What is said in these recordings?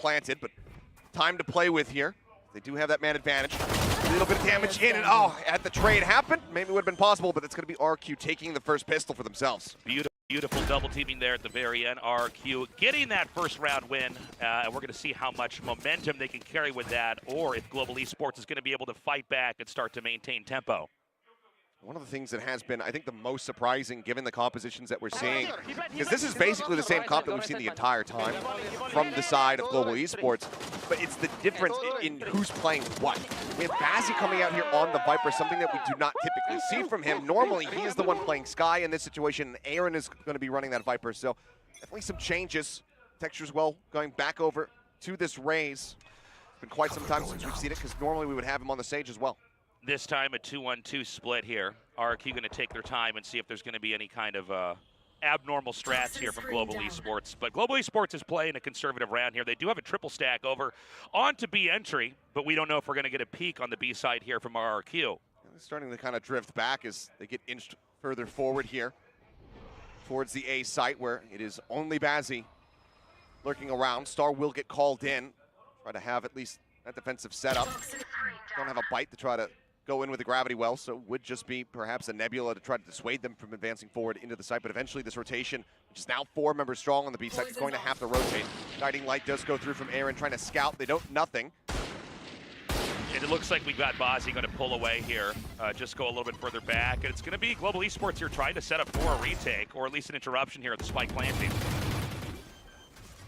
planted, but time to play with here. They do have that man advantage. A little bit of damage in, and had the trade happened, maybe it would have been possible, but it's going to be RRQ taking the first pistol for themselves. Beautiful double teaming there at the very end. RRQ getting that first round win, and we're going to see how much momentum they can carry with that, or if Global Esports is going to be able to fight back and start to maintain tempo. One of the things that has been, I think, the most surprising given the compositions that we're seeing, because this is basically the same comp that we've seen the entire time from the side of Global Esports, but it's the difference in who's playing what. We have vs.GE coming out here on the Viper, something that we do not typically see from him. Normally, he is the one playing Sky in this situation, and Aaron is going to be running that Viper, so definitely some changes. Textures well going back over to this Raze. It's been quite some time since we've seen it, because normally we would have him on the Sage as well. This time a 2-1-2 split here. RRQ going to take their time and see if there's going to be any kind of abnormal strats here from Global Esports. But Global Esports is playing a conservative round here. They do have a triple stack over onto B entry, but we don't know if we're going to get a peek on the B side here from RRQ. Yeah, they're starting to kind of drift back as they get inched further forward here towards the A site, where it is only vs.GE lurking around. Star will get called in, try to have at least that defensive setup. Don't have a bite to try to go in with the gravity well, so would just be perhaps a Nebula to try to dissuade them from advancing forward into the site, but eventually this rotation, which is now 4 members strong on the B site, is going to have to rotate. Guiding Light does go through from Aaron, trying to scout. They don't, nothing. And it looks like we've got vs.GE going to pull away here, just go a little bit further back, and it's going to be Global Esports here trying to set up for a retake, or at least an interruption here at the spike planting.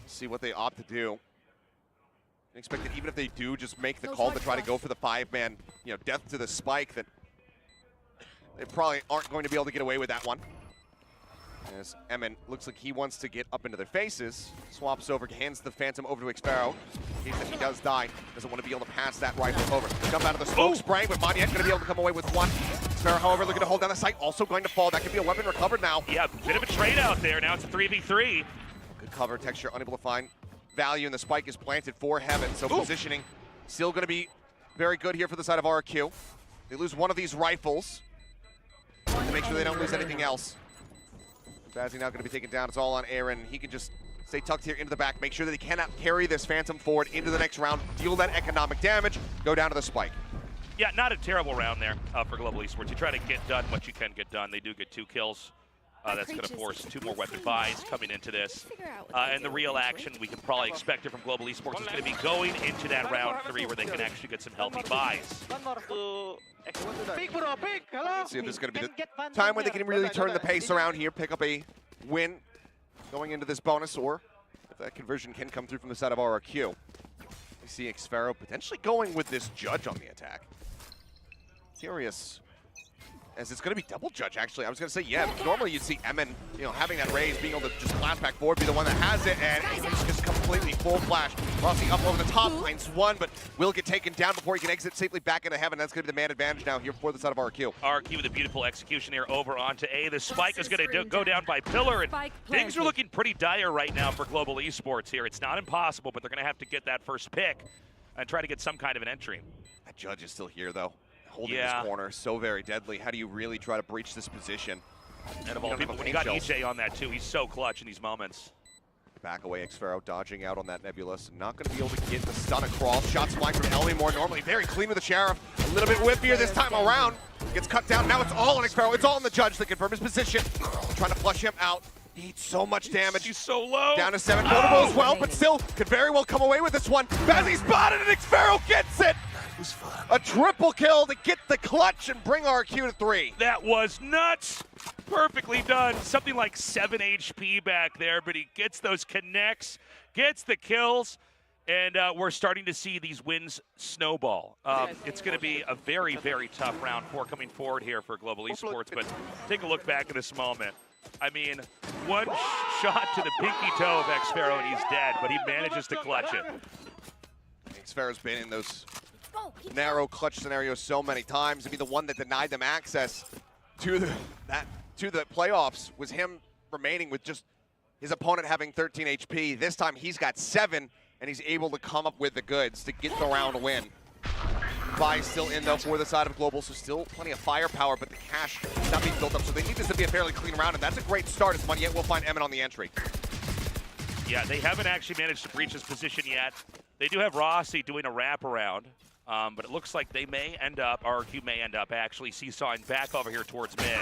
See what they opt to do. I expect that even if they do just make the call to try to go for the 5-man, death to the spike, that they probably aren't going to be able to get away with that one. As Emin looks like he wants to get up into their faces, swaps over, hands the Phantom over to Xpero. In case that he does die, doesn't want to be able to pass that rifle over. Jump out of the smoke spraying, but Moniette going to be able to come away with one. Xpero, however, looking to hold down the site, also going to fall. That could be a weapon recovered now. Yeah, bit of a trade out there. Now it's a 3v3. Good cover, Texture unable to find value, and the spike is planted for Heaven, so positioning still going to be very good here for the side of RRQ. They lose one of these rifles to make sure they don't lose anything else. vs.GE now going to be taken down. It's all on Aaron. He can just stay tucked here into the back, make sure that he cannot carry this Phantom forward into the next round, deal that economic damage, go down to the spike. Yeah, not a terrible round there for Global Esports. You try to get done what you can get done. They do get 2 kills. That's going to force 2 more weapon buys coming into this. And the real action we can probably expect it from Global Esports is going to be going into that round 3 where they can actually get some healthy buys. See if this is going to be the time when they can really turn the pace around here, pick up a win going into this bonus, or if that conversion can come through from the side of RRQ. We see Xpero potentially going with this Judge on the attack. Curious. As it's going to be double Judge, actually. I was going to say, yeah, normally you'd see Emin, having that Raze, being able to just blast back forward, be the one that has it, and he's just completely full flash. Crossing up over the top, finds one, but will get taken down before he can exit safely back into Heaven. That's going to be the man advantage now here for the side of RRQ. RRQ with a beautiful execution here over onto A. The spike is going to go down by Pillar, and things are looking pretty dire right now for Global Esports here. It's not impossible, but they're going to have to get that first pick and try to get some kind of an entry. That Judge is still here, though. Holding this corner, so very deadly. How do you really try to breach this position? And of all people, when you got EJ on that too, he's so clutch in these moments. Back away, Xpero dodging out on that Nebulous. Not going to be able to get the stun across. Shots flying from Elmore, normally very clean with the Sheriff. A little bit whippier this time around. Gets cut down, now it's all on Xpero. It's all on the Judge to confirm his position. Trying to flush him out. He eats so much damage. He's so low. Down to 7, notable as well, but still could very well come away with this one. vs.GE spotted and Xpero gets it! A triple kill to get the clutch and bring RRQ to 3. That was nuts. Perfectly done. Something like 7 HP back there, but he gets those connects, gets the kills, and we're starting to see these wins snowball. It's going to be a very, very tough round 4 coming forward here for Global Esports, but take a look back at this moment. I mean, one shot to the pinky toe of Xpero and he's dead, but he manages to clutch it. Xpero's been in those narrow clutch scenarios so many times. I mean, the one that denied them access to the playoffs was him remaining with just his opponent having 13 HP. This time he's got 7, and he's able to come up with the goods to get the round win. Buy still in though for the side of Global, so still plenty of firepower, but the cash is not being built up, so they need this to be a fairly clean round, and that's a great start as Moniette will find Emin on the entry. Yeah, they haven't actually managed to breach this position yet. They do have Rossi doing a wraparound, but it looks like they may end up, RRQ may end up actually seesawing back over here towards mid.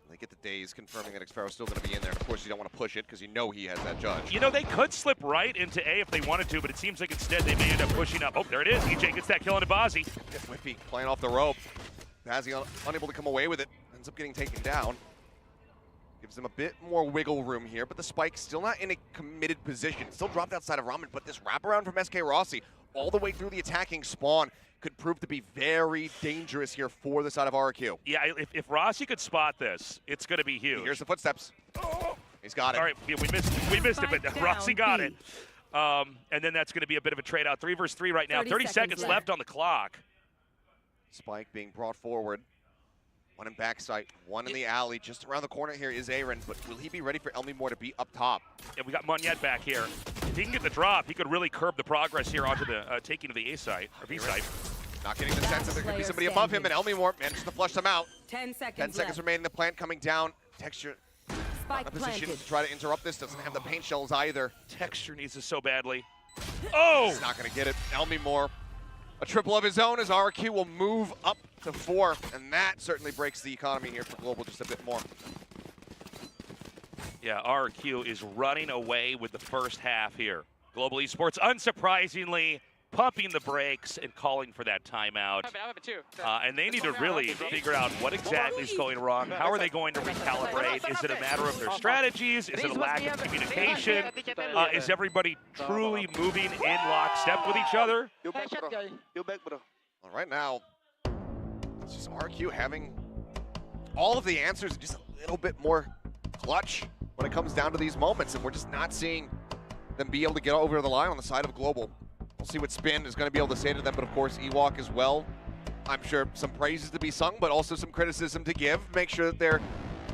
They get the days confirming that xFaro's still going to be in there. Of course, you don't want to push it because you know he has that judge. You know, they could slip right into A if they wanted to, but it seems like instead they may end up pushing up. Oh, there it is. EJ gets that kill into Bazzi. Whippy playing off the rope. Bazzi unable to come away with it. Ends up getting taken down. Gives them a bit more wiggle room here, but the spike still not in a committed position. Still dropped outside of Ramen, but this wraparound from SK Rossi all the way through the attacking spawn could prove to be very dangerous here for the side of RRQ. Yeah, if Rossi could spot this, it's going to be huge. Here's the footsteps. He's got it. All right, yeah, we missed it, but Rossi got it. And then that's going to be a bit of a trade out. 3 versus 3 right now. 30 seconds left on the clock. Spike being brought forward. One in backside, one in the alley. Just around the corner here is Aaron, but will he be ready for Elmimore to be up top? Yeah, we got Monyet back here. If he can get the drop, he could really curb the progress here onto the taking of the A site, or B site. Not getting the sense that there could be somebody above him, and Elmimore manages to flush them out. 10 seconds 10 seconds remaining. The plant coming down. Texture not in a position to try to interrupt this. Doesn't have the paint shells either. Texture needs this so badly. Oh! He's not going to get it. Elmimore, a triple of his own as RRQ will move up to 4, and that certainly breaks the economy here for Global just a bit more. Yeah, RRQ is running away with the first half here. Global Esports, unsurprisingly, pumping the brakes and calling for that timeout. And they need to really figure out what exactly is going wrong. How are they going to recalibrate? Is it a matter of their strategies? Is it a lack of communication? Is everybody truly moving in lockstep with each other? Well, right now, it's just RRQ having all of the answers, just a little bit more clutch when it comes down to these moments, and we're just not seeing them be able to get over the line on the side of Global. We'll see what Spin is going to be able to say to them, but of course Ewok as well. I'm sure some praises to be sung, but also some criticism to give. Make sure that they're,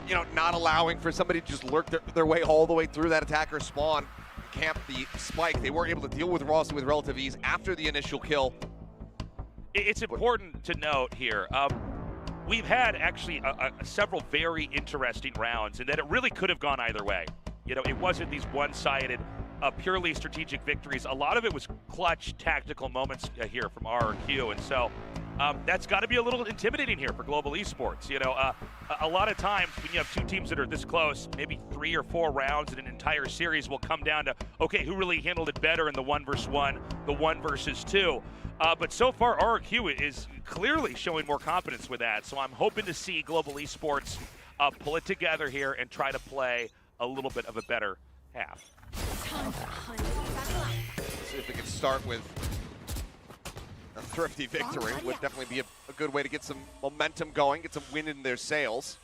you know, not allowing for somebody to just lurk their way all the way through that attacker spawn, camp the spike. They were able to deal with Rossi with relative ease after the initial kill. It's important to note here, we've had actually several very interesting rounds, and that it really could have gone either way. You know, it wasn't these one-sided, purely strategic victories. A lot of it was clutch tactical moments here from RRQ, and so that's got to be a little intimidating here for Global Esports. You know, a lot of times when you have two teams that are this close, maybe 3 or 4 rounds in an entire series will come down to, okay, who really handled it better in the 1 versus 1, the 1 versus 2. But so far, RRQ is clearly showing more confidence with that. So I'm hoping to see Global Esports pull it together here and try to play a little bit of a better half. See if we can start with a thrifty victory. Would definitely be a good way to get some momentum going, get some wind in their sails.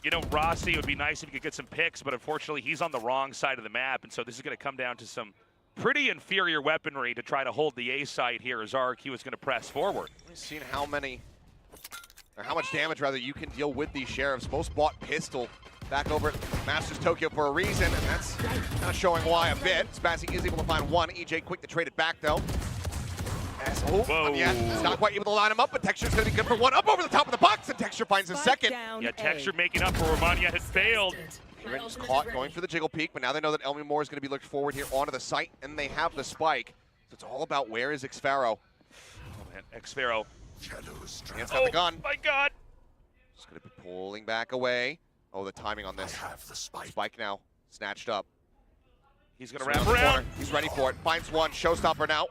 You know, Rossi, it would be nice if he could get some picks, but unfortunately he's on the wrong side of the map, and so this is going to come down to some pretty inferior weaponry to try to hold the A site here as RRQ is going to press forward. We've seen how much damage rather you can deal with these sheriffs. Most bought pistol back over at Masters Tokyo for a reason, and that's not showing why a bit. Spazzy is able to find one. EJ quick to trade it back though. Yeah, he's not quite able to line him up, but Texture's going to be good for one. Up over the top of the box, and Texture finds his second. Yeah, Texture making up for where Monyet had failed. Aaron's caught going for the jiggle peek, but now they know that Elmimore is going to be looked forward here onto the site, and they have the spike. So it's all about where is xFaro. Oh man, xFaro. He's got the gun. My God. Just going to be pulling back away. Oh, the timing on this. Spike now snatched up. He's going to wrap around. He's ready for it. Finds one. Showstopper now.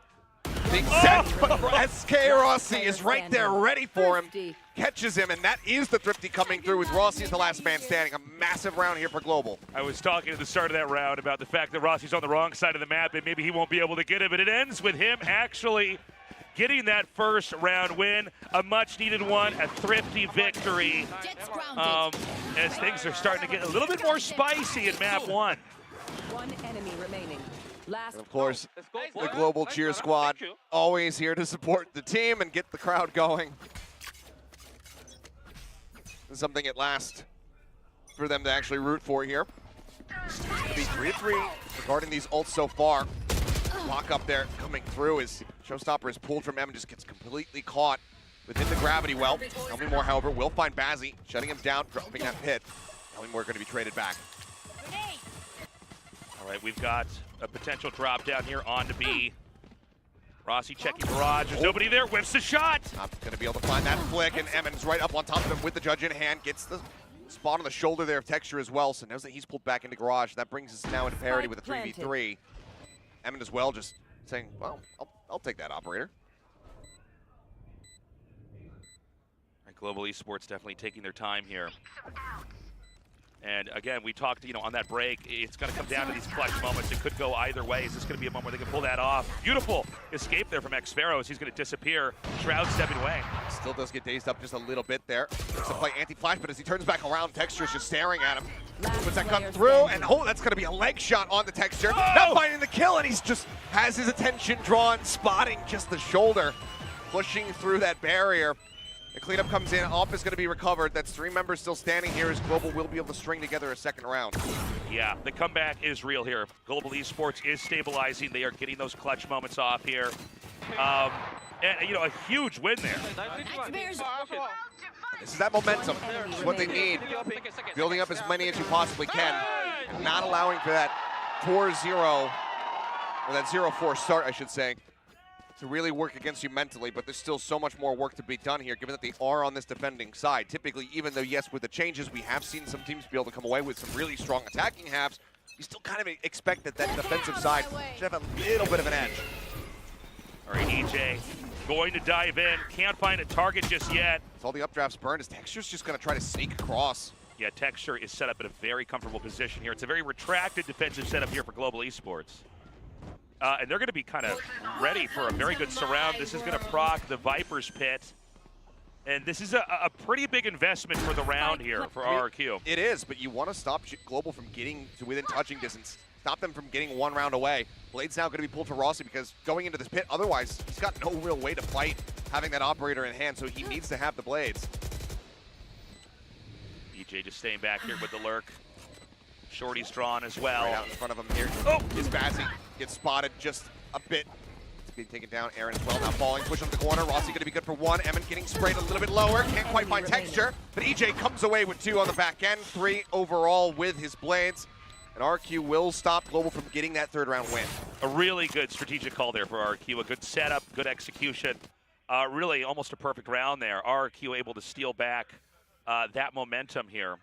Being set, but SK Rossi is right there ready for him. Catches him, and that is the thrifty coming through with Rossi as the last man standing. A massive round here for Global. I was talking at the start of that round about the fact that Rossi's on the wrong side of the map, and maybe he won't be able to get it, but it ends with him actually getting that first round win, a much-needed one, a thrifty victory, as things are starting to get a little bit more spicy in map 1. One enemy remaining. And of course, the Global Cheer Squad always here to support the team and get the crowd going. Something at last for them to actually root for here. It's going to be 3-3 regarding these ults so far. Lock up there coming through as Showstopper is pulled from M and just gets completely caught within the gravity well. Elmimore, however, will find Bazzi, shutting him down, dropping that pit. Elmimore going to be traded back. All right, we've got a potential drop down here on to B. Rossi checking garage. There's nobody there. Whips the shot. Not going to be able to find that flick, and Emmons right up on top of him with the judge in hand. Gets the spot on the shoulder there of Texture as well, so knows that he's pulled back into garage. That brings us now into parity with a 3v3. Emmons as well just saying, well, I'll take that, operator. And Global Esports definitely taking their time here. And again, we talked, on that break, it's going to come down to these clutch moments. It could go either way. Is this going to be a moment where they can pull that off? Beautiful escape there from xFaroes. He's going to disappear. Shroud stepping away. Still does get dazed up just a little bit there. Looks to play anti-flash, but as he turns back around, Texture is just staring at him. Puts that gun through, and that's going to be a leg shot on the Texture. Oh! Not finding the kill, and he's just has his attention drawn, spotting just the shoulder, pushing through that barrier. The cleanup comes in, AWP is going to be recovered. That's 3 members still standing here as Global will be able to string together a second round. Yeah, the comeback is real here. Global Esports is stabilizing. They are getting those clutch moments off here. And, a huge win there. This is that momentum. This is what they need. Building up as many as you possibly can. And not allowing for that 4-0, or that 0-4 start, I should say, to really work against you mentally, but there's still so much more work to be done here, given that they are on this defending side. Typically, even though, yes, with the changes, we have seen some teams be able to come away with some really strong attacking halves, you still kind of expect that defensive side should have a little bit of an edge. All right, EJ going to dive in. Can't find a target just yet. With all the updrafts burned, his Texture's just going to try to sneak across. Yeah, Texture is set up in a very comfortable position here. It's a very retracted defensive setup here for Global Esports. And they're going to be kind of ready for a very good surround. This is going to proc the Viper's pit. And this is a pretty big investment for the round here for RRQ. It is, but you want to stop Global from getting to within touching distance. Stop them from getting 1 round away. Blade's now going to be pulled for Rossi because going into this pit, otherwise, he's got no real way to fight having that operator in hand, so he needs to have the Blades. EJ just staying back here with the lurk. Shorty's drawn as well. Right out in front of him here. Oh! Is Bazzi. Gets spotted just a bit. It's being taken down. Aaron as well now falling. Push on the corner. Rossi going to be good for 1. Emmon getting sprayed a little bit lower. Can't quite find Texture. But EJ comes away with 2 on the back end. 3 overall with his Blades. And RQ will stop Global from getting that 3rd round win. A really good strategic call there for RQ. A good setup, good execution. Really almost a perfect round there. RQ able to steal back that momentum here.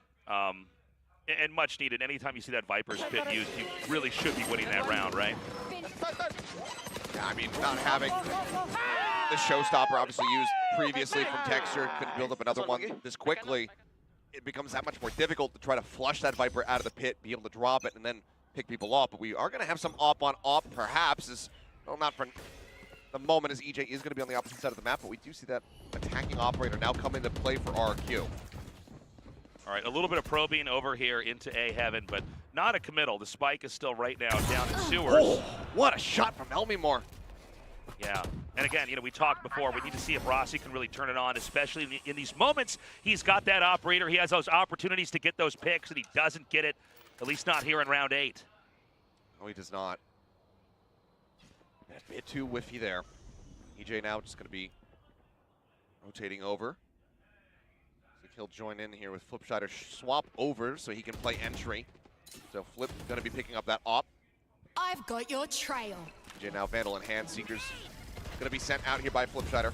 And much needed. Anytime you see that Viper's pit used, you really should be winning that round, right? Yeah, I mean, not having the showstopper obviously used previously from Texture, couldn't build up another one this quickly. It becomes that much more difficult to try to flush that Viper out of the pit, be able to drop it, and then pick people off. But we are going to have some op on op, perhaps, well, not for the moment, as EJ is going to be on the opposite side of the map, but we do see that attacking operator now come into play for RQ. All right, a little bit of probing over here into A heaven, but not a committal. The spike is still right now down in sewers. Oh, what a shot from Elmimore. Yeah, and again, we talked before, we need to see if Rossi can really turn it on, especially in these moments. He's got that operator. He has those opportunities to get those picks, and he doesn't get it, at least not here in round 8. No, he does not. A bit too whiffy there. EJ now just going to be rotating over. He'll join in here with Flipshider swap over so he can play entry. So Flip going to be picking up that op. I've got your trail. EJ now Vandal in hand. Seeker's going to be sent out here by Flipshider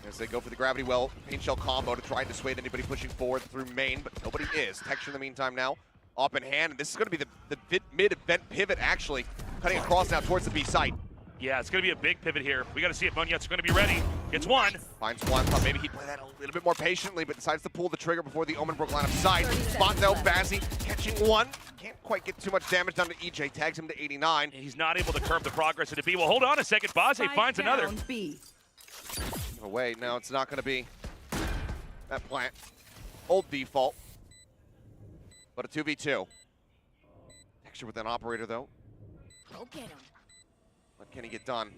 as they go for the Gravity Well Pain Shell combo to try and dissuade anybody pushing forward through main, but nobody is. Texture in the meantime now, op in hand, and this is going to be the mid-event pivot actually, cutting across now towards the B site. Yeah, it's going to be a big pivot here. We got to see if Munyet's going to be ready. Gets 1. Finds 1. Thought maybe he'd play that a little bit more patiently, but decides to pull the trigger before the Omen broke line of sight. Spot though, Bazzi catching 1. Can't quite get too much damage done to EJ. Tags him to 89. He's not able to curb the progress into B. Well, hold on a second. Baze finds another. B. Away. No, it's not going to be that plant. Old default. But a 2v2. Texture with an operator though. Go get him. What can he get done?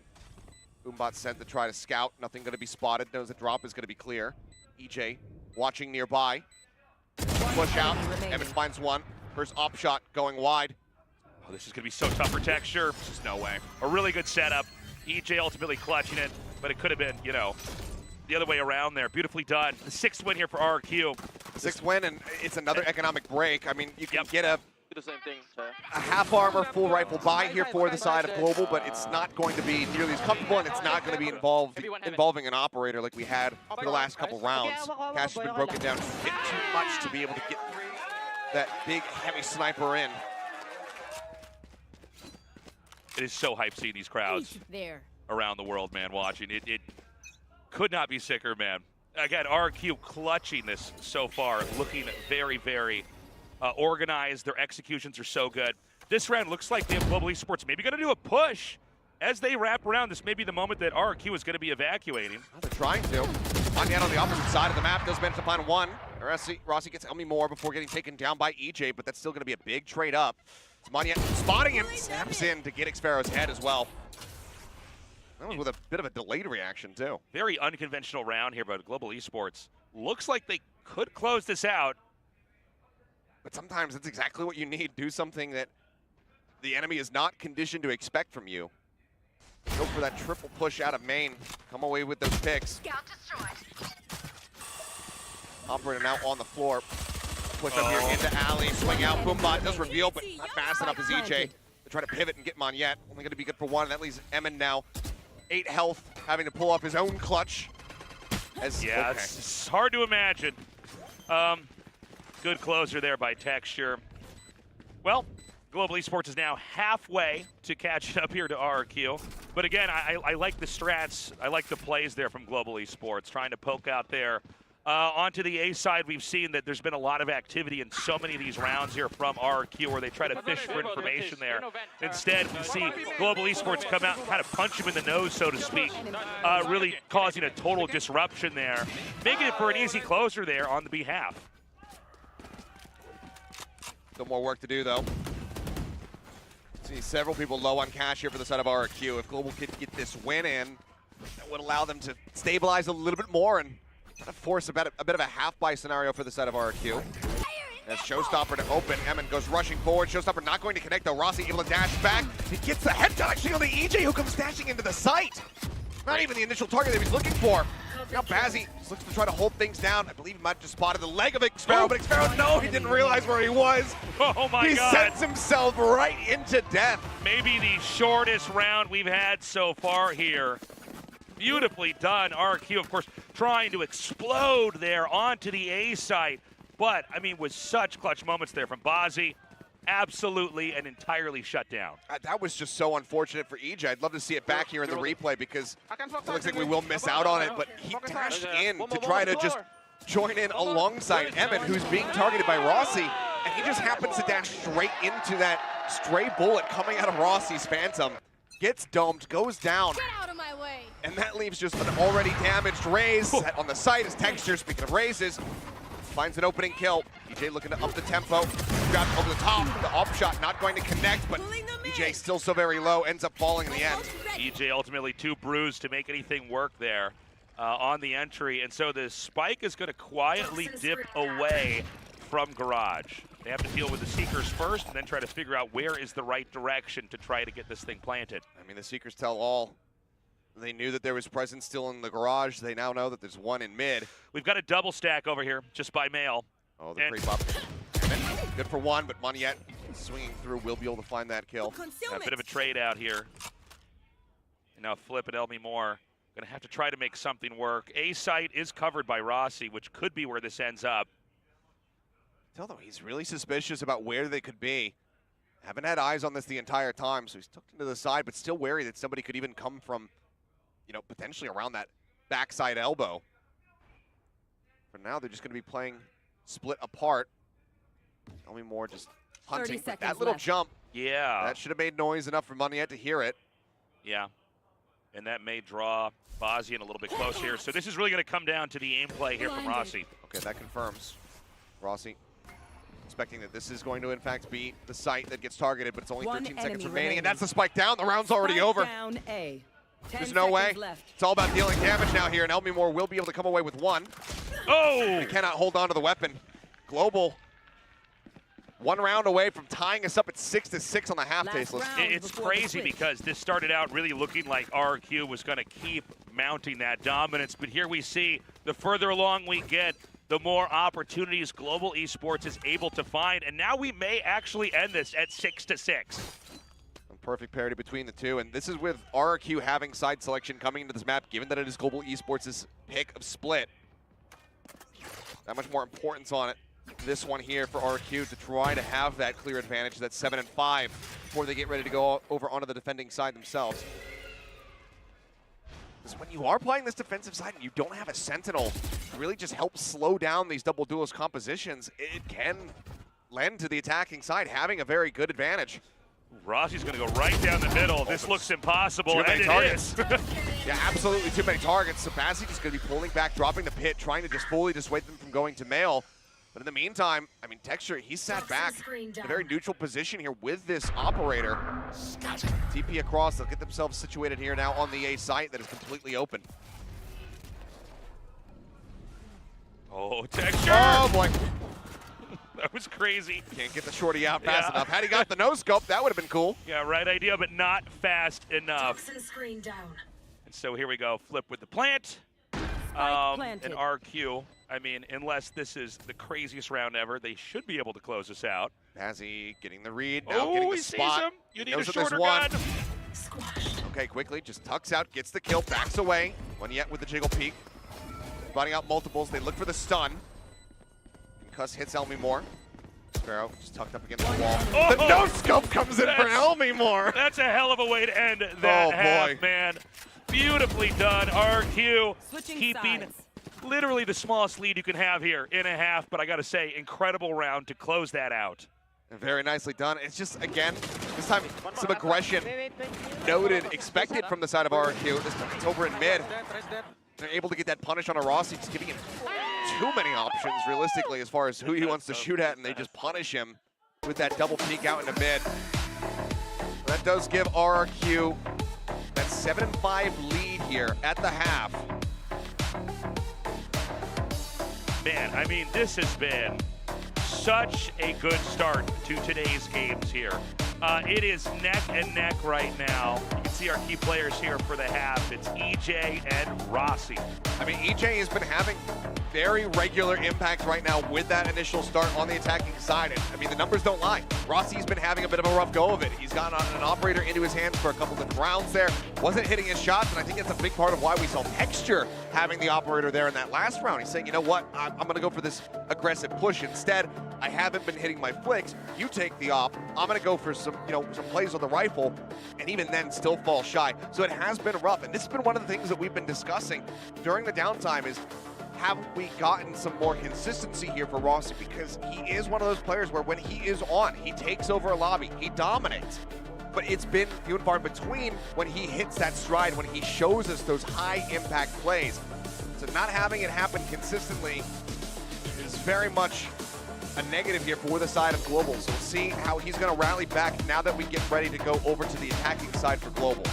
Boombot sent to try to scout. Nothing going to be spotted. Knows the drop is going to be clear. EJ watching nearby. Push out. Evan finds 1. First op shot going wide. Oh, this is going to be so tough for Texture. Just no way. A really good setup. EJ ultimately clutching it, but it could have been, the other way around there. Beautifully done. The 6th win here for RRQ. The 6th win, and it's another economic break. I mean, you can get a the same thing. So. A half armor, full rifle buy here for the side of Global, but it's not going to be nearly as comfortable, and it's not going to be involving an operator like we had for the last couple rounds. Cash has been broken down a bit too much to be able to get that big, heavy sniper in. It is so hype seeing these crowds There. around the world, man, watching. It could not be sicker, man. Again, RRQ clutching this so far, looking very, very organized. Their executions are so good. This round looks like they have Global Esports maybe going to do a push as they wrap around. This may be the moment that RRQ is going to be evacuating. Well, they're trying to. Monyet on the opposite side of the map does manage to find one. Rossi gets Elmi more before getting taken down by EJ, but that's still going to be a big trade up. It's Monyet spotting him, snaps in to get Xfero's head as well. That was with a bit of a delayed reaction, too. Very unconventional round here, but Global Esports looks like they could close this out. But sometimes that's exactly what you need. Do something that the enemy is not conditioned to expect from you. Go for that triple push out of main. Come away with those picks. Operator now on the floor. Push up here into alley, swing out, Boombot does reveal, but not fast enough as EJ to try to pivot and get Monyet. Only going to be good for one, and that leaves Emin now 8 health, having to pull off his own clutch. Yeah, okay. It's hard to imagine. Good closer there by Texture. Well, Global Esports is now halfway to catch up here to RRQ. But again, I like the strats. I like the plays there from Global Esports, trying to poke out there. Onto the A side, we've seen that there's been a lot of activity in so many of these rounds here from RRQ where they try to fish for information there. Instead, we see Global Esports come out and kind of punch him in the nose, so to speak, really causing a total disruption there, making it for an easy closer there on the behalf. Still more work to do, though. See several people low on cash here for the side of RRQ. If Global could get this win in, that would allow them to stabilize a little bit more and force a bit of a half-buy scenario for the side of RRQ. As Showstopper to open, Emin goes rushing forward. Showstopper not going to connect, though. Rossi able to dash back. He gets the headshot actually on the EJ, who comes dashing into the site. Not even the initial target that he was looking for. Now Bazzi looks to try to hold things down. I believe he might have just spotted the leg of Xfero, but Xfero, no, he didn't realize where he was. Oh my God. He sends himself right into death. Maybe the shortest round we've had so far here. Beautifully done. RRQ, of course, trying to explode there onto the A site. But, I mean, with such clutch moments there from Bazzi, absolutely and entirely shut down. That was just so unfortunate for EJ. I'd love to see it back here in the replay because it looks like we will miss out on it. But he dashed in to try to just join in alongside Emin, who's being targeted by Rossi. And he just happens to dash straight into that stray bullet coming out of Rossi's Phantom. Gets domed, goes down. Get out of my way. And that leaves just an already damaged Raze on the site as Texture, speaking of Razes, finds an opening kill. EJ looking to up the tempo, grabs over the top, the off shot not going to connect, but EJ still so very low, ends up falling in the end. EJ ultimately too bruised to make anything work there on the entry, and so the spike is going to quietly dip away from Garage. They have to deal with the Seekers first and then try to figure out where is the right direction to try to get this thing planted. I mean, the Seekers tell all. They knew that there was presence still in the Garage. They now know that there's one in mid. We've got a double stack over here just by mail. Oh, the creep up. Good for one, but Monyet swinging through will be able to find that kill. A bit of a trade out here. And now Flip and Elmi Moore going to have to try to make something work. A site is covered by Rossi, which could be where this ends up. Although he's really suspicious about where they could be. Haven't had eyes on this the entire time, so he's tucked into the side, but still wary that somebody could even come from, you know, potentially around that backside elbow. For now, they're just going to be playing split apart. Elmi Moore just hunting. But that little jump, yeah, that should have made noise enough for Monyet to hear it. Yeah, and that may draw Bazzi in a little bit close here. So this is really going to come down to the aim play here from Rossi. Okay, that confirms. Rossi expecting that this is going to, in fact, be the site that gets targeted, but it's only 13 seconds remaining, and that's the spike down. The round's already over. Down A. There's no way. Left. It's all about dealing damage now here, and Elmi Moore will be able to come away with one. Oh! They cannot hold on to the weapon. Global, one round away from tying us up at 6-6 on the half tasteless. It's crazy because this started out really looking like RRQ was going to keep mounting that dominance, but here we see the further along we get, the more opportunities Global Esports is able to find. And now we may actually end this at 6-6. Perfect parity between the two, and this is with RRQ having side selection coming into this map, given that it is Global Esports' pick of split. That much more importance on it. This one here for RRQ to try to have that clear advantage, that 7-5, before they get ready to go over onto the defending side themselves. Because when you are playing this defensive side and you don't have a Sentinel to really just help slow down these double duelist compositions, it can lend to the attacking side having a very good advantage. Rossi's going to go right down the middle. This looks impossible, too many targets. Yeah, absolutely too many targets. So Bazzi just going to be pulling back, dropping the pit, trying to just fully dissuade them from going to male. But in the meantime, I mean, Texture, he's sat back in a very neutral position here with this operator. TP across, they'll get themselves situated here now on the A site that is completely open. Oh, Texture! Oh, boy. That was crazy. Can't get the shorty out fast enough. Had he got the no-scope, that would have been cool. Yeah, right idea, but not fast enough. Screen down. And so here we go, flip with the plant. And RQ, I mean, unless this is the craziest round ever, they should be able to close us out. Bazzi getting the read, now getting the spot. Sees him. You need a Knows shorter one. gun. Okay, quickly, just tucks out, gets the kill, backs away. One yet with the jiggle peek. Spotting out multiples, they look for the stun. Cuss hits Elmimore. Sparrow just tucked up against the wall. Oh, the no-scope comes in for Elmimore. That's a hell of a way to end that half, boy. man. Beautifully done, RQ. Switching Keeping sides. literally the smallest lead you can have here in a half, but I got to say, incredible round to close that out. Very nicely done. It's just, again, this time some aggression noted, expected from the side of RRQ. This time it's over in mid. They're able to get that punish on a Rossi, just giving him too many options, realistically, as far as who he wants to shoot at, and they just punish him with that double peek out into mid. That does give RRQ that 7-5 lead here at the half. Man, I mean, this has been such a good start to today's games here. It is neck and neck right now. You can see our key players here for the half. It's EJ and Rossi. I mean, EJ has been having very regular impact right now with that initial start on the attacking side. And, I mean, the numbers don't lie. Rossi's been having a bit of a rough go of it. He's gotten an operator into his hands for a couple of rounds there. Wasn't hitting his shots, and I think that's a big part of why we saw Texture having the operator there in that last round. He's saying, you know what, I'm going to go for this aggressive push. Instead, I haven't been hitting my flicks. You take the op. I'm going to go for some plays with the rifle, and even then still fall shy. So it has been rough, and this has been one of the things that we've been discussing during the downtime is, have we gotten some more consistency here for Rossi? Because he is one of those players where when he is on, he takes over a lobby, he dominates. But it's been few and far in between when he hits that stride, when he shows us those high impact plays. So not having it happen consistently is very much a negative here for the side of Global. So we'll see how he's going to rally back now that we get ready to go over to the attacking side for Global.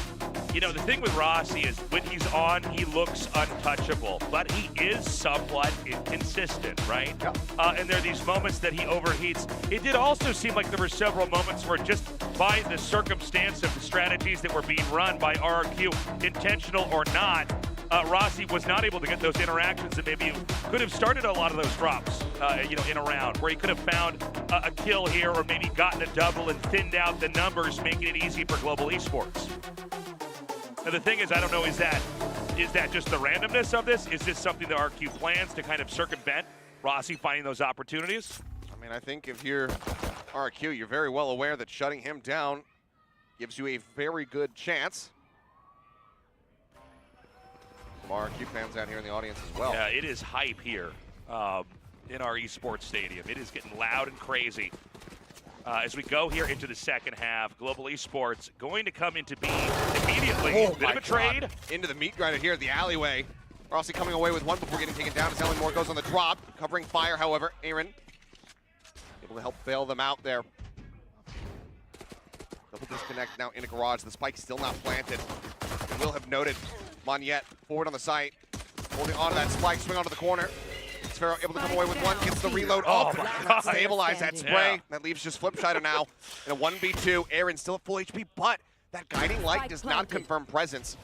You know, the thing with Rossi is when he's on, he looks untouchable, but he is somewhat inconsistent, right? Yeah. And there are these moments that he overheats. It did also seem like there were several moments where just by the circumstance of the strategies that were being run by RRQ, intentional or not, Rossi was not able to get those interactions that maybe could have started a lot of those drops, in a round, where he could have found a kill here or maybe gotten a double and thinned out the numbers, making it easy for Global Esports. Now the thing is, I don't know, is that just the randomness of this? Is this something that RQ plans to kind of circumvent Rossi finding those opportunities? I mean, I think if you're RQ, you're very well aware that shutting him down gives you a very good chance. Some RQ fans out here in the audience as well. Yeah, it is hype here in our esports stadium. It is getting loud and crazy. As we go here into the second half, Global Esports going to come into being immediately. Bit of a trade. Into the meat grinder here, the alleyway. Rossi coming away with one before getting taken down as Elmimore goes on the drop. Covering fire, however. Aaron able to help bail them out there. Double disconnect now in a garage. The spike still not planted. And will have noted Monyet forward on the site. Holding onto that spike, swing onto the corner. Sparrow able to come away with one, gets the reload. Oh, my God. Stabilize that spray. Yeah. That leaves just Flipshider now in a 1v2. Aaron still at full HP, but that guiding light does not confirm presence.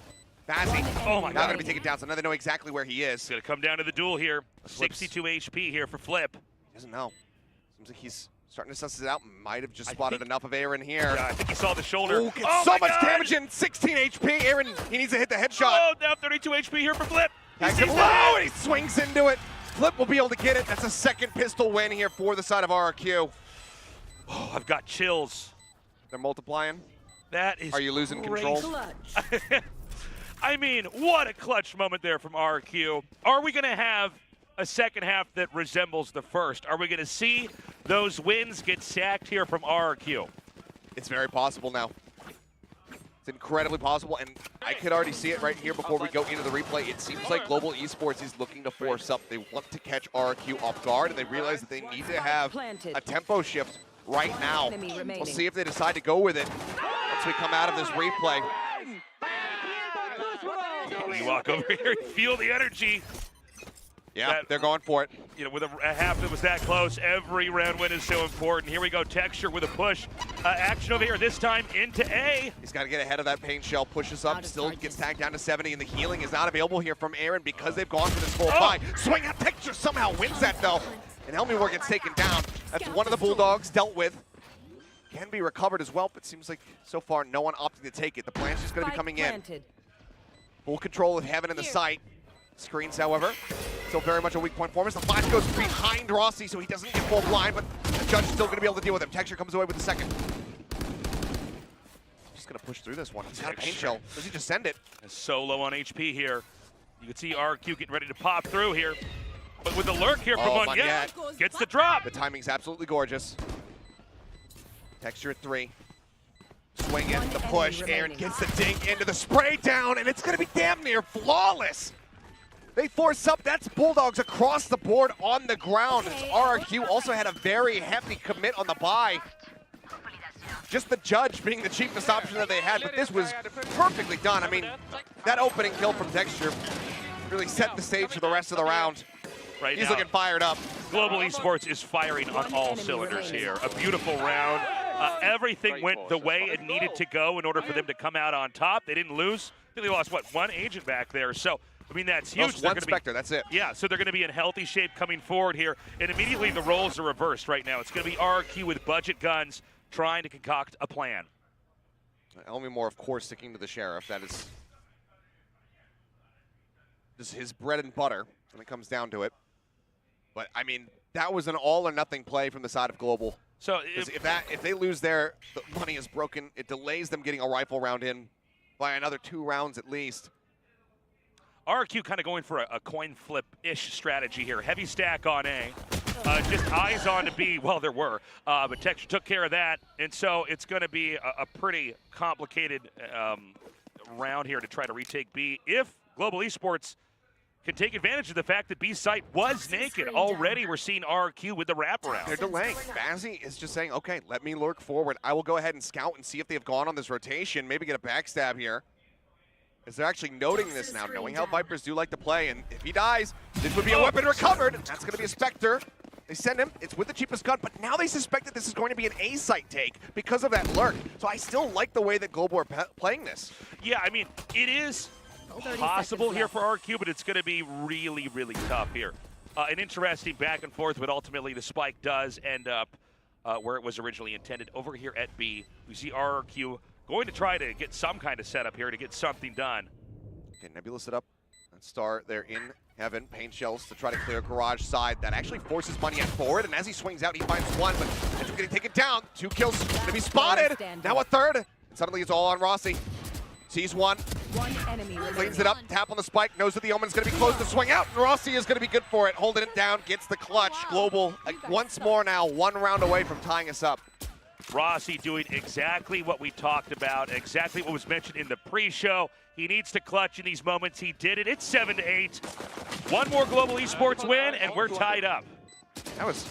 Bazzi, Oh my not God. going to be taken down, so now they know exactly where he is. It's going to come down to the duel here. Flips. 62 HP here for Flip. He doesn't know. Seems like he's starting to suss it out. Might have just spotted enough of Aaron here. Yeah, I think he saw the shoulder. Oh, gets so my much God. damage in. 16 HP. Aaron, he needs to hit the headshot. Oh, now 32 HP here for Flip. He Tags sees him that. low, and he swings into it. Flip will be able to get it. That's a second pistol win here for the side of RRQ. Oh, I've got chills. They're multiplying. That is Are you losing great. control? Clutch. I mean, what a clutch moment there from RRQ. Are we going to have a second half that resembles the first? Are we going to see those wins get sacked here from RRQ? It's very possible now. It's incredibly possible, and I could already see it right here before we go into the replay. It seems like Global Esports is looking to force up. They want to catch RRQ off guard, and they realize that they need to have a tempo shift right now. We'll see if they decide to go with it once we come out of this replay. You walk over here and feel the energy. Yeah, they're going for it. You know, with a half that was that close, every round win is so important. Here we go, Texture with a push. Action over here, this time into A. He's got to get ahead of that pain shell, pushes up, still gets tagged down to 70, and the healing is not available here from Aaron because they've gone for this full buy. Swing out, Texture somehow wins that though, and Elmore gets taken down. That's one of the Bulldogs dealt with. Can be recovered as well, but seems like so far no one opting to take it. The plan's just going to be coming in. Full control of Heaven in the site. Screens, however, still very much a weak point for him. The flash goes behind Rossi, so he doesn't get full blind, but the judge is still going to be able to deal with him. Texture comes away with the second. Just going to push through this one. He's got a pain shell. Does he just send it? So low on HP here. You can see RRQ getting ready to pop through here. But with the lurk here from Monette, gets the drop. The timing's absolutely gorgeous. Texture at 3. Swing in, the push. Aaron gets the dink into the spray down, and it's going to be damn near flawless. They force up. That's Bulldogs across the board on the ground. RRQ also had a very hefty commit on the buy. Just the judge being the cheapest option that they had, but this was perfectly done. I mean, that opening kill from Texture really set the stage for the rest of the round. Right He's now, looking fired up. Global Esports is firing on all cylinders here. A beautiful round. Everything went the way it needed to go in order for them to come out on top. They didn't lose. I think they lost, what, one agent back there. So, I mean, that's huge. One Spectre, that's it. Yeah, so they're going to be in healthy shape coming forward here. And immediately the roles are reversed right now. It's going to be RRQ with budget guns trying to concoct a plan. Elmore, of course, sticking to the Sheriff. That is his bread and butter when it comes down to it. But, I mean, that was an all-or-nothing play from the side of Global. So if they lose there, the money is broken. It delays them getting a rifle round in by another 2 rounds at least. RRQ kind of going for a coin flip-ish strategy here. Heavy stack on A. Just eyes on to B. Well, there were. But Texture took care of that. And so it's going to be a pretty complicated round here to try to retake B. If Global Esports can take advantage of the fact that B's site was naked. Already we're seeing RRQ with the wraparound. They're delaying. Bazzi is just saying, okay, let me lurk forward. I will go ahead and scout and see if they've gone on this rotation, maybe get a backstab here. As they're actually noting this now, knowing how Vipers do like to play, and if he dies, this would be a weapon recovered. That's going to be a Spectre. They send him. It's with the cheapest gun, but now they suspect that this is going to be an A site take because of that lurk. So I still like the way that Global are playing this. Yeah, I mean, it is possible here for RRQ, but it's going to be really, really tough here. An interesting back and forth, but ultimately the spike does end up where it was originally intended. Over here at B, we see RRQ going to try to get some kind of setup here to get something done. Okay, Nebula set up. Star there in Heaven. Pain shells to try to clear garage side. That actually forces Monette forward, and as he swings out, he finds one, but it's going to take it down. 2 kills going to be spotted. Now a third, and suddenly it's all on Rossi. Sees one enemy cleans it up, tap on the spike, knows that the Omen's going to be close to swing out, and Rossi is going to be good for it, holding it down, gets the clutch. Global, once more now, 1 round away from tying us up. Rossi doing exactly what we talked about, exactly what was mentioned in the pre-show. He needs to clutch in these moments. He did it. It's 7-8. 1 more Global Esports win, and we're tied up. That was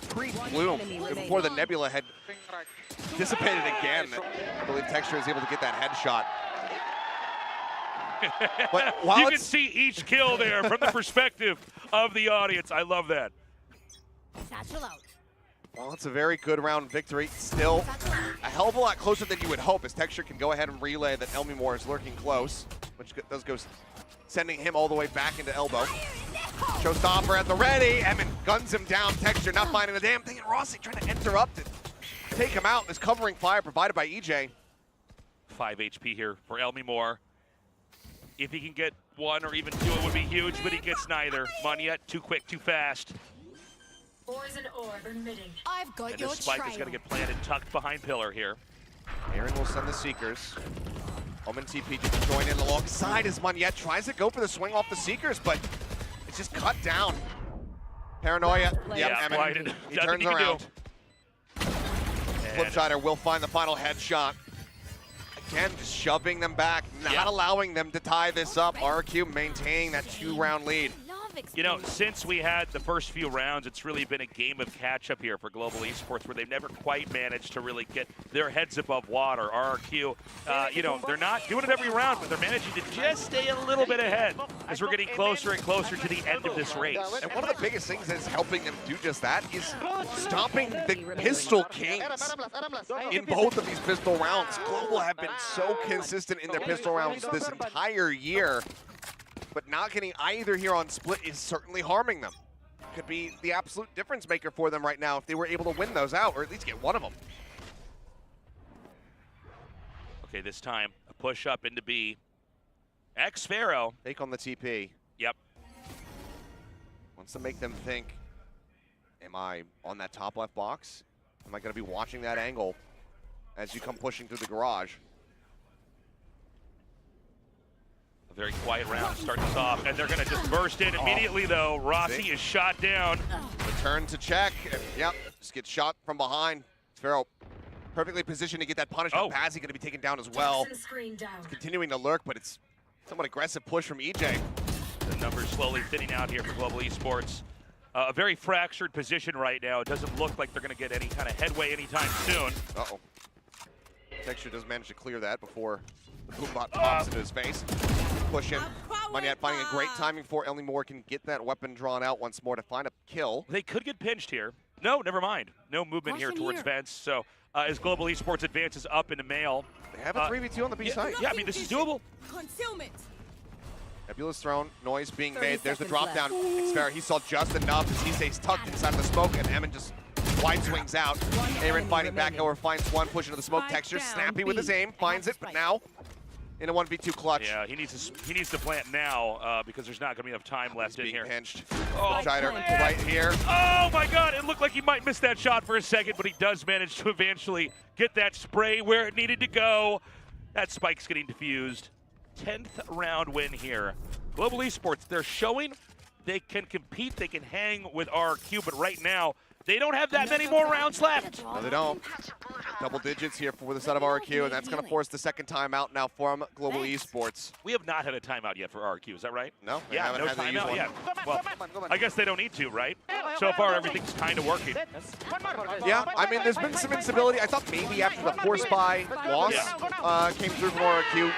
pre-bloom before the Nebula had dissipated again. I believe Texture is able to get that headshot. But while you can see each kill there from the perspective of the audience. I love that. Satchel out. Well, it's a very good round victory. Still a hell of a lot closer than you would hope, as Texture can go ahead and relay that Elmore is lurking close. which does go sending him all the way back into elbow. Showstopper at the ready. Emin guns him down. Texture not finding the damn thing. And Rossi trying to interrupt it. Take him out. This covering fire provided by EJ. 5 HP here for Elmi Moore. If he can get 1 or even 2, it would be huge, but he gets neither. Monyet, too quick, too fast. Poison orb emitting. I've got And your this spike trail. is going to get planted tucked behind pillar here. Aaron will send the Seekers. Omen TP to join in alongside as Monyet tries to go for the swing off the Seekers, but it's just cut down. Paranoia. Yeah, Emin, blinded. he Nothing turns he can around. do. Flipsider will find the final headshot. Again, just shoving them back, not allowing them to tie this up. RRQ maintaining that 2-round lead. You know, since we had the first few rounds, it's really been a game of catch-up here for Global Esports, where they've never quite managed to really get their heads above water. RRQ, you know, they're not doing it every round, but they're managing to just stay a little bit ahead as we're getting closer and closer to the end of this race. And one of the biggest things that's helping them do just that is stopping the pistol kings in both of these pistol rounds. Global have been so consistent in their pistol rounds this entire year, but not getting either here on split is certainly harming them. Could be the absolute difference maker for them right now if they were able to win those out, or at least get one of them. Okay, this time, a push up into B. X-Pharaoh. Take on the TP. Yep. Wants to make them think, am I on that top left box? Am I going to be watching that angle as you come pushing through the garage? A very quiet round starts us off, and they're going to just burst in immediately, though. Rossi is shot down. Return to check. Yep, just gets shot from behind. Pharaoh perfectly positioned to get that punishment. Pazzi going to be taken down as well. It's continuing to lurk, but it's somewhat aggressive push from EJ. The numbers slowly thinning out here for Global Esports. A very fractured position right now. It doesn't look like they're going to get any kind of headway anytime soon. Uh-oh. Texture does manage to clear that before the boombot pops into his face. Push in. Monyet finding a great timing for Elmi Moore can get that weapon drawn out once more to find a kill. They could get pinched here. No, never mind. No movement here towards Vents. So as Global Esports advances up into male. They have a 3v2 on the B side. Yeah, I mean, this is doable. Concealment. Nebula's thrown, noise being made. There's the drop down. Xpera, he saw just enough as he stays tucked inside of the smoke, and Emin just wide swings out. Aaron fighting back over, finds one, push into the smoke. Texture snappy with his aim, finds it, but now in a 1v2 clutch. Yeah, he needs to plant now because there's not going to be enough time left in Being here. pinched. Oh, Chider right here. Oh my God! It looked like he might miss that shot for a second, but he does manage to eventually get that spray where it needed to go. That spike's getting diffused. 10th round win here. Global Esports, they're showing they can compete, they can hang with RRQ, but right now, they don't have that many more rounds left. No, they don't. Double digits here for the side of RRQ, and that's going to force the second timeout now from Global Esports. We have not had a timeout yet for RRQ, is that right? No, they Yeah, haven't no had to use timeout one. yet. Well, I guess they don't need to, right? So far, everything's kind of working. Yeah, I mean, there's been some instability. I thought maybe after the force buy loss came through from RRQ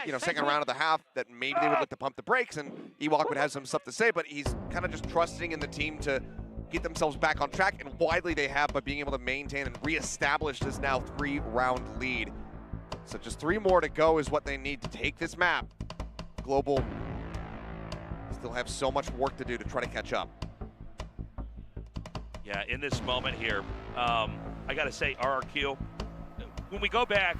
in the second round of the half that maybe they would look to pump the brakes and Ewok would have some stuff to say, but he's kind of just trusting in the team to get themselves back on track, and widely they have by being able to maintain and reestablish this now 3-round lead. So just 3 more to go is what they need to take this map. Global still have so much work to do to try to catch up. Yeah, in this moment here, I got to say, RRQ, when we go back,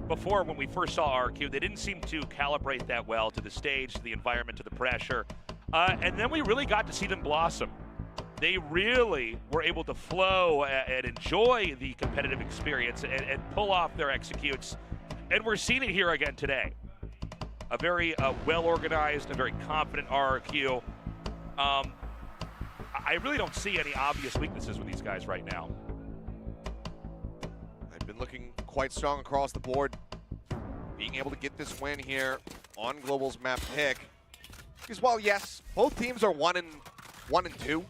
before when we first saw RRQ, they didn't seem to calibrate that well to the stage, to the environment, to the pressure. And then we really got to see them blossom. They really were able to flow and enjoy the competitive experience and pull off their executes. And we're seeing it here again today. A very well-organized, a very confident RRQ. I really don't see any obvious weaknesses with these guys right now. They've been looking quite strong across the board. Being able to get this win here on Global's map pick. Because while yes, both teams are 1 and 2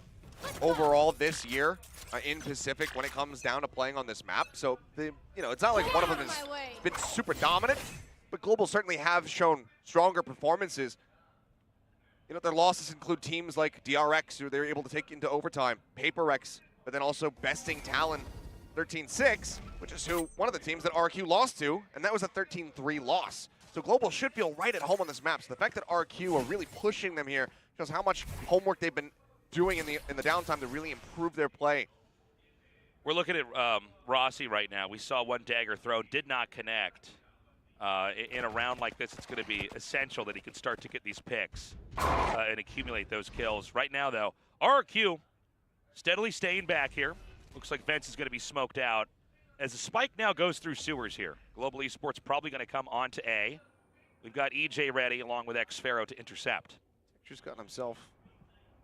overall this year in Pacific when it comes down to playing on this map. So it's not like one of them has been super dominant, but Global certainly have shown stronger performances. Their losses include teams like DRX, who they're able to take into overtime, PaperX, but then also besting Talon 13-6, which is one of the teams that RRQ lost to, and that was a 13-3 loss. So Global should feel right at home on this map. So the fact that RRQ are really pushing them here shows how much homework they've been doing in the downtime to really improve their play. We're looking at Rossi right now. We saw one dagger throw, did not connect. In a round like this, it's going to be essential that he can start to get these picks and accumulate those kills. Right now, though, RRQ steadily staying back here. Looks like Vents is going to be smoked out as the spike now goes through sewers here. Global Esports probably going to come on to A. We've got EJ ready along with xFaro to intercept. Just gotten himself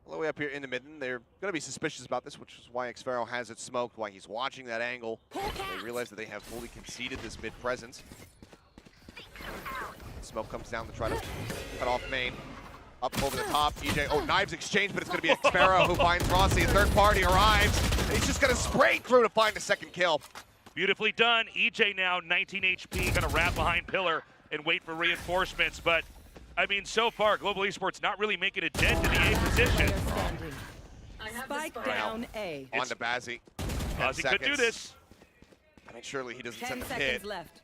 all the way up here in the mid, and they're going to be suspicious about this, which is why xFaro has it smoked, why he's watching that angle. They realize that they have fully conceded this mid presence. Smoke comes down to try to cut off main. Up over the top, EJ, knives exchange, but it's going to be xFaro who finds Rossi. A third party arrives, and he's just going to spray through to find a second kill. Beautifully done. EJ now 19 HP, going to wrap behind pillar and wait for reinforcements. But, I mean, so far, Global Esports not really making a dent in the A position. Spike down A. On to Bazzi. Bazzi could do this. I think surely he doesn't 10 send the seconds hit. left.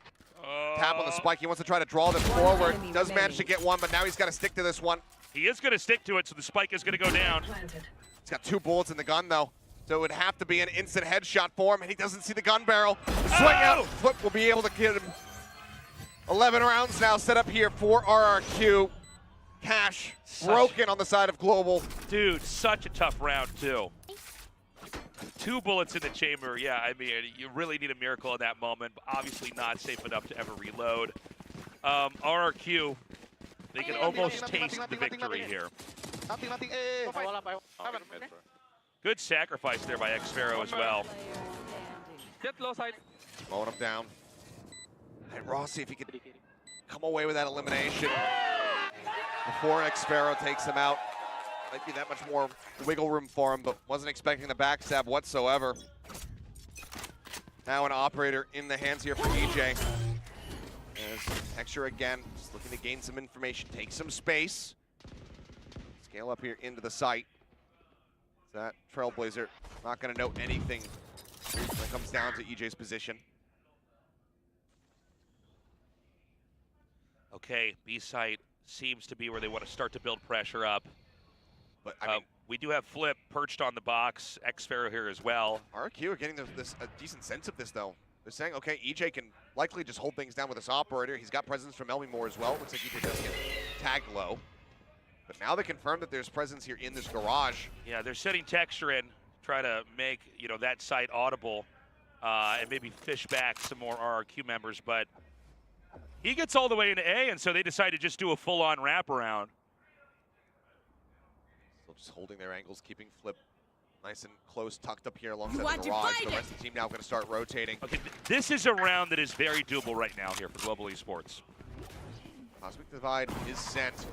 Tap on the spike. He wants to try to draw them forward. enemy Does manage to remaining. get one, but now he's got to stick to this one. He is going to stick to it, so the spike is going to go down. He's got 2 bullets in the gun, though. So it would have to be an instant headshot for him, and he doesn't see the gun barrel. The swing out. Flip will be able to get him. 11 rounds now set up here for RRQ. Cash broken on the side of Global. Dude, such a tough round, too. 2 bullets in the chamber. Yeah, I mean, you really need a miracle in that moment, but obviously not safe enough to ever reload. RRQ, they can almost taste the victory here. Good sacrifice there by xFaro as well. Mowing him down. And Rossi, if he could come away with that elimination before xFaro takes him out, might be that much more wiggle room for him, but wasn't expecting the backstab whatsoever. Now an operator in the hands here for EJ. As Texture again, just looking to gain some information, take some space. Scale up here into the site. That Trailblazer not going to know anything when it comes down to EJ's position. Okay, B site seems to be where they want to start to build pressure up. But I mean, we do have Flip perched on the box, xFaro here as well. RRQ are getting a decent sense of this, though. They're saying, okay, EJ can likely just hold things down with this operator. He's got presence from Elmimore as well. Looks like EJ does get tagged low. But now they confirm that there's presence here in this garage. Yeah, they're setting Texture in, try to make that site audible, and maybe fish back some more RRQ members. But he gets all the way into A, and so they decide to just do a full-on wraparound. So just holding their angles, keeping Flip nice and close, tucked up here alongside the garage. The rest of the team now going to start rotating. Okay, this is a round that is very doable right now here for Global Esports. Cosmic Divide is sent.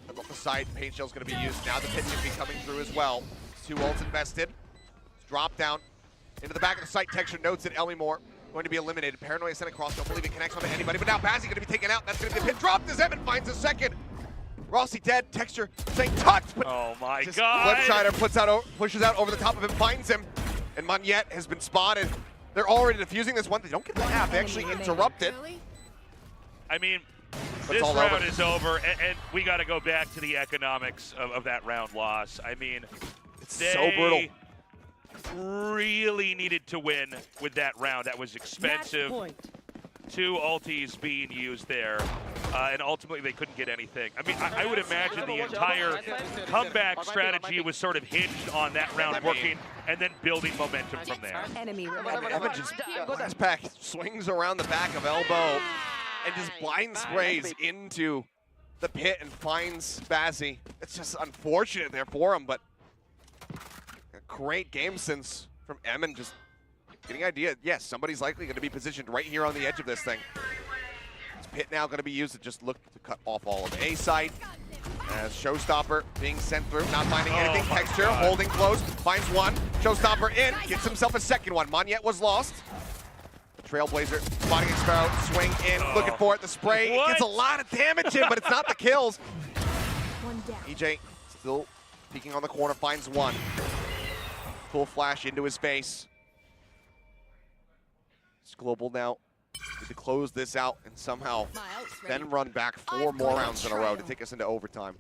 Up the side, Paint Shell's going to be used. Now the pit's going to be coming through as well. 2 ults invested. Drop down into the back of the site. Texture notes that Elmimore going to be eliminated. Paranoia sent across. Don't believe it connects onto anybody. But now Bazzi going to be taken out. That's going to be a pit drop as Evan finds a second. Rossi dead. Texture saying touch, but oh my God! Flipsider pushes out over the top of him, finds him, and Monette has been spotted. They're already defusing this one. They don't get the half. They actually interrupt it. I mean, this round is over, and we got to go back to the economics of that round loss. I mean, it's so brutal. Really needed to win with that round. That was expensive. 2 ultis being used there, and ultimately they couldn't get anything. I mean, I would imagine the entire comeback strategy was sort of hinged on that round working and then building momentum from there. Evan just last pack swings around the back of elbow and just blind sprays into the pit and finds Bazzi. It's just unfortunate there for him, but a great game sense from Emin, just getting idea. Yes, somebody's likely going to be positioned right here on the edge of this thing. This pit now going to be used to just look to cut off all of A side. As Showstopper being sent through, not finding anything. Texture holding close, finds one. Showstopper in, gets himself a second one. Monette was lost. Trailblazer spotting xFaro, swing in, looking for it. The spray it gets a lot of damage in, but it's not the kills. EJ still peeking on the corner, finds one. Full flash into his face. It's Global now. Need to close this out and somehow My ult's ready. then run back 4 more rounds in a row to take us into overtime.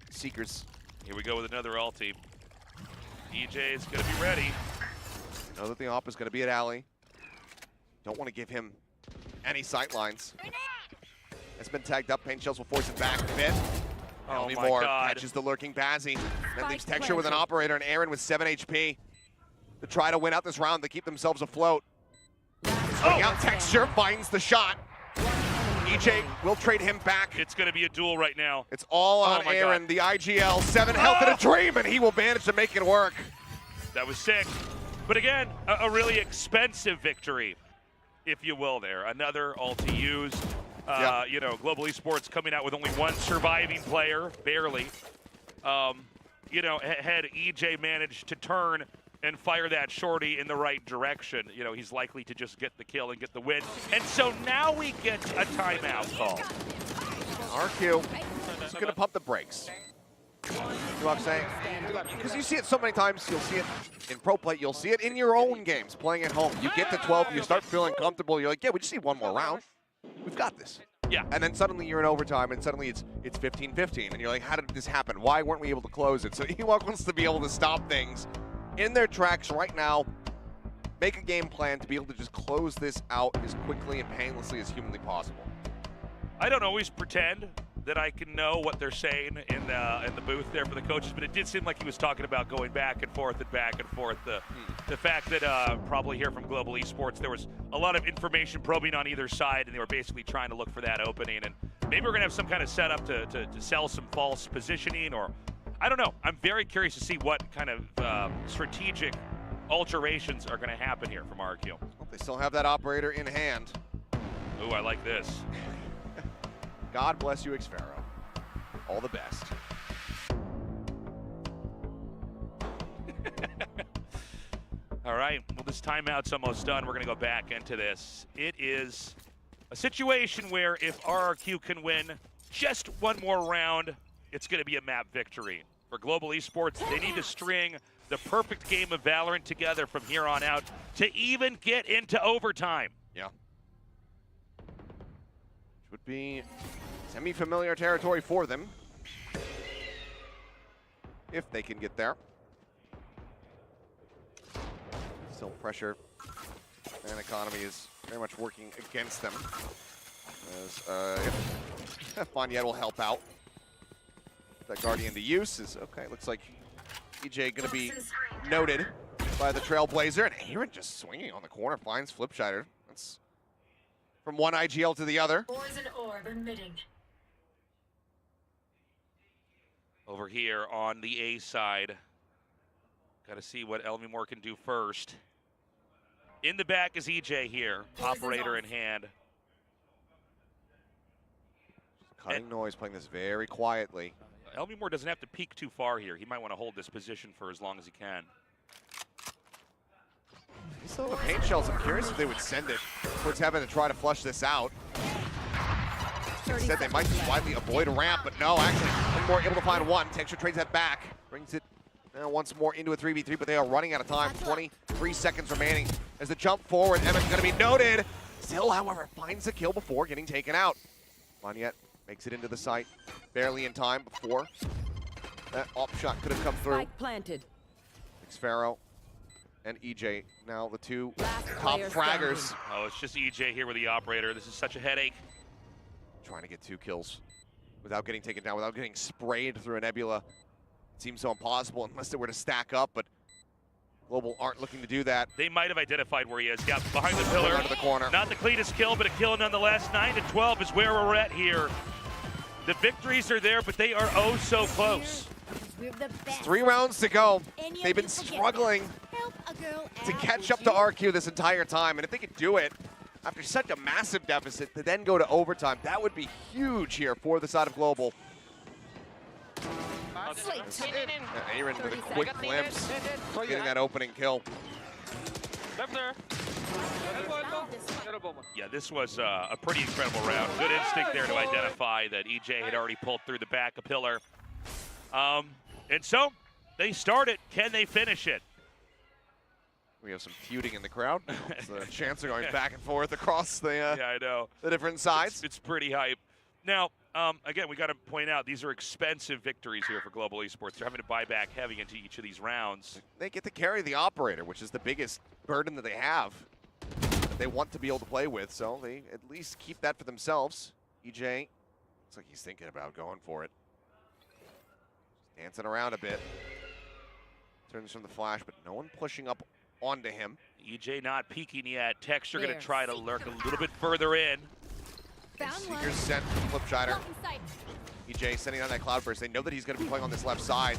Seekers. Here we go with another ulti. EJ is going to be ready. Know that the op is going to be at alley. Don't want to give him any sight lines. It's been tagged up. Paint Shells will force it back a bit. Oh Elmi my Moore God. catches the lurking Bazzi. Then leaves Spike Texture with an planted. operator and Aaron with 7 HP to try to win out this round to keep themselves afloat. Swing out Texture, finds the shot. EJ will trade him back. It's going to be a duel right now. It's all on Oh my Aaron, God. the IGL. 7 health and a dream, and he will manage to make it work. That was sick. But again, a really expensive victory, if you will there. Another ulti used. Yeah. You know, Global Esports coming out with only one surviving player, barely. You know, had EJ managed to turn and fire that shorty in the right direction, you know, he's likely to just get the kill and get the win. And so now we get a timeout call. RQ is going to pump the brakes. You know what I'm saying? Because you see it so many times. You'll see it in pro play. You'll see it in your own games, playing at home. You get to 12, you start feeling comfortable. You're like, yeah, we just need one more round. We've got this. Yeah. And then suddenly you're in overtime, and suddenly it's 15-15. And you're like, how did this happen? Why weren't we able to close it? So Ewok wants to be able to stop things in their tracks right now, make a game plan to be able to just close this out as quickly and painlessly as humanly possible. I don't always pretend that I can know what they're saying in the booth there for the coaches, but it did seem like he was talking about going back and forth and back and forth. The fact that probably here from Global Esports, there was a lot of information probing on either side, and they were basically trying to look for that opening. And maybe we're going to have some kind of setup to sell some false positioning, or I don't know. I'm very curious to see what kind of strategic alterations are going to happen here from RRQ. Well, they still have that operator in hand. Ooh, I like this. God bless you, Xfero. All the best. All right, well, this timeout's almost done. We're going to go back into this. It is a situation where if RRQ can win just one more round, it's going to be a map victory. For Global Esports, they need to string the perfect game of Valorant together from here on out to even get into overtime. Yeah. Which would be semi-familiar territory for them, if they can get there. Still pressure and economy is very much working against them. As if Bonyet will help out. That Guardian to use is okay. Looks like EJ going to be noted by the Trailblazer, and Aaron just swinging on the corner finds Flipshider. That's from one IGL to the other. Poison orb emitting. Over here on the A side, got to see what Elmi Moore can do first. In the back is EJ here, operator in hand. Cutting noise, playing this very quietly. Elmi Moore doesn't have to peek too far here. He might want to hold this position for as long as he can. They still have a paint shells. I'm curious if they would send it towards having to try to flush this out. Instead, they might just widely avoid a ramp, but no, actually, more able to find one. Texture trades that back, brings it once more into a 3v3, but they are running out of time. 23 seconds remaining as the jump forward. Emmett's going to be noted. Still, however, finds the kill before getting taken out. Bonyet makes it into the site, barely in time before that op shot could have come through. Spike planted. Xfero and EJ, now the two Last top player fraggers. standing. Oh, it's just EJ here with the operator. This is such a headache. Trying to get 2 kills without getting taken down, without getting sprayed through a nebula. It seems so impossible unless they were to stack up, but Global aren't looking to do that. They might have identified where he is. Yeah, behind the pillar. Out of the corner. Not the cleanest kill, but a kill nonetheless. 9-12 is where we're at here. The victories are there, but they are oh so close. We're the best. 3 rounds to go. And yet They've been people get struggling Help a girl to out, catch would up to you? RQ this entire time, and if they could do it after such a massive deficit to then go to overtime, that would be huge here for the side of Global. Aaron with a quick glimpse, getting that opening kill. Yeah, this was a pretty incredible round. Good instinct there to identify that EJ had already pulled through the back of pillar. And so, they start it. Can they finish it? We have some feuding in the crowd. The chants are going back and forth across the Yeah, I know. the different sides. It's pretty hype. Now, again, we got to point out these are expensive victories here for Global Esports. They're having to buy back heavy into each of these rounds. They get to carry the operator, which is the biggest burden that they have, that they want to be able to play with. So they at least keep that for themselves. EJ, looks like he's thinking about going for it. Dancing around a bit. Turns from the flash, but no one pushing up onto him. EJ not peeking yet. Texture going to try to lurk a little bit further in. Seekers sent flip shider. EJ sending on that cloudburst. They know that he's going to be playing on this left side.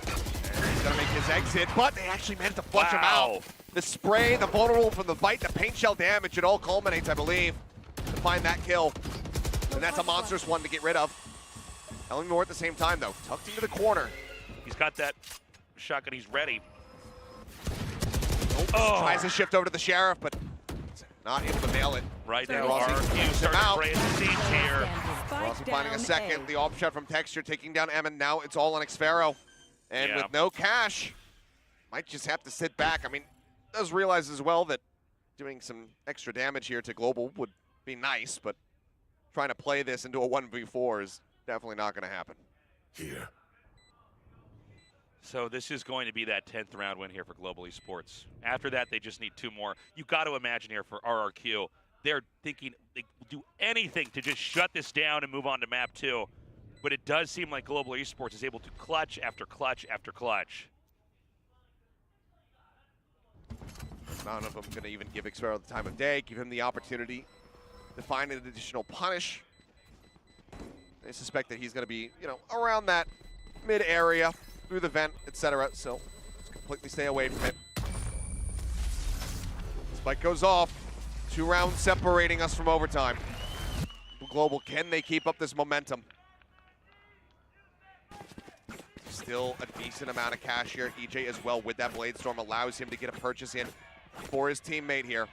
And he's going to make his exit, but they actually managed to flush him out. The spray, the vulnerable from the bite, the paint shell damage, it all culminates, I believe, to find that kill. And that's a monstrous one to get rid of. Eleanor at the same time, though, tucked into the corner. He's got that shotgun. He's ready. Tries to shift over to the Sheriff, but not able to nail it. Right now, Rossi RRQ starting to spray the seeds here. Rossi finding a second. The off shot from Texture taking down Emin. Now it's all on Xfero. And with no cash, might just have to sit back. I mean, does realize as well that doing some extra damage here to Global would be nice, but trying to play this into a 1v4 is definitely not going to happen. Here. So this is going to be that 10th round win here for Global Esports. After that, they just need 2 more. You've got to imagine here for RRQ, they're thinking they will do anything to just shut this down and move on to map 2. But it does seem like Global Esports is able to clutch after clutch after clutch. None of them going to even give Xfero the time of day, give him the opportunity to find an additional punish. They suspect that he's going to be, around that mid area, through the vent, etc. So just completely stay away from it. Spike goes off. 2 rounds separating us from overtime. Global, can they keep up this momentum? Still a decent amount of cash here. EJ as well with that Blade Storm allows him to get a purchase in for his teammate here.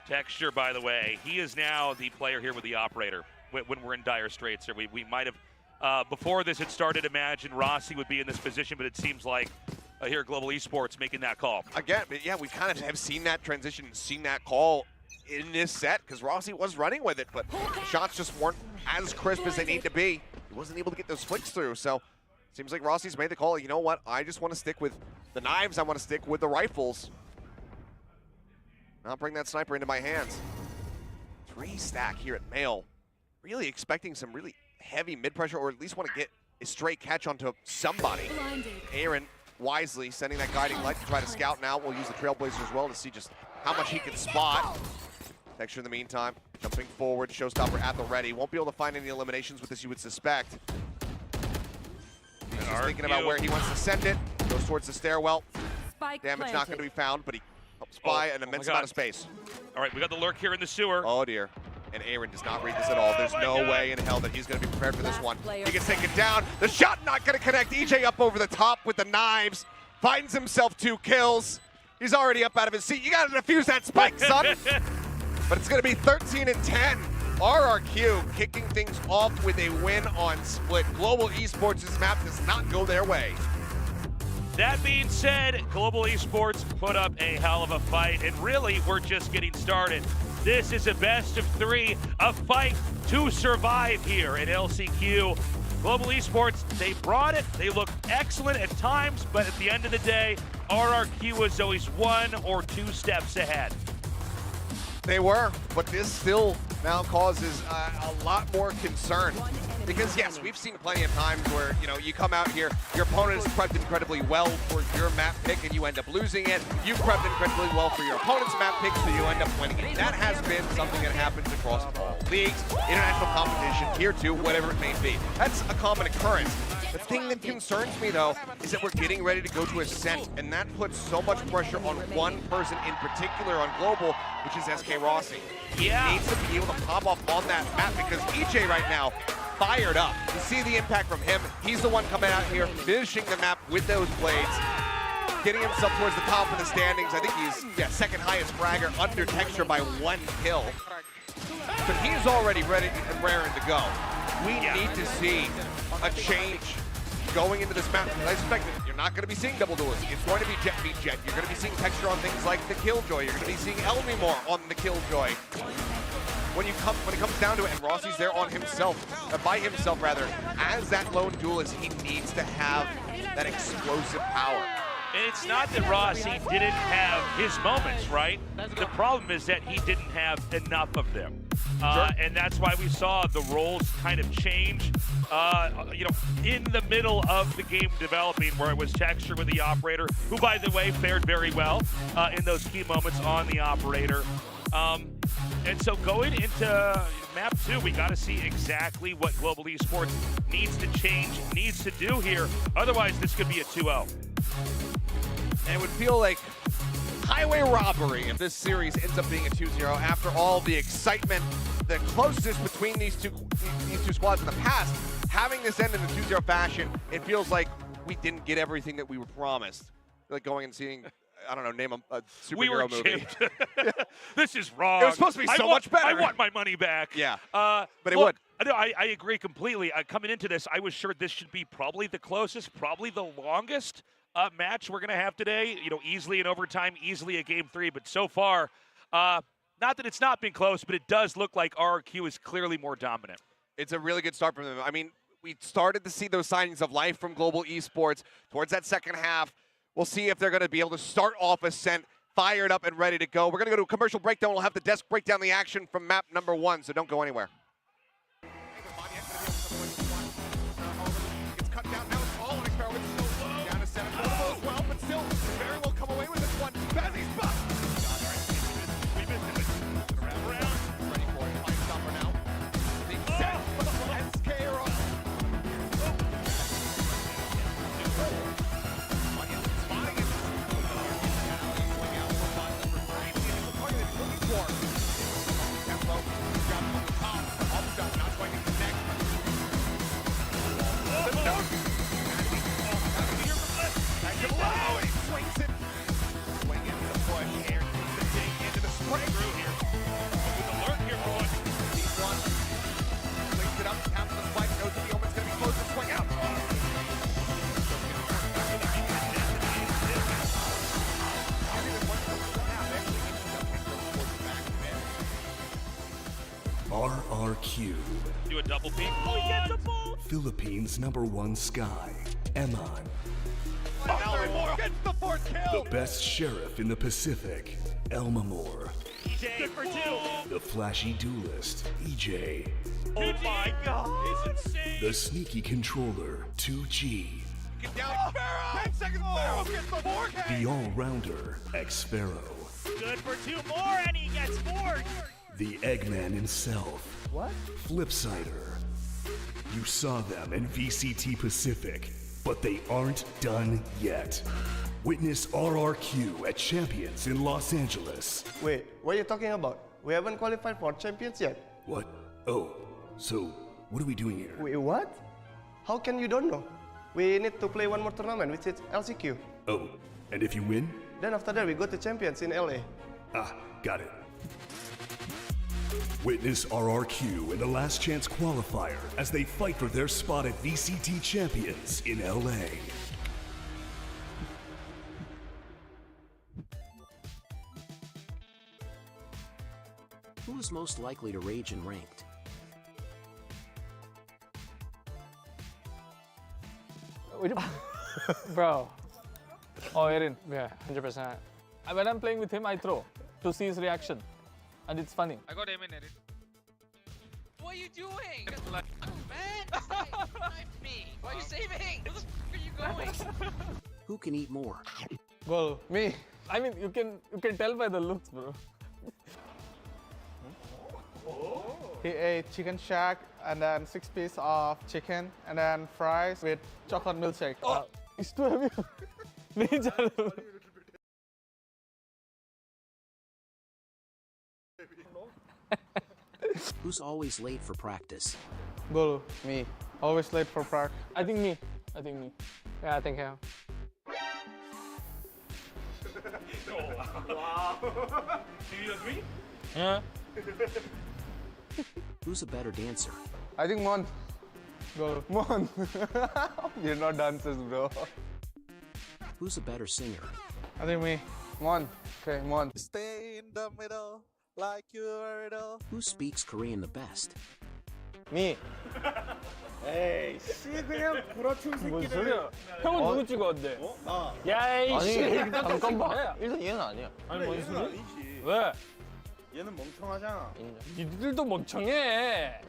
Texture, by the way, he is now the player here with the operator when we're in dire straits. We might have, before this had started, imagined Rossi would be in this position, but it seems like here at Global Esports making that call. Again, yeah, we kind of have seen that transition, seen that call in this set, because Rossi was running with it, but shots just weren't as crisp as they need to be. He wasn't able to get those flicks through, so seems like Rossi's made the call. You know what? I just want to stick with the knives. I want to stick with the rifles. Not bring that sniper into my hands. 3 stack here at Male. Really expecting some really heavy mid-pressure, or at least want to get a straight catch onto somebody. Aaron wisely sending that guiding light to try to scout now. We'll use the Trailblazer as well to see just how much he can spot. Texture in the meantime, jumping forward, Showstopper at the ready. Won't be able to find any eliminations with this, you would suspect. He's just thinking about where he wants to send it. Goes towards the stairwell. Damage not going to be found, but he helps buy an immense amount of space. All right, we got the lurk here in the sewer. Oh dear. And Aaron does not read this at all. There's no way in hell that he's going to be prepared for this one. He gets taken down. The shot not going to connect. EJ up over the top with the knives. Finds himself 2 kills. He's already up out of his seat. You got to defuse that spike, son. But it's going to be 13 and 10. RRQ kicking things off with a win on Split. Global Esports' map does not go their way. That being said, Global Esports put up a hell of a fight, and really, we're just getting started. This is a best of 3, a fight to survive here at LCQ. Global Esports, they brought it. They looked excellent at times, but at the end of the day, RRQ was always 1 or 2 steps ahead. They were, but this still now causes a lot more concern. Because yes, we've seen plenty of times where, you come out here, your opponent has prepped incredibly well for your map pick and you end up losing it. You prepped incredibly well for your opponent's map pick, so you end up winning it. That has been something that happens across all leagues, international competition, tier 2, whatever it may be. That's a common occurrence. The thing that concerns me, though, is that we're getting ready to go to Ascent, and that puts so much pressure on one person in particular on Global, which is SK Rossi. Yeah. He needs to be able to pop off on that map because EJ right now, fired up. You see the impact from him. He's the one coming out here, finishing the map with those blades, getting himself towards the top of the standings. I think he's second highest fragger, under Texture by 1 kill. But he's already ready and raring to go. We need to see a change going into this map. I expect that, you're not going to be seeing double duels. It's going to be Jet beat Jet. You're going to be seeing texture on things like the Killjoy. You're going to be seeing Elmi more on the Killjoy. When it comes down to it, and Rossi's there on himself, by himself rather, as that lone duelist, he needs to have that explosive power. And it's not that Rossi didn't have his moments, right? The problem is that he didn't have enough of them. And that's why we saw the roles kind of change, in the middle of the game developing, where it was Texture with the operator, who, by the way, fared very well in those key moments on the operator. And so going into map 2, we got to see exactly what Global Esports needs to change, needs to do here. Otherwise, this could be a 2-0. And it would feel like highway robbery if this series ends up being a 2-0 after all the excitement, the closeness between these two squads in the past. Having this end in a 2-0 fashion, it feels like we didn't get everything that we were promised. Like going and seeing, I don't know, name a superhero movie. This is wrong. It was supposed to be so much better. I want my money back. Yeah, but it would. I agree completely. Coming into this, I was sure this should be probably the closest, probably the longest match we're going to have today. Easily in overtime, easily a game 3. But so far, not that it's not been close, but it does look like RRQ is clearly more dominant. It's a really good start from them. I mean, we started to see those signs of life from Global Esports towards that second half. We'll see if they're going to be able to start off Ascent fired up and ready to go. We're going to go to a commercial breakdown. We'll have the desk break down the action from map number 1, so don't go anywhere. It's cut down now. It's all on Experiment. Down to 7 as well, but still very well come away with this one. Bazzy's buck. We missed it. Around. Ready for it. Fine stopper now. Big set. And scare off. RRQ. Do a double peek. Oh, he gets the ball. Philippines #1 Sky. Emon. Gets the 4th kill. The best sheriff in the Pacific. Elmamore. EJ. Good for 2. The flashy duelist. EJ. Oh my God. It's insane. The sneaky controller. 2G. Get down. 10 seconds. Sparrow gets the 4K. The all-rounder. Xfero. Good for 2 more, and he gets 4. The Eggman himself. What? Flipsider. You saw them in VCT Pacific, but they aren't done yet. Witness RRQ at Champions in Los Angeles. Wait, what are you talking about? We haven't qualified for Champions yet. What? Oh, so what are we doing here? Wait, what? How can you don't know? We need to play one more tournament, which is LCQ. Oh, and if you win? Then after that, we go to Champions in LA. Ah, got it. Witness RRQ in the last chance qualifier as they fight for their spot at VCT Champions in LA. Who is most likely to rage in ranked? Bro. Oh, Erin. Yeah, 100%. When I'm playing with him, I throw to see his reaction. And it's funny. I got aim in Erin. What are you doing? Man, knife me. Why are you saving? Where the f are you going? Who can eat more? Well, me. I mean, you can tell by the looks, bro. He ate chicken shack and then 6 pieces of chicken and then fries with chocolate milkshake. It's too heavy. नहीं जा रहा. Who's always late for practice? Bolo. Me. Always late for practice. I think me. Yeah, I think him. Wow. Do you agree? Yeah. Who's a better dancer? I think Mon. Go. Mon. You're not dancers, bro. Who's a better singer? I think me. Mon. Okay, Mon. Stay in the middle like you're the. Who speaks Korean the best? Me. 에이 씨 그냥 구라친 뭔 소리야? 형은 누구 찍었는데? 야이씨. 잠깐만. 일단 얘는 아니야. 아니 뭔 소리? 아니지. 왜? 얘는 멍청하잖아. 니들도 멍청해.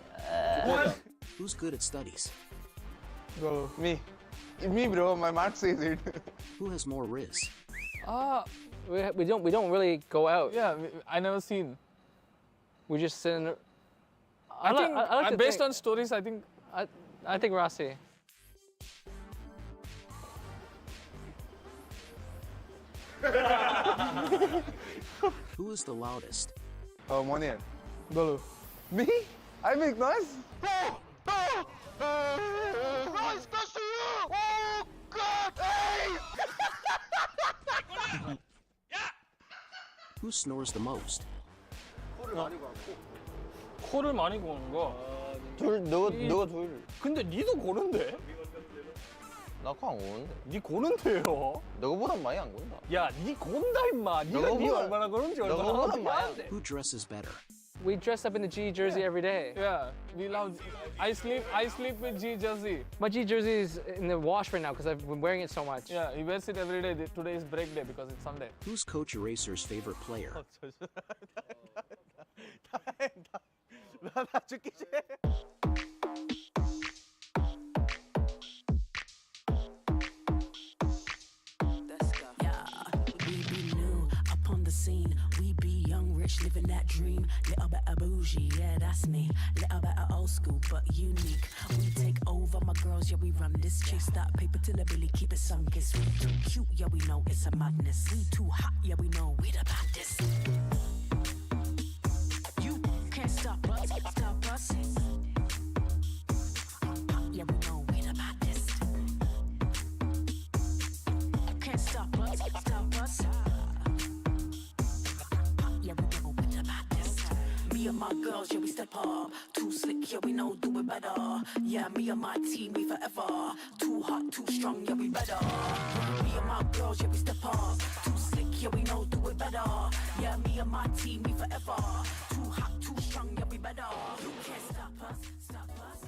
Who's good at studies? Go. Me. Me, bro. My marks is it. Who has more riz? We don't really go out. Yeah, I never seen. We just sit in the, I like to based think- on stories, I think. I think Rossi. Who is the loudest? Oh, Monian. Bolu. Me? I make noise? Who snores the most? 코를 많이 고는 거. 너가 둘. 근데 니도 고는데? 나 코 안 고는데. 니 고는데요? 너보단 많이 안 고는다. 야, 니 곤다 임마. 니 얼마나 고는지 얼마나 많이. Who dresses better? We dress up in the G jersey every day. Yeah, we love. I sleep with G jersey. My G jersey is in the wash right now because I've been wearing it so much. Yeah, he wears it every day. Today is break day because it's Sunday. Who's Coach Eraser's favorite player? 나 죽기 싫어. We be new up on the scene. We be young, rich, living that dream. Little bit of bougie, yeah, that's me. Little bit of old school, but unique. We take over, my girls, yeah, we run this. Chase that paper till the Billy keep it sun kissed. We too cute, yeah, we know it's a madness. We too hot, yeah, we know we the baddest. You can't stop us, stop us. Yeah, we know we the baddest. You can't stop us, stop us. Yeah, we know we the baddest. Me and my girls, yeah, we step up. Too slick, yeah, we know do it better. Yeah, me and my team, we forever. Too hot, too strong, yeah, we better. Me and my girls, yeah, we step up. Too slick, yeah, we know do it better. Yeah, me and my team, we forever. Too hot, too strong, yeah, we better. You can't stop us, stop us.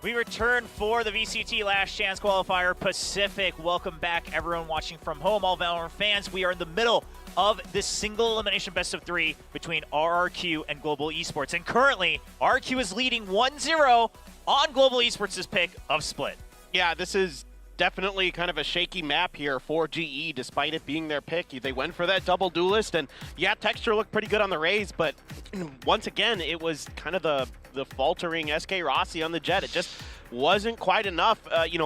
We return for the VCT Last Chance Qualifier Pacific. Welcome back, everyone watching from home, all Valorant fans. We are in the middle of this single elimination best of 3 between RRQ and Global Esports. And currently, RRQ is leading 1-0 on Global Esports' pick of Split. Yeah, this is definitely kind of a shaky map here for GE, despite it being their pick. They went for that double duelist, and yeah, texture looked pretty good on the Raze, but once again, it was kind of the faltering SK Rossi on the Jet. It just wasn't quite enough,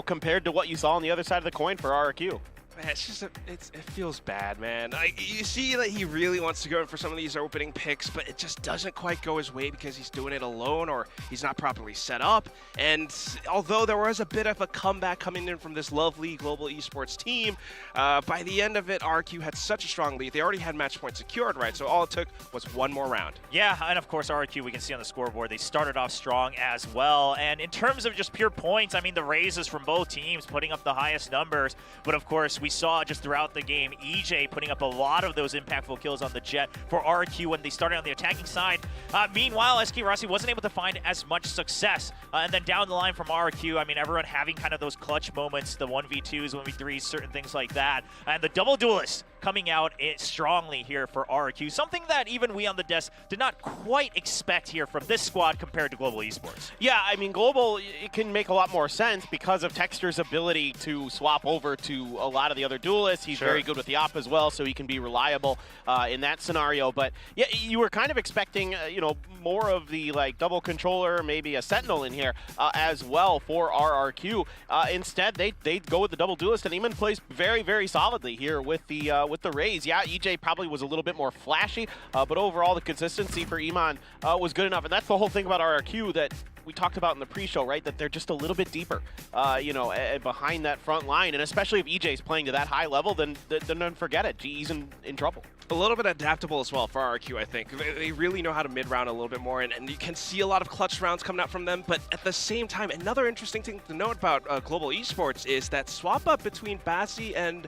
compared to what you saw on the other side of the coin for RRQ. It's just, it feels bad, man. You see that he really wants to go in for some of these opening picks, but it just doesn't quite go his way because he's doing it alone or he's not properly set up. And although there was a bit of a comeback coming in from this lovely Global Esports team, by the end of it, RRQ had such a strong lead. They already had match point secured, right? So all it took was one more round. Yeah, and of course, RRQ, we can see on the scoreboard, they started off strong as well. And in terms of just pure points, I mean, the raises from both teams putting up the highest numbers. But of course, we saw just throughout the game, EJ putting up a lot of those impactful kills on the Jet for RRQ when they started on the attacking side. Meanwhile, SK Rossi wasn't able to find as much success. And then down the line from RRQ, I mean, everyone having kind of those clutch moments, the 1v2s, 1v3s, certain things like that. And the double duelist coming out strongly here for RRQ, something that even we on the desk did not quite expect here from this squad compared to Global Esports. Yeah, I mean, Global, it can make a lot more sense because of Texter's ability to swap over to a lot of the other duelists. He's very good with the op as well, so he can be reliable in that scenario. But yeah, you were kind of expecting, more of the double controller, maybe a sentinel in here as well for RRQ. Instead, they go with the double duelist, and Eamon plays very, very solidly here with the Raze. Yeah, EJ probably was a little bit more flashy, but overall the consistency for Eamon was good enough, and that's the whole thing about RRQ that we talked about in the pre-show, right? That they're just a little bit deeper, behind that front line, and especially if EJ's playing to that high level, then forget it. GE's in trouble. a little bit adaptable as well for RRQ, I think. They really know how to mid-round a little bit more, and you can see a lot of clutch rounds coming out from them, but at the same time, another interesting thing to note about Global Esports is that swap up between Bassi and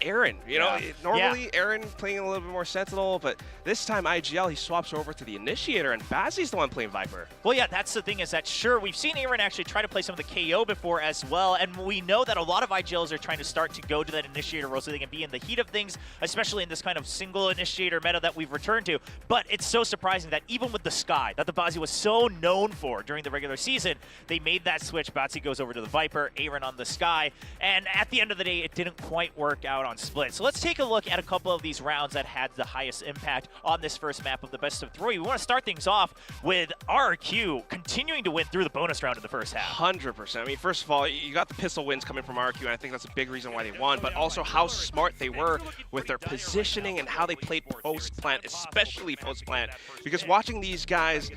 Aaron. You know, normally Aaron playing a little bit more Sentinel, but this time IGL, he swaps over to the Initiator, and Bassi's the one playing Viper. Well, yeah, that's the thing is that, sure, we've seen Aaron actually try to play some of the KO before as well, and we know that a lot of IGLs are trying to start to go to that Initiator role so they can be in the heat of things, especially in this kind of single Initiator meta that we've returned to. But it's so surprising that even with the Sky, that the Bazzi was so known for during the regular season, they made that switch. Bazzi goes over to the Viper, Aaron on the Sky, and at the end of the day, it didn't quite work out on Split. So let's take a look at a couple of these rounds that had the highest impact on this first map of the best of 3. We want to start things off with RRQ continuing to win through the bonus round in the first half. 100%. I mean, first of all, you got the pistol wins coming from RRQ, and I think that's a big reason why they won, but also how smart they were with their positioning and how they played post-plant, especially post-plant. Because watching these guys,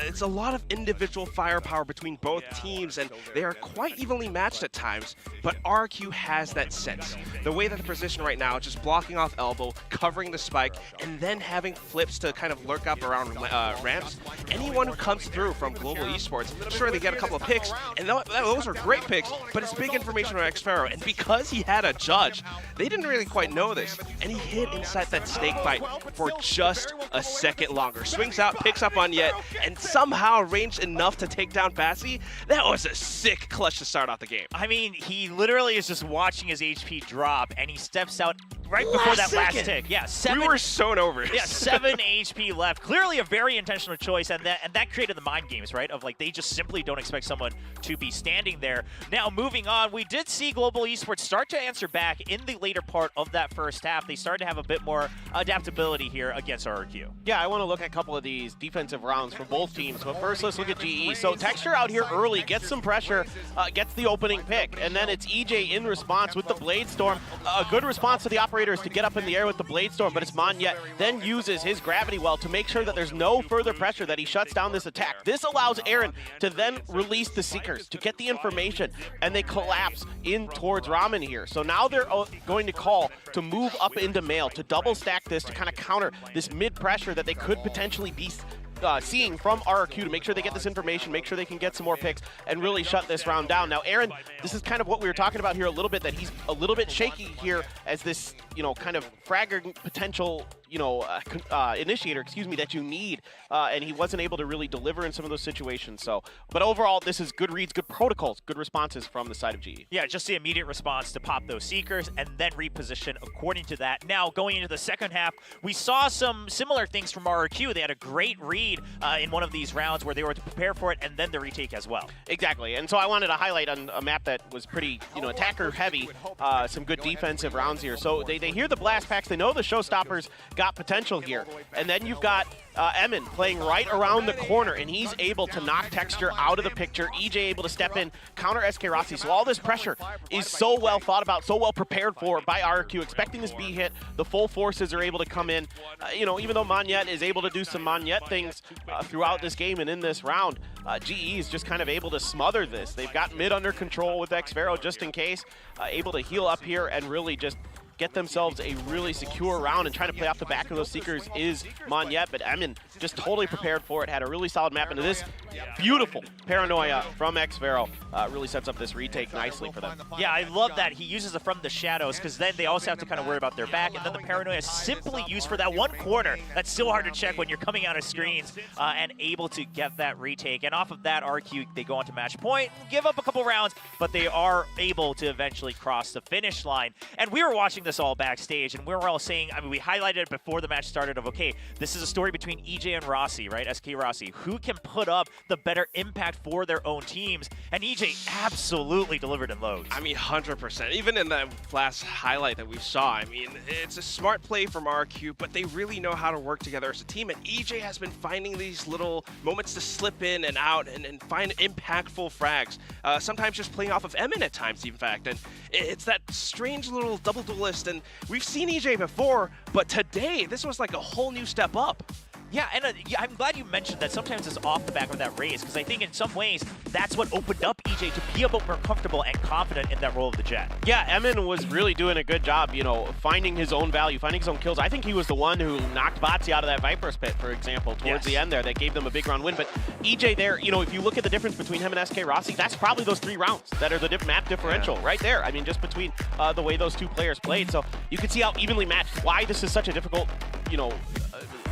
it's a lot of individual firepower between both teams, and they are quite evenly matched at times, but RRQ has that sense. The way that they're positioned right now, just blocking off elbow, covering the spike, and then having flips to kind of lurk up around ramps. Anyone who comes through from Global Esports, sure, they get a couple of picks, and those are great picks, but it's big information on xFaro, and because he had a judge, they didn't really quite know this, and he hid inside that snake bite for just a second longer. Swings out, picks up on Yet, and somehow ranged enough to take down Bassi. That was a sick clutch to start off the game. I mean, he literally is just watching his HP drop, and he steps out right before that last tick. Yeah, we were sewn over. Yeah, 7 HP left. Clearly a very intentional choice, and that created the mind games, right? Of like, they just simply don't expect someone to be standing there. Now, moving on, we did see Global Esports start to answer back in the later part of that first half. They started to have a bit more adaptability here against RRQ. Yeah, I want to look at a couple of these defensive rounds for both teams, but first let's look at GE. So Texture out here early, gets some pressure, gets the opening pick, and then it's EJ in response with the Blade Storm. A good response to the operators to get up in the air with the Blade Storm, but it's Monyet then uses his gravity well to make sure that there's no further pressure, that he shuts down this attack. This allows Aaron to then release the Seekers to get the information, and they collapse in towards Ramen here. So now they're going to call to move up into Mail, to double stack this, to kind of counter this mid pressure that they could potentially be seeing from RRQ, to make sure they get this information, make sure they can get some more picks, and really shut this round down. Now, Aaron, this is kind of what we were talking about here a little bit, that he's a little bit shaky here as this, kind of fragger potential, initiator, that you need, and he wasn't able to really deliver in some of those situations. So, but overall, this is good reads, good protocols, good responses from the side of GE. Yeah, just the immediate response to pop those Seekers and then reposition according to that. Now, going into the second half, we saw some similar things from RRQ. They had a great read in one of these rounds where they were to prepare for it and then the retake as well. Exactly, and so I wanted to highlight on a map that was pretty, attacker heavy, some good defensive rounds here. So they hear the blast packs, they know the showstoppers got potential here, and then you've got Emin playing right around the corner, and he's able to knock Texture out of the picture. EJ able to step in, counter SK Rossi. So all this pressure is so well thought about, so well prepared for by RRQ, expecting this B hit. The full forces are able to come in. Even though Monyet is able to do some Monyet things throughout this game and in this round, GE is just kind of able to smother this. They've got mid under control with xFaro just in case, able to heal up here and really just get themselves a really secure round, and trying to play off the back of those Seekers is Monyet, but Emin just totally prepared for it, had a really solid map into this. Beautiful paranoia from xFaro really sets up this retake nicely for them. Yeah, I love that. He uses it from the shadows, because then they also have to kind of worry about their back, and then the paranoia is simply used for that one corner. That's so hard to check when you're coming out of screens, and able to get that retake. And off of that, RQ, they go on to match point, give up a couple rounds, but they are able to eventually cross the finish line. And we were watching this all backstage, and we were all saying, we highlighted it before the match started of, okay, this is a story between EJ and Rossi, right? SK Rossi. Who can put up the better impact for their own teams? And EJ absolutely delivered in loads. I mean, 100%. Even in that last highlight that we saw, I mean, it's a smart play from RRQ, but they really know how to work together as a team, and EJ has been finding these little moments to slip in and out and find impactful frags. Sometimes just playing off of Emin at times, in fact, and it's that strange little double duelist, and we've seen EJ before, but today, this was like a whole new step up. Yeah, and I'm glad you mentioned that sometimes it's off the back of that raise, because I think in some ways that's what opened up EJ to be a bit more comfortable and confident in that role of the Jet. Yeah, Emin was really doing a good job, you know, finding his own value, finding his own kills. I think he was the one who knocked Botsy out of that Viper's pit, for example, towards the end there. That gave them a big round win. But EJ there, you know, if you look at the difference between him and SK Rossi, that's probably those 3 rounds that are the map differential right there. I mean, just between the way those 2 players played. So you can see how evenly matched, why this is such a difficult, you know,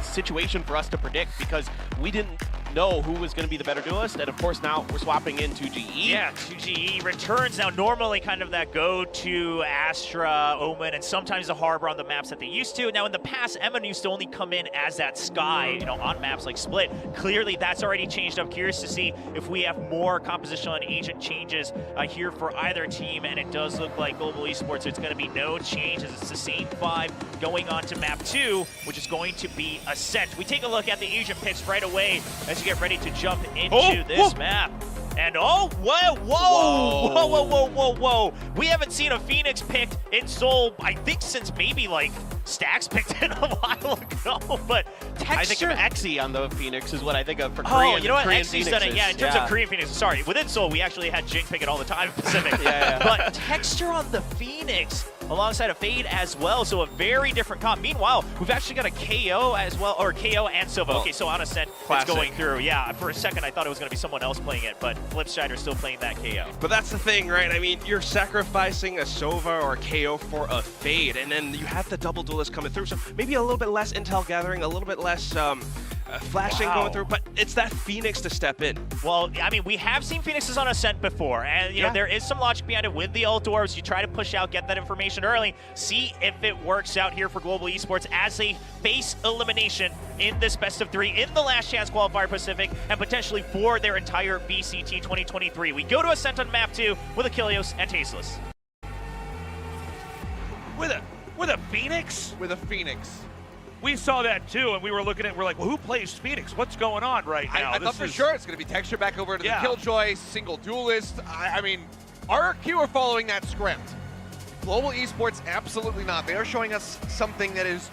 situation for us to predict, because we didn't know who was going to be the better duelist, and of course now we're swapping into GE. Yeah, 2GE returns now, normally kind of that go-to Astra, Omen, and sometimes the Harbor on the maps that they used to. Now in the past, Emin used to only come in as that Sky, you know, on maps like Split. Clearly that's already changed up. Curious to see if we have more compositional and agent changes here for either team, and it does look like Global Esports, it's going to be no changes. It's the same 5 going on to map 2, which is going to be Ascent. We take a look at the agent picks right away as you get ready to jump into this map. And whoa, we haven't seen a Phoenix picked in Seoul, I think, since maybe like Stax picked it a while ago. But Texture, I think of Exy on the Phoenix is what I think of for Korean. Oh, you know what? Korean Exy's done it. Yeah, in terms of Korean Phoenix. Sorry, within Seoul, we actually had Jing pick it all the time in Pacific. But Texture on the Phoenix alongside a Fade as well, so a very different comp. Meanwhile, we've actually got a KO as well, or KO and Silva. Okay, so on Ascent, it's going through. Yeah, for a second I thought it was going to be someone else playing it, but Flipstrider's still playing that KO. But that's the thing, right? I mean, you're sacrificing a Sova or a KO for a Fade, and then you have the double duelist coming through, so maybe a little bit less intel gathering, a little bit less flashing going through, but it's that Phoenix to step in. Well, I mean, we have seen Phoenixes on Ascent before, and you know there is some logic behind it with the ult orbs. You try to push out, get that information early, see if it works out here for Global Esports as a face elimination in this best of 3 in the last chance qualifier Pacific, and potentially for their entire VCT 2023. We go to Ascent on map 2 with Achilles and Tasteless. With a Phoenix? With a Phoenix. We saw that too, and we were looking at, we're like, well, who plays Phoenix? What's going on right now? I thought for sure it's going to be Texture back over to the Killjoy, single duelist. I mean, RRQ are following that script. Global Esports, absolutely not. They are showing us something that is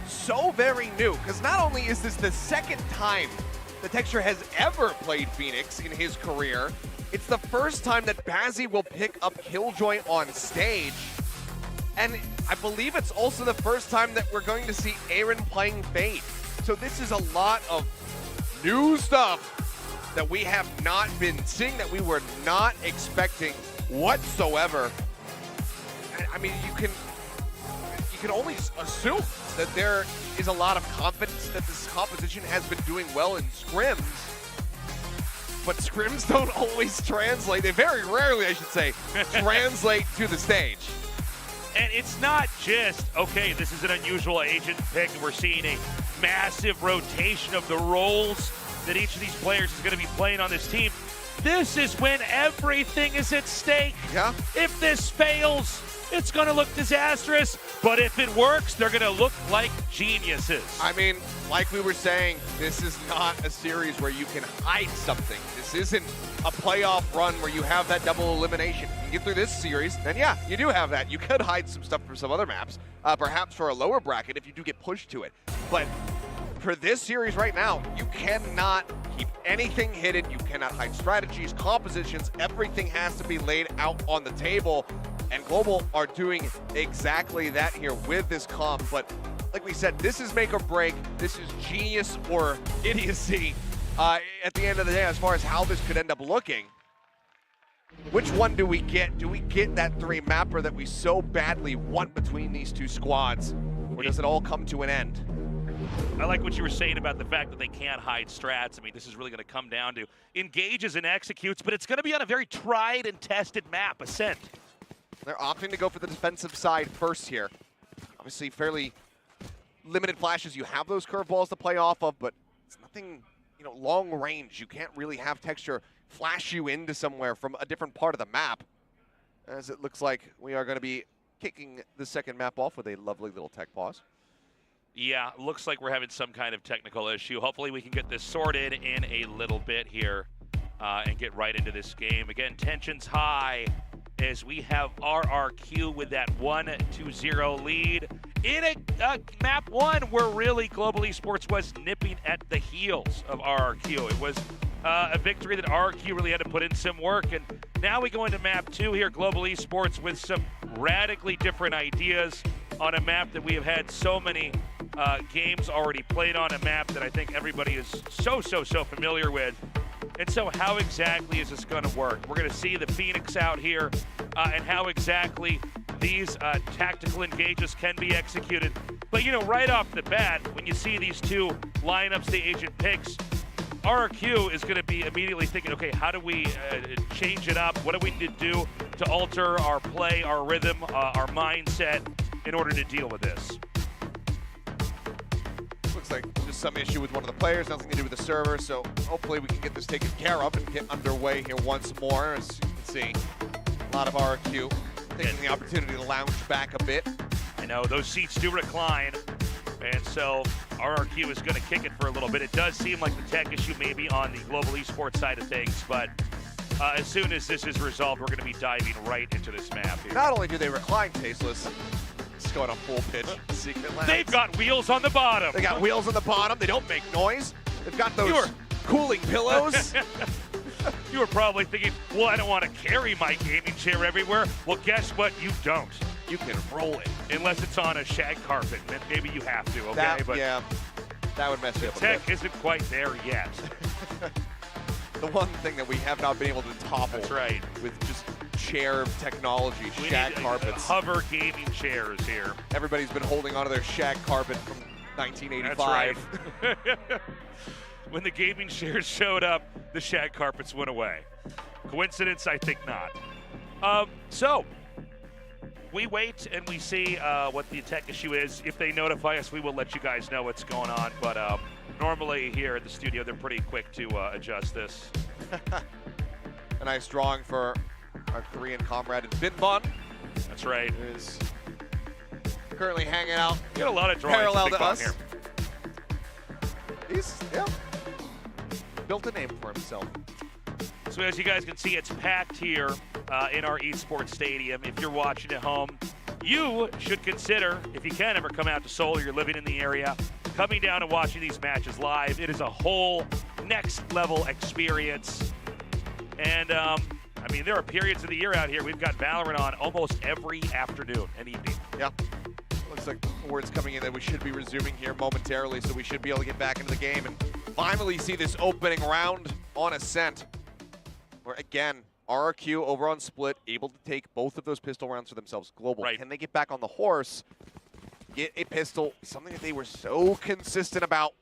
so very new, because not only is this the second time that Texture has ever played Phoenix in his career, it's the first time that Bazzi will pick up Killjoy on stage. And I believe it's also the first time that we're going to see Aaron playing Fade. So this is a lot of new stuff that we have not been seeing, that we were not expecting whatsoever. I mean, you can only assume that there is a lot of confidence that this composition has been doing well in scrims. But scrims don't always translate, they very rarely, I should say, translate to the stage. And it's not just, okay, this is an unusual agent pick, and we're seeing a massive rotation of the roles that each of these players is going to be playing on this team. This is when everything is at stake. Yeah. If this fails, it's going to look disastrous. But if it works, they're going to look like geniuses. I mean, like we were saying, this is not a series where you can hide something. This isn't a playoff run where you have that double elimination. You get through this series, then yeah, you do have that. You could hide some stuff from some other maps, perhaps for a lower bracket if you do get pushed to it. But for this series right now, you cannot keep anything hidden. You cannot hide strategies, compositions. Everything has to be laid out on the table. And Global are doing exactly that here with this comp. But like we said, this is make or break. This is genius or idiocy at the end of the day as far as how this could end up looking. Which one do we get? Do we get that 3 mapper that we so badly want between these two squads? Or does it all come to an end? I like what you were saying about the fact that they can't hide strats. I mean, this is really going to come down to engages and executes, but it's going to be on a very tried and tested map, Ascent. They're opting to go for the defensive side first here. Obviously, fairly limited flashes. You have those curveballs to play off of, but it's nothing, you know, long range. You can't really have Texture flash you into somewhere from a different part of the map. As it looks like we are going to be kicking the second map off with a lovely little tech pause. Yeah, looks like we're having some kind of technical issue. Hopefully we can get this sorted in a little bit here and get right into this game. Again, tension's high as we have RRQ with that 1-0 lead. in a map 1 where really Global Esports was nipping at the heels of RRQ. It was a victory that RRQ really had to put in some work, and now we go into map 2 here, Global Esports, with some radically different ideas on a map that we have had so many games already played on, a map that I think everybody is so familiar with. And so how exactly is this going to work? We're going to see the Phoenix out here and how exactly these tactical engages can be executed. But, you know, right off the bat, when you see these two lineups the agent picks, RRQ is going to be immediately thinking, okay, how do we change it up? What do we need to do to alter our play, our rhythm, our mindset in order to deal with this? Looks like just some issue with one of the players, nothing to do with the server, so hopefully we can get this taken care of and get underway here once more. As you can see, a lot of RRQ taking the opportunity to lounge back a bit. I know, those seats do recline, and so RRQ is going to kick it for a little bit. It does seem like the tech issue may be on the Global Esports side of things, but as soon as this is resolved, we're going to be diving right into this map here. Not only do they recline, Tasteless, it's going on full pitch. Secret Labs. They've got wheels on the bottom. They got wheels on the bottom. They don't make noise. They've got those cooling pillows. You were probably thinking, well, I don't want to carry my gaming chair everywhere. Well, guess what? You don't. You can roll it. Unless it's on a shag carpet. Then maybe you have to, okay? That, yeah, that would mess you up a bit. Tech isn't quite there yet. The one thing that we have not been able to topple. That's right. With just chair technology, we shag need, carpets. Hover gaming chairs here. Everybody's been holding onto their shag carpet from 1985. That's right. When the gaming chairs showed up, the shag carpets went away. Coincidence? I think not. So, we wait and we see what the tech issue is. If they notify us, we will let you guys know what's going on. But normally here at the studio, they're pretty quick to adjust this. A nice drawing for our Korean comrade in Binbon. That's right. Is currently hanging out. Get a lot of drawings parallel to us. Here. He's built a name for himself. So as you guys can see, it's packed here in our esports stadium. If you're watching at home, you should consider, if you can ever come out to Seoul or you're living in the area, coming down and watching these matches live. It is a whole next level experience. And I mean, there are periods of the year out here. We've got Valorant on almost every afternoon and evening. Yeah. Looks like words coming in that we should be resuming here momentarily, so we should be able to get back into the game and finally see this opening round on Ascent. Where again, RRQ over on Split, able to take both of those pistol rounds for themselves. Global, right. Can they get back on the horse, get a pistol, something that they were so consistent about.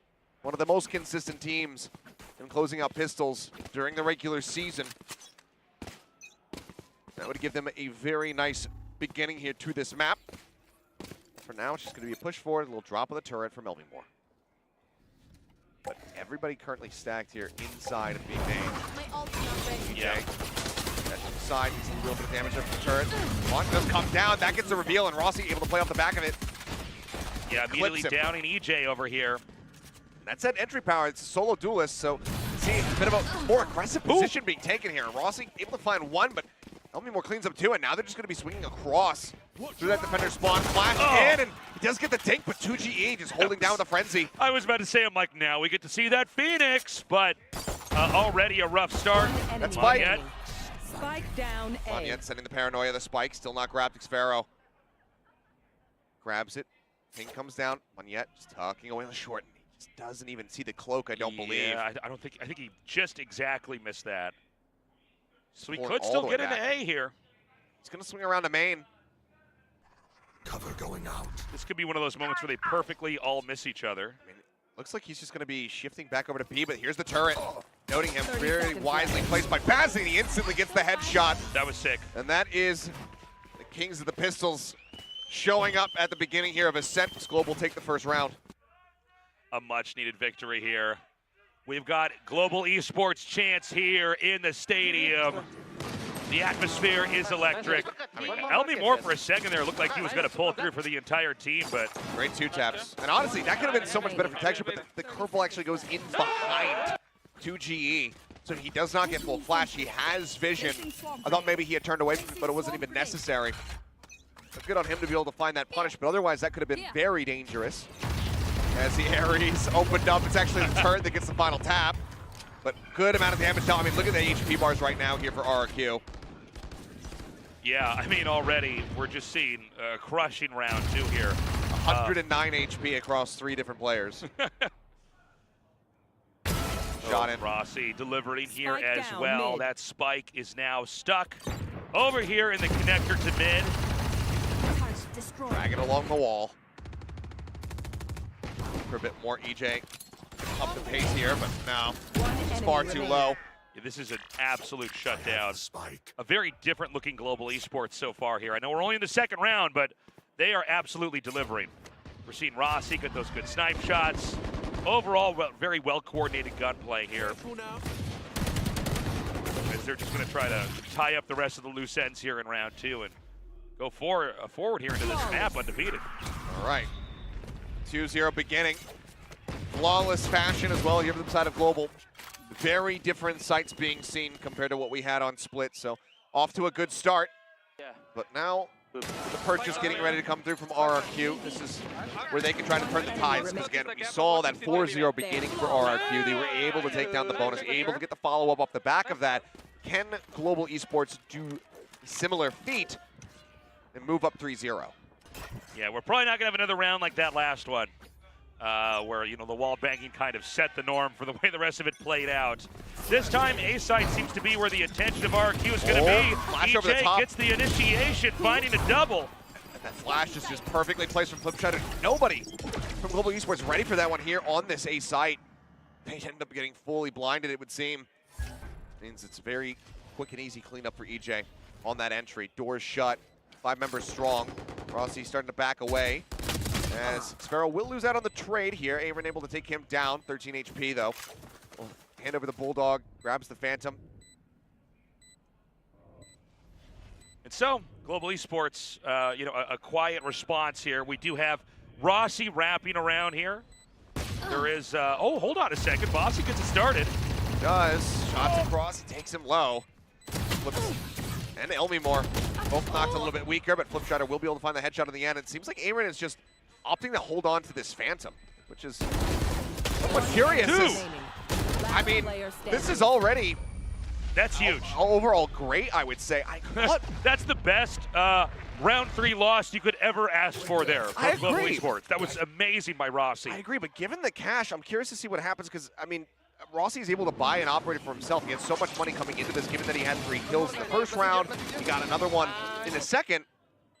One of the most consistent teams in closing out pistols during the regular season. That would give them a very nice beginning here to this map. For now, it's just going to be a push forward, a little drop of the turret from Melvin Moore. But everybody currently stacked here inside of being named. Yeah. That's to the side, he's a little bit of damage up the turret. One does come down, that gets the reveal, and Rossi able to play off the back of it. Yeah, immediately downing EJ over here. That's that entry power, it's a solo duelist, so see a bit of a more aggressive position being taken here. Rossi able to find one, but Melvin Moore cleans up two, and now they're just going to be swinging across through that defender spawn. Flash in, and he does get the dink, but 2GE just holding down with a frenzy. I was about to say, I'm like, now we get to see that Phoenix, but already a rough start. That's Spike. Spike down A. Monyet sending the paranoia, the spike, still not grabbed. Xfero grabs it. Ping comes down. Monyet just tucking away on the short. He just doesn't even see the cloak, I don't believe. Yeah, I think he just exactly missed that. So he Pulling could all still the way get into back. A here. He's going to swing around to main. Cover going out. This could be one of those moments where they perfectly all miss each other. I mean, looks like he's just going to be shifting back over to B, but here's the turret. Noting him very wisely placed by Bazzi. He instantly gets the headshot. That was sick. And that is the Kings of the Pistols showing up at the beginning here of Ascent. Global take the first round. A much-needed victory here. We've got Global Esports chants here in the stadium. The atmosphere is electric. I mean, Elmi Moore for a second there looked like he was going to pull through for the entire team, but... Great two taps. And honestly, that could have been so much better protection, but the curveball actually goes in behind 2GE. So he does not get full flash. He has vision. I thought maybe he had turned away from it, but it wasn't even necessary. Good on him to be able to find that punish, but otherwise that could have been very dangerous. As the Ares opened up, it's actually the turret that gets the final tap. But good amount of damage now. I mean, look at the HP bars right now here for RRQ. Yeah, I mean, already we're just seeing a crushing round 2 here. 109 HP across 3 different players. Shot in. Rossi delivering here Spike as down, well. mid. That spike is now stuck over here in the connector to mid. Drag it along the wall. For a bit more, EJ up the pace here, but no, it's far too low. Yeah, this is an absolute shutdown. A very different looking global esports so far here. I know we're only in the second round, but they are absolutely delivering. We're seeing Rossi get those good snipe shots. Overall, very well coordinated gunplay here. As they're just going to try to tie up the rest of the loose ends here in round 2 and go forward here into this map undefeated. All right, 2-0 beginning. Flawless fashion as well here from the side of Global. Very different sights being seen compared to what we had on Split, so off to a good start. But now the purchase getting ready to come through from RRQ. This is where they can try to turn the tides, because again, we saw that 4-0 beginning for RRQ. They were able to take down the bonus, able to get the follow-up off the back of that. Can Global Esports do a similar feat and move up 3-0? Yeah, we're probably not going to have another round like that last one. Where, you know, the wall banking kind of set the norm for the way the rest of it played out. This time, A side seems to be where the attention of RRQ is going to be. Flash over the top. Gets the initiation, finding a double. And that flash is just perfectly placed from Flipshutter. Nobody from Global Esports ready for that one here on this A site. They end up getting fully blinded, it would seem. Means it's very quick and easy cleanup for EJ on that entry. Doors shut, 5 members strong. Rossi starting to back away. As Sparrow will lose out on the trade here. Aaron able to take him down. 13 HP though. We'll hand over the Bulldog, grabs the Phantom. And so, Global Esports, you know, a quiet response here. We do have Rossi wrapping around here. There is, oh, hold on a second. Bossy gets it started. He does. Shots across, he takes him low. Flips. And Elmimore both knocked a little bit weaker, but Flipshutter will be able to find the headshot in the end. It seems like Aaron is just opting to hold on to this Phantom, which is somewhat curious. I mean, this is already... That's huge. Overall great, I would say. That's the best round 3 loss you could ever ask for there from Global Esports. That was amazing by Rossi. I agree, but given the cash, I'm curious to see what happens, because, I mean, Rossi is able to buy and operate it for himself. He had so much money coming into this, given that he had 3 kills in the first round. He got another one in the second.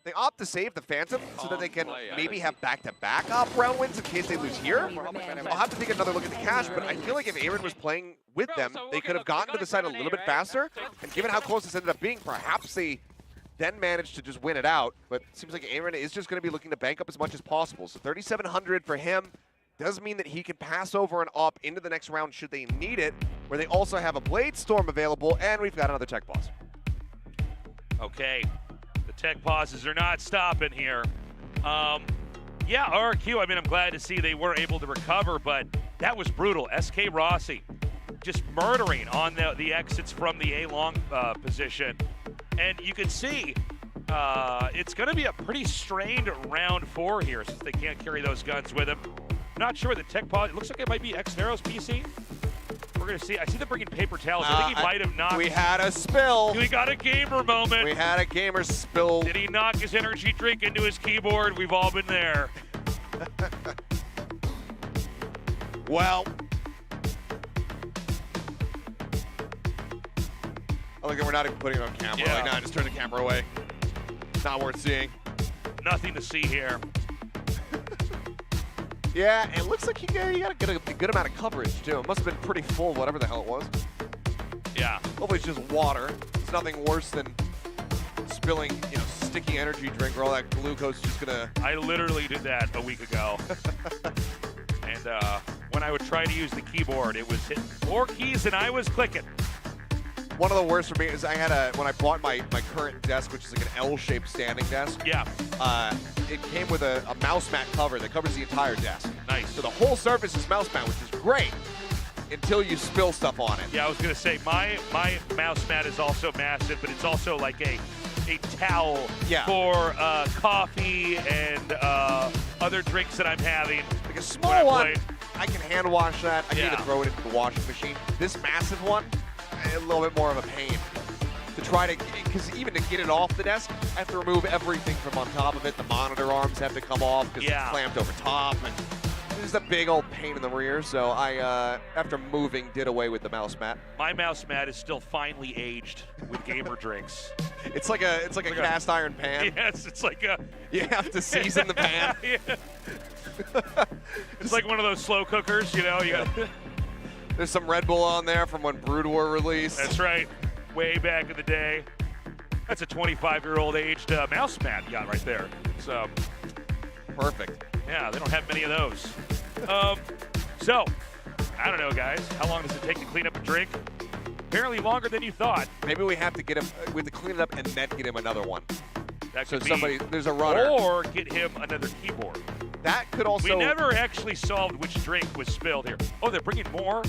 They opt to save the Phantom so that they can maybe have back-to-back round wins in case they lose here. I'll have to take another look at the cash, but I feel like if Aaron was playing with them, they could have gotten to the side a little bit faster. And given how close this ended up being, perhaps they then managed to just win it out. But it seems like Aaron is just going to be looking to bank up as much as possible. So 3,700 for him does mean that he can pass over and up into the next round should they need it, where they also have a Blade Storm available, and we've got another tech pause. Okay. Tech pauses are not stopping here. Yeah, RRQ, I mean, I'm glad to see they were able to recover, but that was brutal. SK Rossi just murdering on the exits from the A-long position. And you can see it's going to be a pretty strained round 4 here since they can't carry those guns with them. Not sure the tech pause, it looks like it might be Xnero's PC. We're going to see. I see them bringing paper towels. I think he might have knocked. We had a spill. We got a gamer moment. We had a gamer spill. Did he knock his energy drink into his keyboard? We've all been there. Well. I like that we're not even putting it on camera. Yeah. Like, nah, just turn the camera away. Not worth seeing. Nothing to see here. Yeah, it looks like he got a good amount of coverage, too. It must have been pretty full, whatever the hell it was. Yeah. Hopefully it's just water. It's nothing worse than spilling, you know, sticky energy drink where all that glucose is just gonna... I literally did that a week ago. And when I would try to use the keyboard, it was hitting 4 keys and I was clicking. One of the worst for me is I had when I bought my current desk, which is like an L-shaped standing desk. Yeah. It came with a mouse mat cover that covers the entire desk. Nice. So the whole surface is mouse mat, which is great until you spill stuff on it. Yeah, I was gonna say my mouse mat is also massive, but it's also like a a towel for coffee and other drinks that I'm having. Like a small one, I can hand wash that. I need to throw it into the washing machine. This massive one, a little bit more of a pain to try to, because even to get it off the desk, I have to remove everything from on top of it. The monitor arms have to come off because it's clamped over top. And it's a big old pain in the rear, so I, after moving, did away with the mouse mat. My mouse mat is still finely aged with gamer drinks. It's like a cast iron pan. Yes, it's like a. You have to season the pan. It's like one of those slow cookers, you know. There's some Red Bull on there from when Brood War released. That's right, way back in the day. That's a 25-year-old aged mouse mat you got right there. So perfect. Yeah, they don't have many of those. So, I don't know, guys. How long does it take to clean up a drink? Apparently longer than you thought. Maybe we have to get him, we have to clean it up and then get him another one. That so could be, somebody, there's a runner. Or get him another keyboard. That could also. We never actually solved which drink was spilled here. Oh, they're bringing more,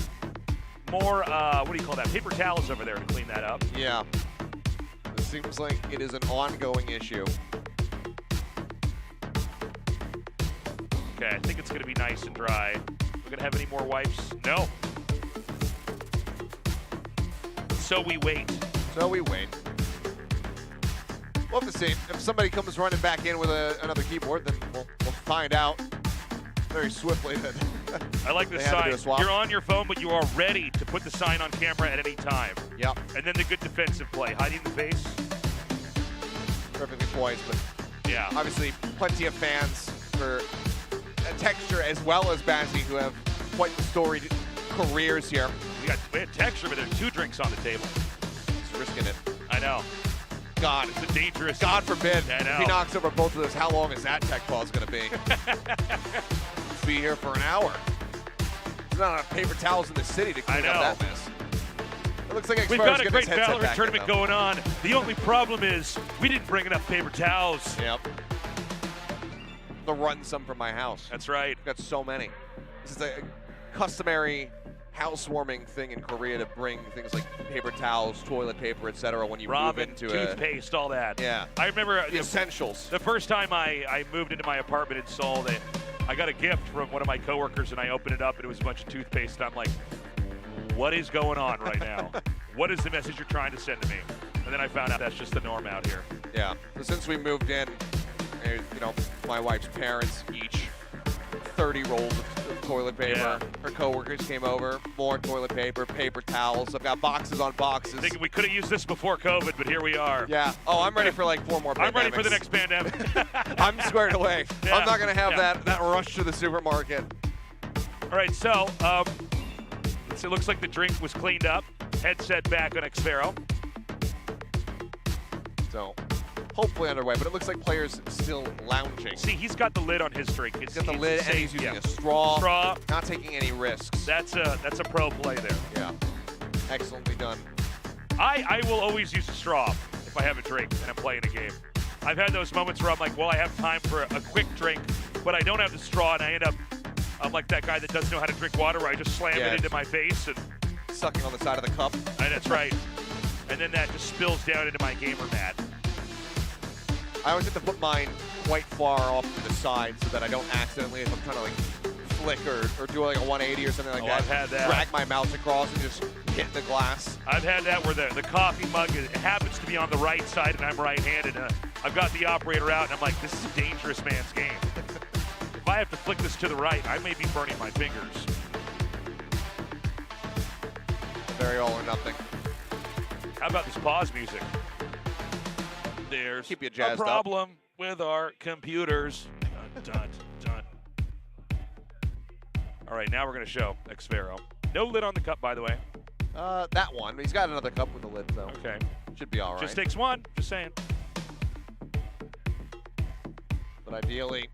what do you call that? Paper towels over there to clean that up. Yeah. It seems like it is an ongoing issue. Okay, I think it's going to be nice and dry. We're going to have any more wipes? No. So we wait. So we wait. We'll have to see. If somebody comes running back in with another keyboard, then we'll find out very swiftly that I like this sign. You're on your phone, but you are ready to put the sign on camera at any time. Yep. And then the good defensive play. Hiding the face. Perfectly poised, but yeah, obviously plenty of fans for Texture as well as Bazzi, who have quite the storied careers here. We had Texture, but there's 2 drinks on the table. He's risking it. I know. God, it's a dangerous. God forbid I know. if he knocks over both of those. How long is that tech pause going to be? Let's be here for an hour. There's not enough paper towels in the city to clean up that mess. It looks like we've got a great VALORANT tournament going on. The only problem is we didn't bring enough paper towels. Yep. To run some from my house. That's right. I've got so many. This is a customary housewarming thing in Korea to bring things like paper towels, toilet paper, etc. when you move into toothpaste, all that. Yeah. I remember the essentials. The first time I moved into my apartment in Seoul, I got a gift from one of my coworkers, and I opened it up, and it was a bunch of toothpaste. And I'm like, what is going on right now? What is the message you're trying to send to me? And then I found out that's just the norm out here. Yeah. So since we moved in, you know, my wife's parents each 30 rolls of toilet paper. Yeah. Her coworkers came over, more toilet paper, paper towels. I've got boxes on boxes. Thinking we could have used this before COVID, but here we are. Yeah. Oh, I'm ready for like 4 more pandemics. I'm ready for the next pandemic. I'm squared away. Yeah. I'm not going to have that rush to the supermarket. All right, so it looks like the drink was cleaned up. Headset back on Xfero. So hopefully underway, but it looks like players still lounging. See, he's got the lid on his drink. He's got the lid, and he's using a straw. Not taking any risks. That's a pro play there. Yeah, excellently done. I will always use a straw if I have a drink and I'm playing a game. I've had those moments where I'm like, well, I have time for a quick drink, but I don't have the straw, and I end up, I'm like that guy that doesn't know how to drink water, where I just slam it into my face and sucking on the side of the cup. And that's right. And then that just spills down into my gamer mat. I always have to put mine quite far off to the side so that I don't accidentally, if I'm trying to like flick or do like a 180 or something like that, I've had that. Drag my mouse across and just hit the glass. I've had that where the coffee mug happens to be on the right side and I'm right-handed. I've got the operator out and I'm like, this is a dangerous man's game. If I have to flick this to the right, I may be burning my fingers. Very all or nothing. How about this pause music? There's keep you jazzed a problem with our computers. Dun, dun, dun. All right, now we're going to show Xfero. No lid on the cup, by the way. That one. He's got another cup with a lid, though. Okay. Should be all right. Just takes one. Just saying. But ideally,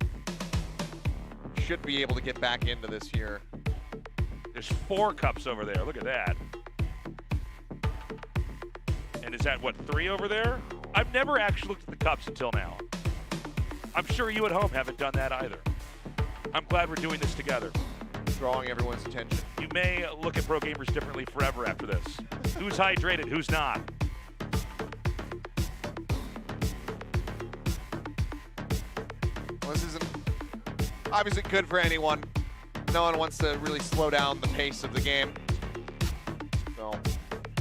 should be able to get back into this here. There's 4 cups over there. Look at that. And is that, what, 3 over there? I've never actually looked at the cups until now. I'm sure you at home haven't done that either. I'm glad we're doing this together. Drawing everyone's attention. You may look at pro gamers differently forever after this. Who's hydrated, who's not? Well, this isn't obviously good for anyone. No one wants to really slow down the pace of the game. So.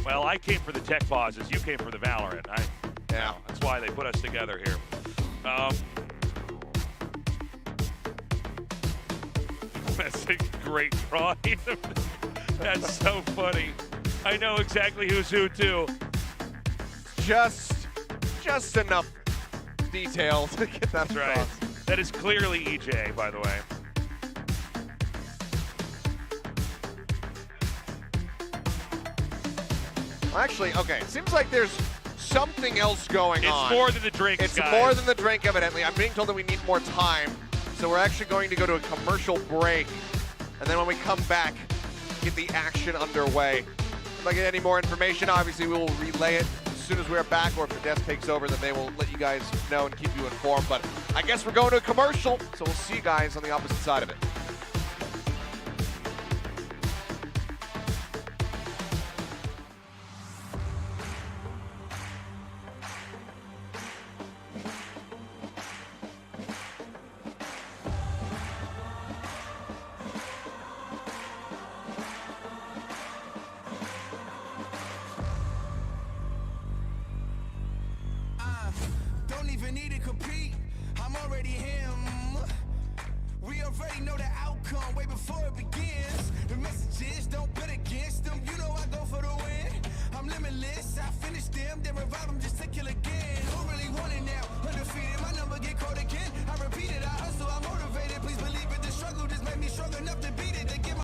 Well, I came for the tech pauses. You came for the Valorant. Yeah. That's why they put us together here. That's a great drawing. That's so funny. I know exactly who's who, too. Just enough detail to get that right. across. That is clearly EJ, by the way. Actually, okay, it seems like there's something else going on. It's more than the drink, It's guys. more than the drink, evidently. I'm being told that we need more time, so we're actually going to go to a commercial break, and then when we come back, get the action underway. If I get any more information, obviously we will relay it as soon as we're back, or if the desk takes over, then they will let you guys know and keep you informed. But I guess we're going to a commercial, so we'll see you guys on the opposite side of it. Don't even need to compete, I'm already him. We already know the outcome way before it begins. The messages, don't bet against them. You know I go for the win. I'm limitless, I finish them, then revive them just to kill again. Don't really want it now, undefeated, my number get called again. I repeat it, I hustle, I'm motivated. Please believe it, the struggle just made me strong enough to beat it. To get my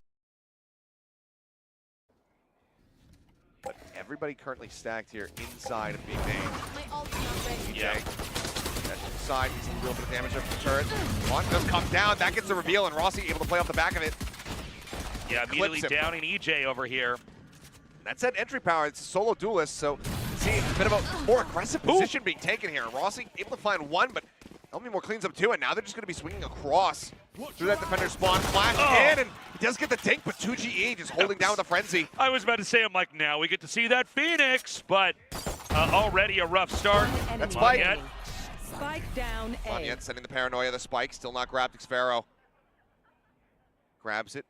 But everybody currently stacked here inside of being named. My ult's not ready. EJ. That's inside, he's a little bit of damage up to the turret. One does come down, that gets the reveal, and Rossi able to play off the back of it. Yeah, immediately downing EJ over here. That's that entry power, it's a solo duelist, so see a bit of a more aggressive position being taken here. Rossi able to find one, but Elmymore cleans up two, and now they're just going to be swinging across through that defender spawn. Flash in, and he does get the dink, but 2GE just holding down with a frenzy. I was about to say, I'm like, now we get to see that Phoenix, but already a rough start. That's Spike. Spike down A. Monyet sending the paranoia, the spike, still not grabbed. Xfero grabs it.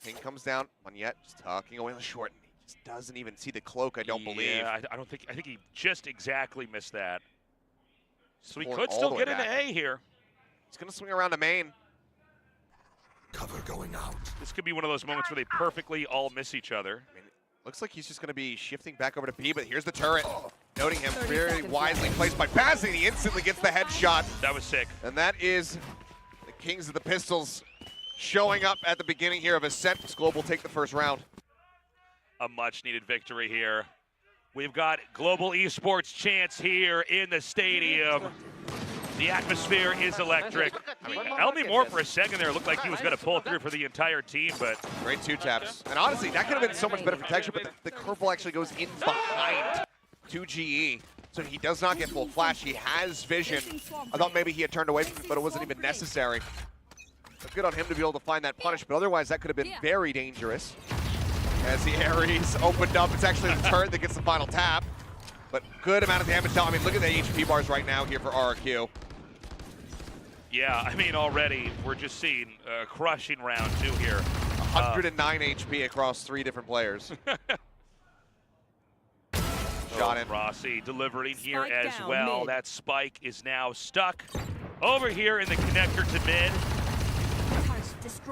Ping comes down. Monyet just tucking away on the short. He just doesn't even see the cloak, I don't believe. Yeah, I think he just exactly missed that. So he Going could all still the way get into back. A here. He's going to swing around to main. Cover going out. This could be one of those moments where they perfectly all miss each other. I mean, looks like he's just going to be shifting back over to B, but here's the turret. Noting him very wisely placed by passing. He instantly gets the headshot. That was sick. And that is the Kings of the Pistols showing up at the beginning here of Ascent. Global take the first round. A much-needed victory here. We've got global esports chance here in the stadium. The atmosphere is electric. I mean, Elmymore for a second there looked like he was going to pull through for the entire team, but great two taps. And honestly, that could have been so much better for Texture, but the curveball actually goes in behind 2GE. So he does not get full flash. He has vision. I thought maybe he had turned away from it, but it wasn't even necessary. But good on him to be able to find that punish, but otherwise that could have been very dangerous. As the Ares opened up, it's actually the turret that gets the final tap. But good amount of damage now. I mean, look at the HP bars right now here for RRQ. yeah, I mean, already we're just seeing a crushing round two here. 109 HP across 3 different players. Shot in. Rossi delivering here Spike as down, well. mid. That spike is now stuck over here in the connector to mid.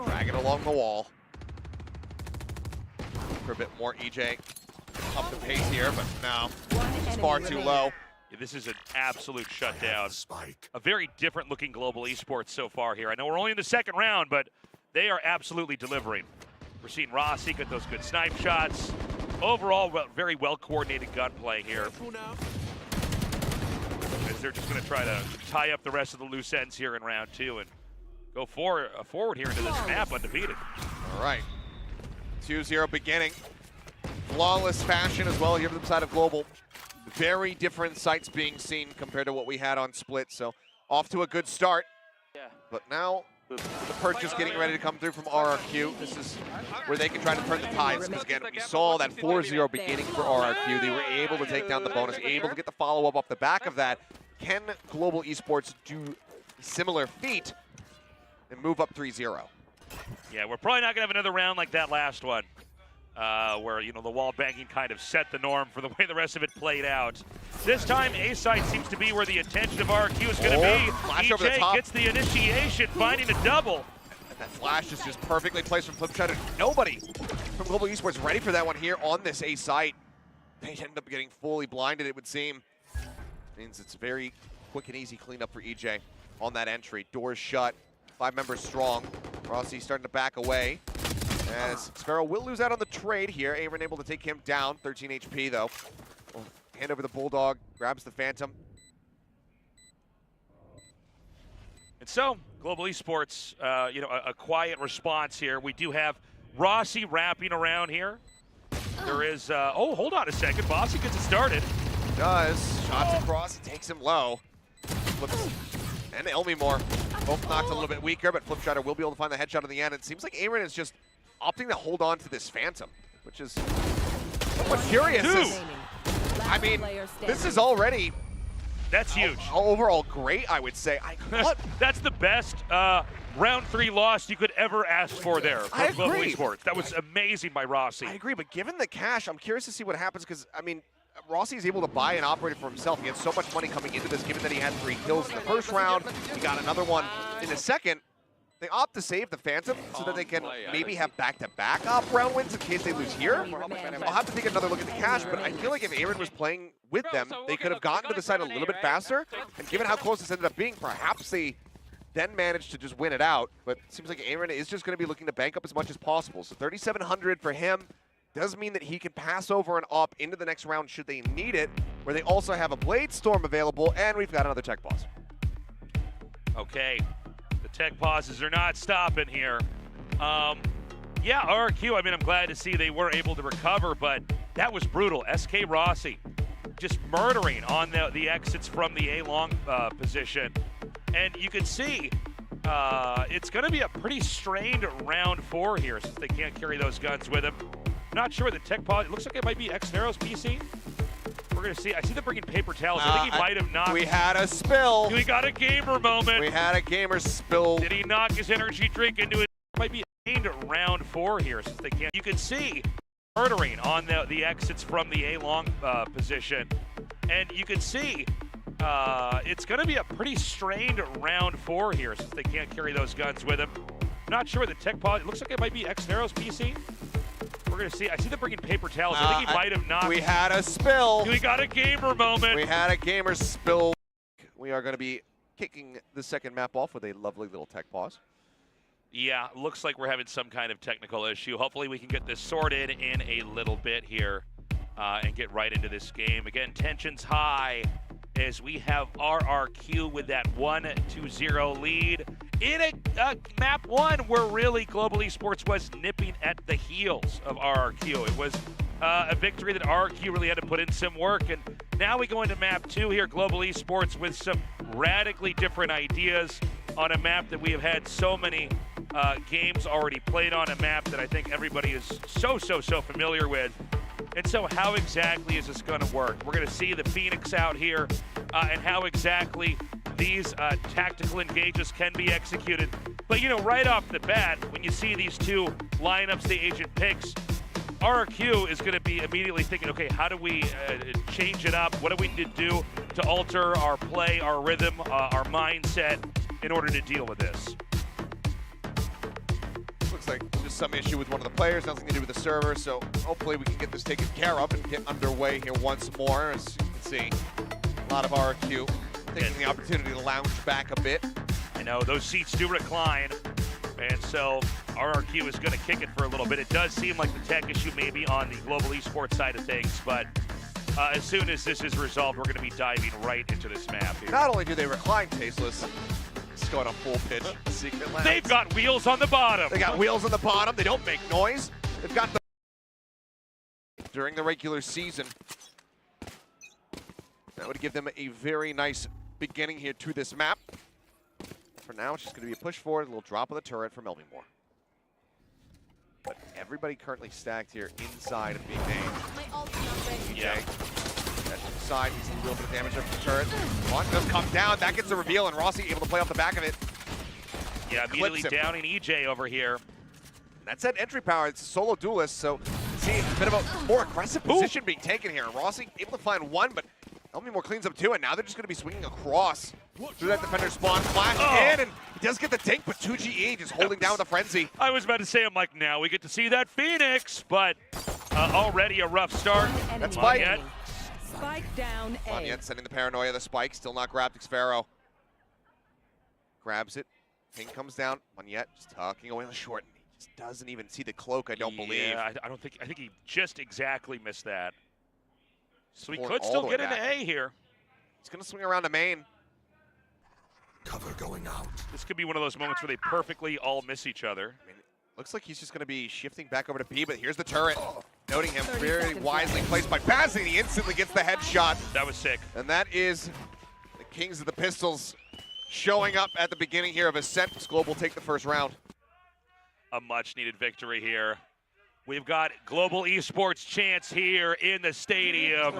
Drag it along the wall. For a bit more, EJ up the pace here, but no, it's far too low. Yeah, this is an absolute shutdown. A very different looking global esports so far here. I know we're only in the second round, but they are absolutely delivering. We're seeing Rossi get those good snipe shots. Overall, very well-coordinated gunplay here. As they're just going to try to tie up the rest of the loose ends here in round two and go forward here into this map undefeated. All right, 2-0 beginning. Flawless fashion as well here from the side of Global. Very different sights being seen compared to what we had on Split, so off to a good start. But now the purchase getting ready to come through from RRQ. This is where they can try to turn the tides, because again, we saw that 4-0 beginning for RRQ. They were able to take down the bonus, able to get the follow-up off the back of that. Can Global Esports do a similar feat and move up 3-0. Yeah, we're probably not going to have another round like that last one, where, you know, the wall banking kind of set the norm for the way the rest of it played out. This time, A side seems to be where the attention of RRQ is going to be. Flash over the EJ top. gets the initiation, finding a double. And that flash is just perfectly placed from Flipshot. Nobody from Global Esports ready for that one here on this A site. They end up getting fully blinded, it would seem. Means it's very quick and easy cleanup for EJ on that entry. Doors shut, 5 members strong. Rossi starting to back away. As Sparrow will lose out on the trade here. Aaron able to take him down, 13 HP though. Will hand over the Bulldog, grabs the Phantom. And so, Global Esports, you know, a quiet response here. We do have Rossi wrapping around here. There is, oh, hold on a second. Bossy gets it started. Does. Shots across, he takes him low. Flips. And Elmimore both knocked a little bit weaker, but Flipshotter will be able to find the headshot in the end. It seems like Aaron is just opting to hold on to this Phantom, which is somewhat curious. I mean, this is already... That's huge. Overall great, I would say. That's the best round 3 loss you could ever ask for there from Global Esports. That was amazing by Rossi. I agree, but given the cash, I'm curious to see what happens because, I mean, Rossi is able to buy an operator for himself. He had so much money coming into this, given that he had 3 kills in the first round. He got another one in the second. They opt to save the Phantom so that they can maybe have back-to-back op round wins in case they lose here. I'll have to take another look at the cash, but I feel like if Aaron was playing with them, they could have gotten to the side a little bit faster. And given how close this ended up being, perhaps they then managed to just win it out. But it seems like Aaron is just going to be looking to bank up as much as possible. So 3,700 for him does mean that he can pass over an op into the next round should they need it, where they also have a Blade Storm available, and we've got another tech pause. Okay. The tech pauses are not stopping here. Yeah, RRQ, I mean, I'm glad to see they were able to recover, but that was brutal. SK Rossi just murdering on the exits from the A-long position. And you can see it's going to be a pretty strained round 4 here since they can't carry those guns with them. Not sure the tech pause. It looks like it might be Xnero's PC. We're going to see. I see them bringing paper towels. I think he might have knocked. We had a spill. We got a gamer moment. We had a gamer spill. Did he knock his energy drink into it? Might be aimed round 4 here since they can't. You can see murdering on the exits from the A-long position. And you can see it's going to be a pretty strained round 4 here since they can't carry those guns with them. Not sure the tech pause. It looks like it might be Xnero's PC. We're going to see. I see them bringing paper towels. I think he might have knocked. We had a spill. We got a gamer moment. We had a gamer spill. We are going to be kicking the second map off with a lovely little tech pause. Yeah, looks like we're having some kind of technical issue. Hopefully we can get this sorted in a little bit here and get right into this game. Again, tension's high as we have RRQ with that 1-0 lead in a map 1 where really Global Esports was nipping at the heels of RRQ. It was a victory that RRQ really had to put in some work, and now we go into map 2 here, Global Esports with some radically different ideas on a map that we have had so many games already played on, a map that I think everybody is so familiar with. And so how exactly is this going to work? We're going to see the Phoenix out here and how exactly these tactical engages can be executed. But, you know, right off the bat, when you see these two lineups the agent picks, RRQ is going to be immediately thinking, okay, how do we change it up? What do we need to do to alter our play, our rhythm, our mindset in order to deal with this? Looks like just some issue with one of the players, nothing to do with the server, so hopefully we can get this taken care of and get underway here once more. As you can see, a lot of RRQ taking the opportunity to lounge back a bit. I know, those seats do recline, and so RRQ is going to kick it for a little bit. It does seem like the tech issue may be on the Global Esports side of things, but as soon as this is resolved, we're going to be diving right into this map here. Not only do they recline tasteless, it's going on full pitch secret lands. They've got wheels on the bottom. They got wheels on the bottom. They don't make noise. They've got the during the regular season. That would give them a very nice beginning here to this map. For now, it's just going to be a push forward, a little drop of the turret from Elmimore. But everybody currently stacked here inside of being named. Yeah. That's to the side, he's a little bit of damage up the turret. One does come down, that gets the reveal, and Rossi able to play off the back of it. Yeah, immediately downing EJ over here. That's that entry power. It's a solo duelist, so see a bit of a more aggressive position being taken here. Rossi able to find one, but Elmymore cleans up two, and now they're just going to be swinging across through that defender spawn. Flash in, and he does get the dink, but 2GE just holding down with a frenzy. I was about to say, I'm like, now we get to see that Phoenix, but already a rough start. That's Spike. Spike down A. Monyet sending the paranoia, the spike, still not grabbed. Xfero grabs it. Ping comes down. Monyet just tucking away on the short. He just doesn't even see the cloak, I don't believe. I think he just exactly missed that. So he Pulling could all still the way get into back. A here. He's going to swing around to main. Cover going out. This could be one of those moments where they perfectly all miss each other. I mean, looks like he's just going to be shifting back over to B, but here's the turret. Noting him very wisely placed by Bazzi. He instantly gets the headshot. That was sick. And that is the Kings of the Pistols showing up at the beginning here of Ascent. Global take the first round. A much-needed victory here. We've got Global Esports chants here in the stadium.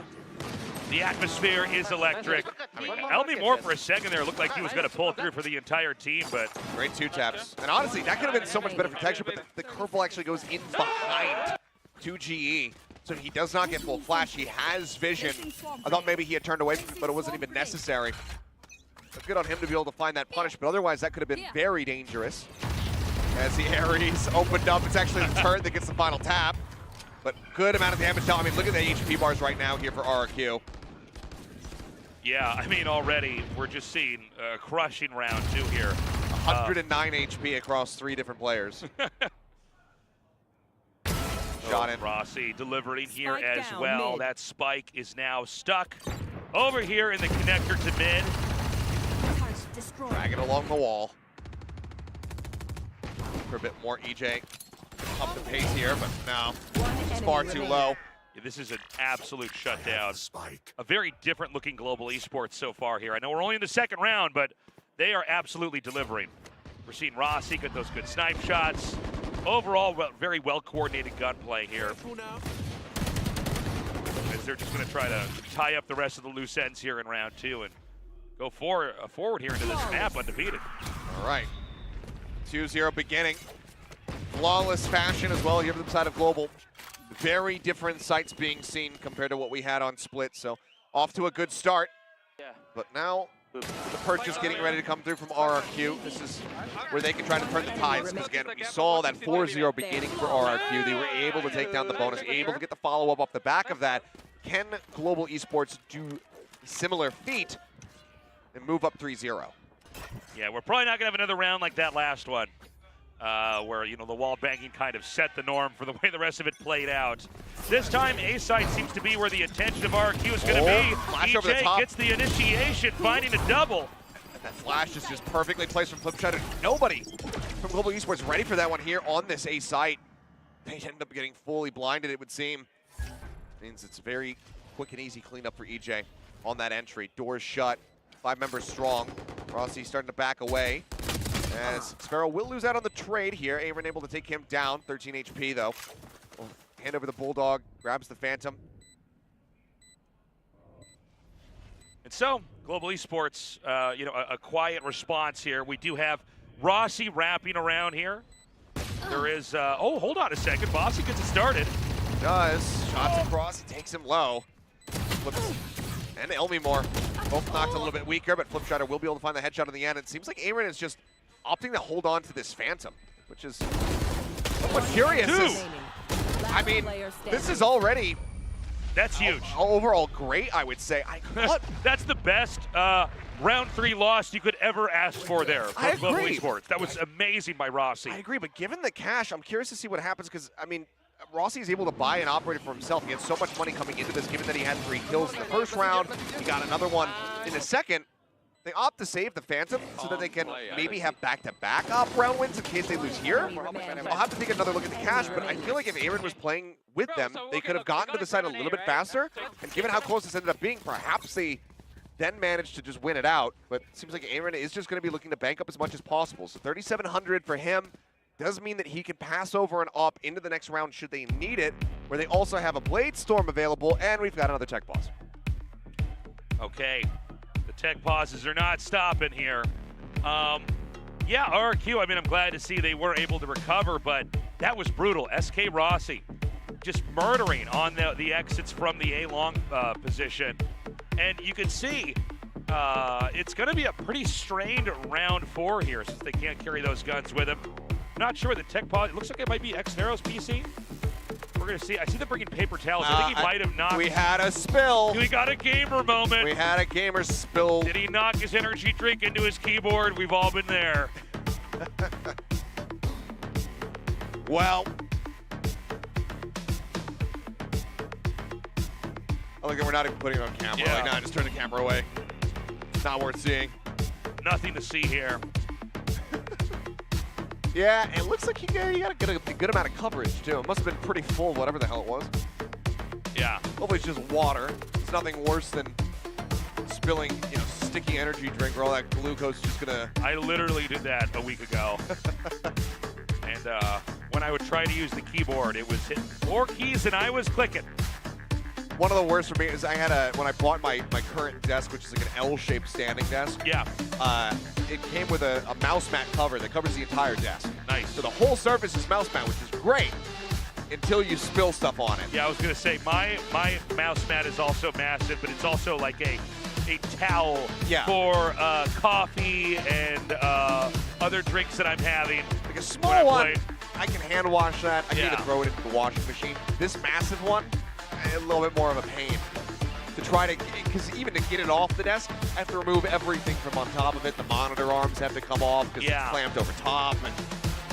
The atmosphere is electric. I mean, Elmymore for a second there looked like he was going to pull through for the entire team, but... Great two taps. And honestly, that could have been so much better protection, but the curveball actually goes in behind 2GE. So he does not get full flash. He has vision. I thought maybe he had turned away from it, but it wasn't even necessary. But good on him to be able to find that punish, but otherwise that could have been very dangerous. As the Ares opened up, it's actually the turret that gets the final tap. But good amount of damage down. I mean, look at the HP bars right now here for RRQ. Yeah, I mean, already we're just seeing a crushing round two here. 109 HP across 3 different players. Shot in. Rossi delivering here Spike as down, well. mid. That spike is now stuck over here in the connector to mid. Drag it along the wall. For a bit more, EJ up the pace here, but no, it's far too low. Yeah, this is an absolute shutdown. A very different looking Global Esports so far here. I know we're only in the second round, but they are absolutely delivering. We're seeing Rossi get those good snipe shots. Overall, very well coordinated gunplay here. As they're just going to try to tie up the rest of the loose ends here in round two and go forward here into this map undefeated. All right. 2-0 beginning. Flawless fashion as well here to the side of Global. Very different sights being seen compared to what we had on Split, so off to a good start. But now the purchase getting ready to come through from RRQ. This is where they can try to turn the tides, because again, we saw that 4-0 beginning for RRQ. They were able to take down the bonus, able to get the follow-up off the back of that. Can Global Esports do a similar feat and move up 3-0? Yeah, we're probably not going to have another round like that last one, where, you know, the wall banking kind of set the norm for the way the rest of it played out. This time, A side seems to be where the attention of RRQ is going to be. Flash over the top. Gets the initiation, finding a double. And that flash is just perfectly placed from Flipshot. Nobody from Global Esports ready for that one here on this A site. They end up getting fully blinded, it would seem. Means it's very quick and easy cleanup for EJ on that entry. Doors shut, 5 members strong. Rossi starting to back away. As Xfero will lose out on the trade here. Aaron able to take him down, 13 HP though. We'll hand over the Bulldog, grabs the Phantom. And so, Global Esports, you know, a quiet response here. We do have Rossi wrapping around here. There is, oh, hold on a second. Bossy gets it started. He does. Shots across, he takes him low. Flips. And Elmymore both knocked a little bit weaker, but Flipshutter will be able to find the headshot in the end. It seems like Aaron is just opting to hold on to this Phantom, which is somewhat curious. I mean, this is already... That's huge. Overall great, I would say. That's the best round 3 loss you could ever ask for there from Global Esports. That was amazing by Rossi. I agree, but given the cash, I'm curious to see what happens, because, I mean, Rossi is able to buy an operator for himself. He had so much money coming into this, given that he had 3 kills in the first round. He got another one in the second. They opt to save the Phantom so that they can maybe have back-to-back round wins in case they lose here. I'll have to take another look at the cash, but I feel like if Aaron was playing with them, they could have gotten to the side a little bit faster. And given how close this ended up being, perhaps they then managed to just win it out. But it seems like Aaron is just going to be looking to bank up as much as possible. So 3,700 for him does mean that he can pass over and up into the next round should they need it, where they also have a Blade Storm available, and we've got another tech pause. Okay. The tech pauses are not stopping here. Yeah, RRQ, I mean, I'm glad to see they were able to recover, but that was brutal. SK Rossi just murdering on the exits from the A-long position. And you can see it's going to be a pretty strained round 4 here since they can't carry those guns with them. Not sure the tech pod, it looks like it might be Xnero's PC. We're going to see. I see them bringing paper towels. I think he might have knocked. We had a spill. We got a gamer moment. We had a gamer spill. Did he knock his energy drink into his keyboard? We've all been there. Well, I like that we're not even putting it on camera. Yeah. Like, nah, just turn the camera away. Not worth seeing. Nothing to see here. Yeah, it looks like you got a good amount of coverage, too. It must have been pretty full, whatever the hell it was. Yeah. Hopefully it's just water. It's nothing worse than spilling, sticky energy drink where all that glucose is just gonna... I literally did that a week ago. And when I would try to use the keyboard, it was hitting 4 keys and I was clicking. One of the worst for me is I had when I bought my current desk, which is like an L-shaped standing desk. Yeah. It came with a mouse mat cover that covers the entire desk. Nice. So the whole surface is mouse mat, which is great until you spill stuff on it. Yeah, I was gonna say my mouse mat is also massive, but it's also like a towel for coffee and other drinks that I'm having. Like a small one, I can hand wash that. I need to throw it into the washing machine. This massive one, a little bit more of a pain to try to, because even to get it off the desk, I have to remove everything from on top of it. The monitor arms have to come off because it's clamped over top, and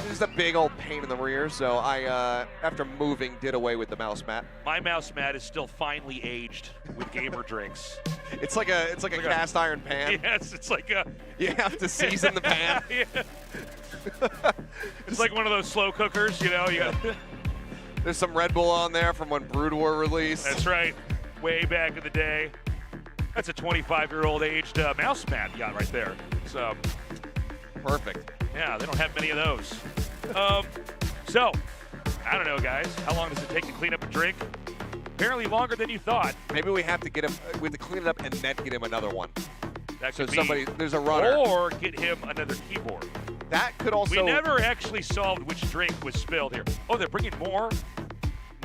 it's a big old pain in the rear. So I, after moving, did away with the mouse mat. My mouse mat is still finely aged with gamer drinks. It's like a cast iron pan. Yes, it's like a. You have to season the pan. It's like one of those slow cookers, You got. There's some Red Bull on there from when Brood War released. That's right. Way back in the day. That's a 25-year-old aged mouse mat you got right there. So perfect. Yeah, they don't have many of those. So, I don't know, guys. How long does it take to clean up a drink? Apparently longer than you thought. Maybe we have to get him. We have to clean it up and then get him another one. That so could be, there's a runner. Or get him another keyboard. That could also. We never actually solved which drink was spilled here. Oh, they're bringing more,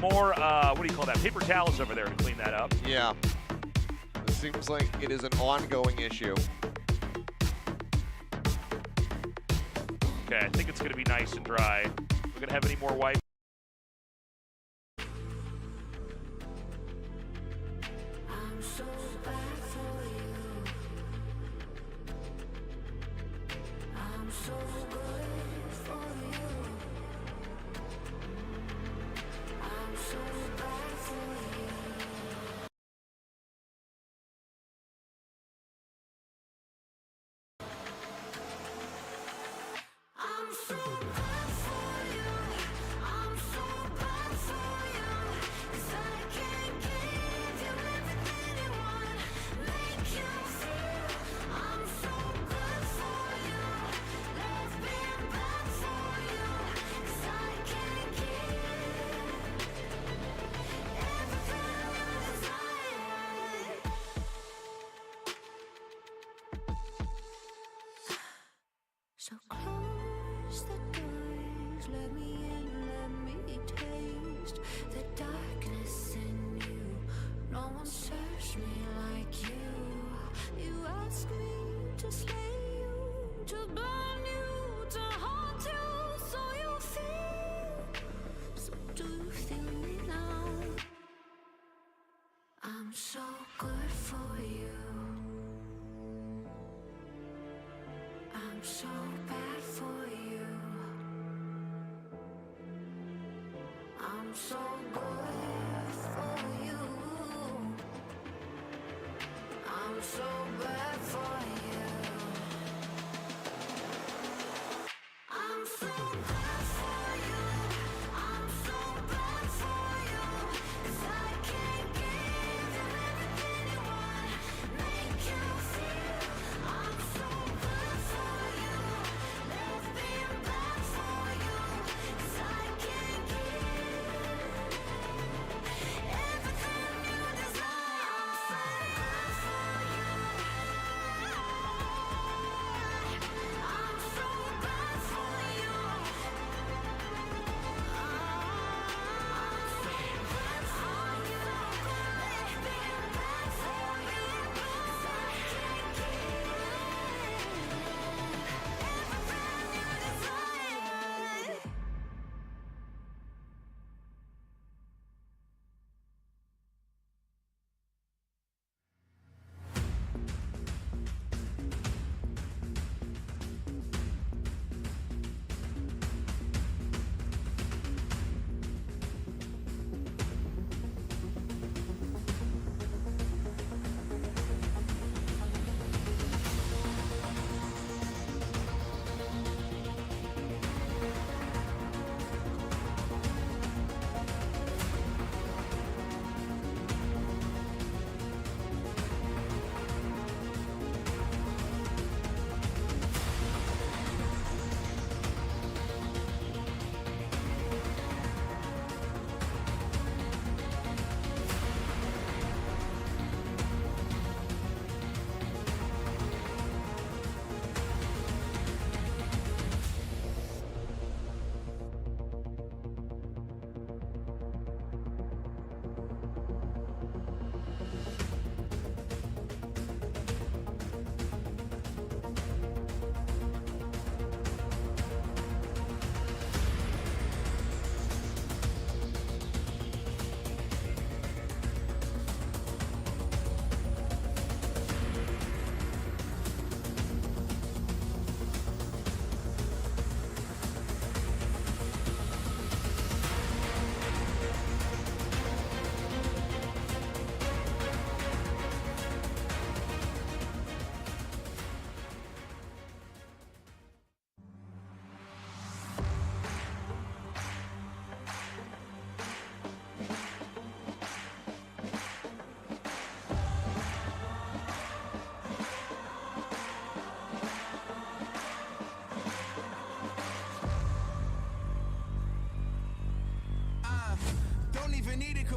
what do you call that? Paper towels over there to clean that up. Yeah. It seems like it is an ongoing issue. Okay, I think it's going to be nice and dry. We're going to have any more wipes. I'm so bad for you. I'm so good for you. I'm so bad for you. I'm so bad for you. I'm so bad for you. 'Cause I can't give you everything you want. Make you feel I'm so good for you. Love being bad for you. 'Cause I can't give everything you desire. So close the doors, let me in, let me taste the darkness in you. No one serves me like you. You ask me to slay you, to burn you, to haunt you, so you feel. So do you feel me now? I'm so good for you. I'm so bad for you. I'm so good for you. I'm so bad for you. I'm so bad for you. I'm so bad for you. 'Cause I can't give you everything you want. Make you feel I'm so good for you. Love being bad for you. 'Cause I can't give everything you desire. I'm so bad for you.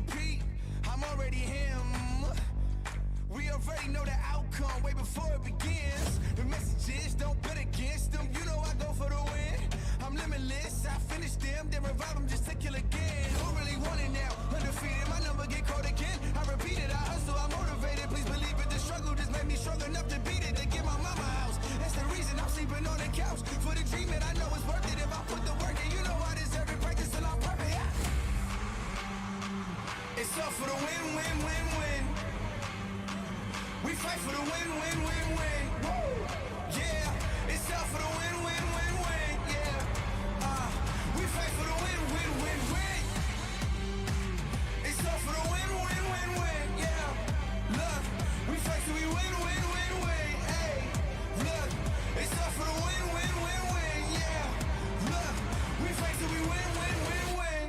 repeat. I'm already him. We already know the outcome way before it begins. The messages don't bet against them. You know I go for the win. I'm limitless. I finish them, then revive them just to kill again. Who really want it now? Undefeated, my number get called again. I repeat it, I hustle, I'm motivated. Please believe it. The struggle just made me strong enough to beat it. To get my mama house. That's the reason I'm sleeping on the couch. For the dream that I know it's worth it if I put the work in. You know I deserve it. Practice till I'm perfect. Yeah. It's up for the win, win, win, win. We fight for the win, win, win, win. Woo! Yeah, it's up for the win, win, win, win. Yeah, we fight for the win, win, win, win. It's up for the win, win, win, win. Yeah, look, we fight till we win, win, win, win. Hey, look, it's up for the win, win, win, win. Yeah, look, we fight till we win, win, win, win.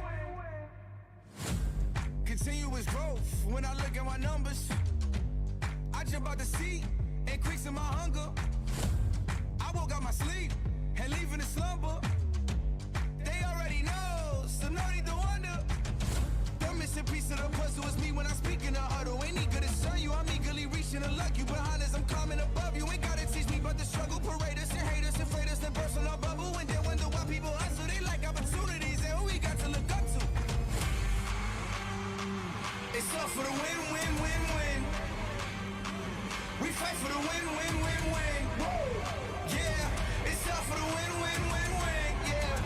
Continuous growth when I look at my numbers. I jump out the seat, increasing my hunger. I woke out my sleep and leaving the slumber. They already know, so no need to wonder. The missing piece of the puzzle is me when I speak in the huddle. Ain't eager to serve you, I'm eagerly reaching to luck you. Behind us, I'm climbing above you. Ain't gotta teach me about the struggle. Parade us and hate us and afraid us and burst on our bubble. And then wonder why people hustle. They like opportunities and who we got to look up to. It's up for the win, win, win, win. We fight for the win, win, win, win. Woo! Yeah, it's up for the win, win, win, win. Yeah,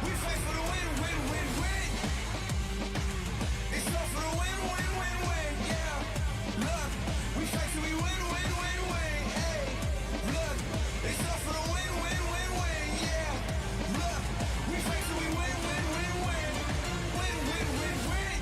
we fight for the win, win, win, win. It's up for the win, win, win, win. Yeah, look, we fight till we win, win, win, win. Hey, look, it's up for the win, win, win, win. Yeah, look, we fight till we win, win, win, win. Win, win, win, win.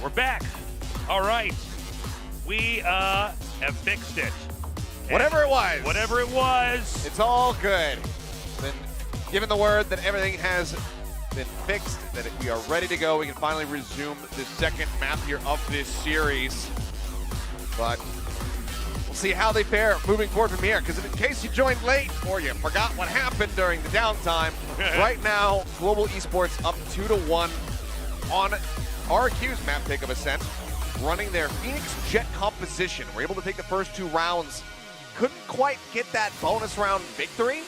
We're back. All right. We have fixed it. Whatever it was. Whatever it was. It's all good. Been given the word that everything has been fixed, that we are ready to go. We can finally resume the second map here of this series. But we'll see how they fare moving forward from here. Because in case you joined late or you forgot what happened during the downtime, right now, Global Esports up 2-1 on RRQ's map pick of Ascent, running their Phoenix Jet composition. We're able to take the first 2 rounds. Couldn't quite get that bonus round victory,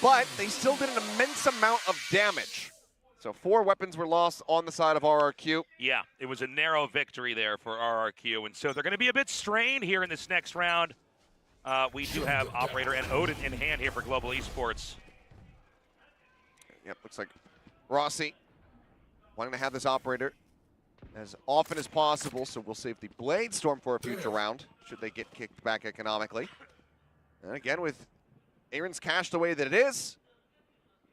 but they still did an immense amount of damage. So 4 weapons were lost on the side of RRQ. Yeah, it was a narrow victory there for RRQ, and so they're going to be a bit strained here in this next round. We do have Operator and Odin in hand here for Global Esports. Yep, looks like Rossi wanting to have this Operator as often as possible, so we'll save the Blade Storm for a future round, should they get kicked back economically. And again, with Aaron's cash the way that it is,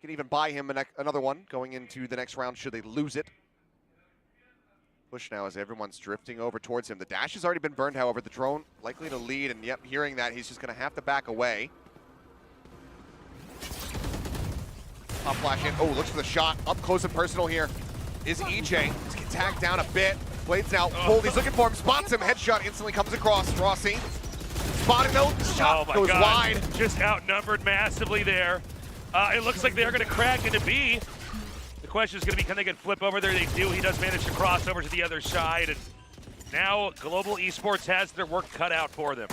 Can even buy him another one going into the next round should they lose it. Push now as everyone's drifting over towards him. The dash has already been burned, however. The drone likely to lead, and yep, hearing that, he's just going to have to back away. Pop flash in. Oh, looks for the shot. Up close and personal here is EJ. He's getting tagged down a bit. Blades now pulled. He's looking for him. Spots him. Headshot instantly comes across. Rossi spotting though. Shot goes wide. Just outnumbered massively there. It looks like they're going to crack into B. The question is going to be, can they get flip over there? They do. He does manage to cross over to the other side. And now Global Esports has their work cut out for them.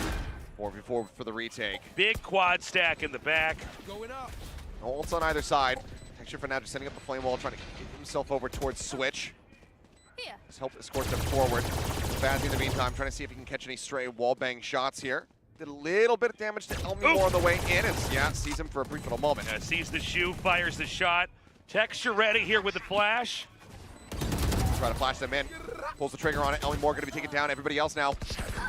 4v4 for the retake. Big quad stack in the back. Going up. No ults on either side. Texture for now just setting up the flame wall, trying to get himself over towards Switch. Just help escort them forward. Fazzy in the meantime, trying to see if he can catch any stray wallbang shots here. Did a little bit of damage to Elmi on the way in, and yeah, sees him for a brief little moment. Yeah, sees the shoe, fires the shot. Texture ready here with the flash. Try to flash them in. Pulls the trigger on it. Elmi going to be taken down. Everybody else now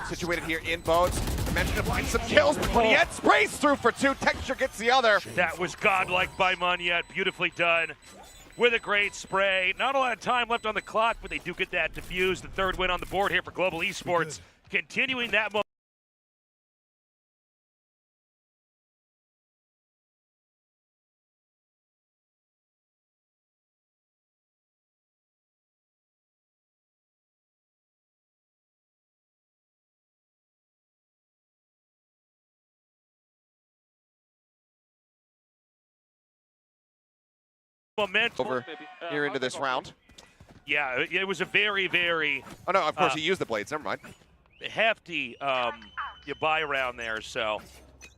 situated here in boats. Mentioned to find some kills, but Moniette sprays through for 2. Texture gets the other. That was godlike by Moniette. Beautifully done with a great spray. Not a lot of time left on the clock, but they do get that defused. The third win on the board here for Global Esports. Continuing that momentum over here into this round. Yeah, it was a very, very... Oh, no, of course, he used the blades. Never mind. Hefty you buy around there. So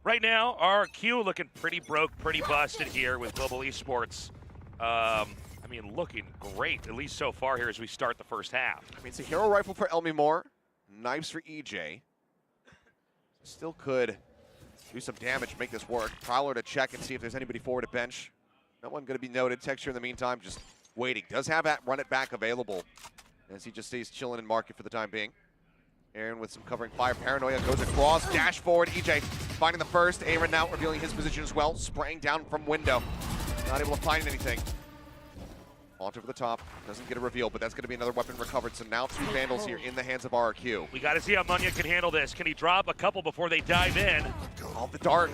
right now, RRQ looking pretty broke, pretty busted here with Global Esports. I mean, looking great, at least so far here as we start the first half. I mean, it's a hero rifle for Elmi Moore. Knives for EJ. Still could do some damage, make this work. Prowler to check and see if there's anybody forward at bench. No one going to be noted. Texture in the meantime just waiting. Does have that run it back available as he just stays chilling in market for the time being. Aaron with some covering fire. Paranoia goes across. Dash forward. EJ finding the first. Aaron now revealing his position as well. Spraying down from window. Not able to find anything. Launch over the top. Doesn't get a reveal, but that's going to be another weapon recovered. So now 2 Vandals here in the hands of RRQ. We got to see how Munya can handle this. Can he drop a couple before they dive in? Off the dart.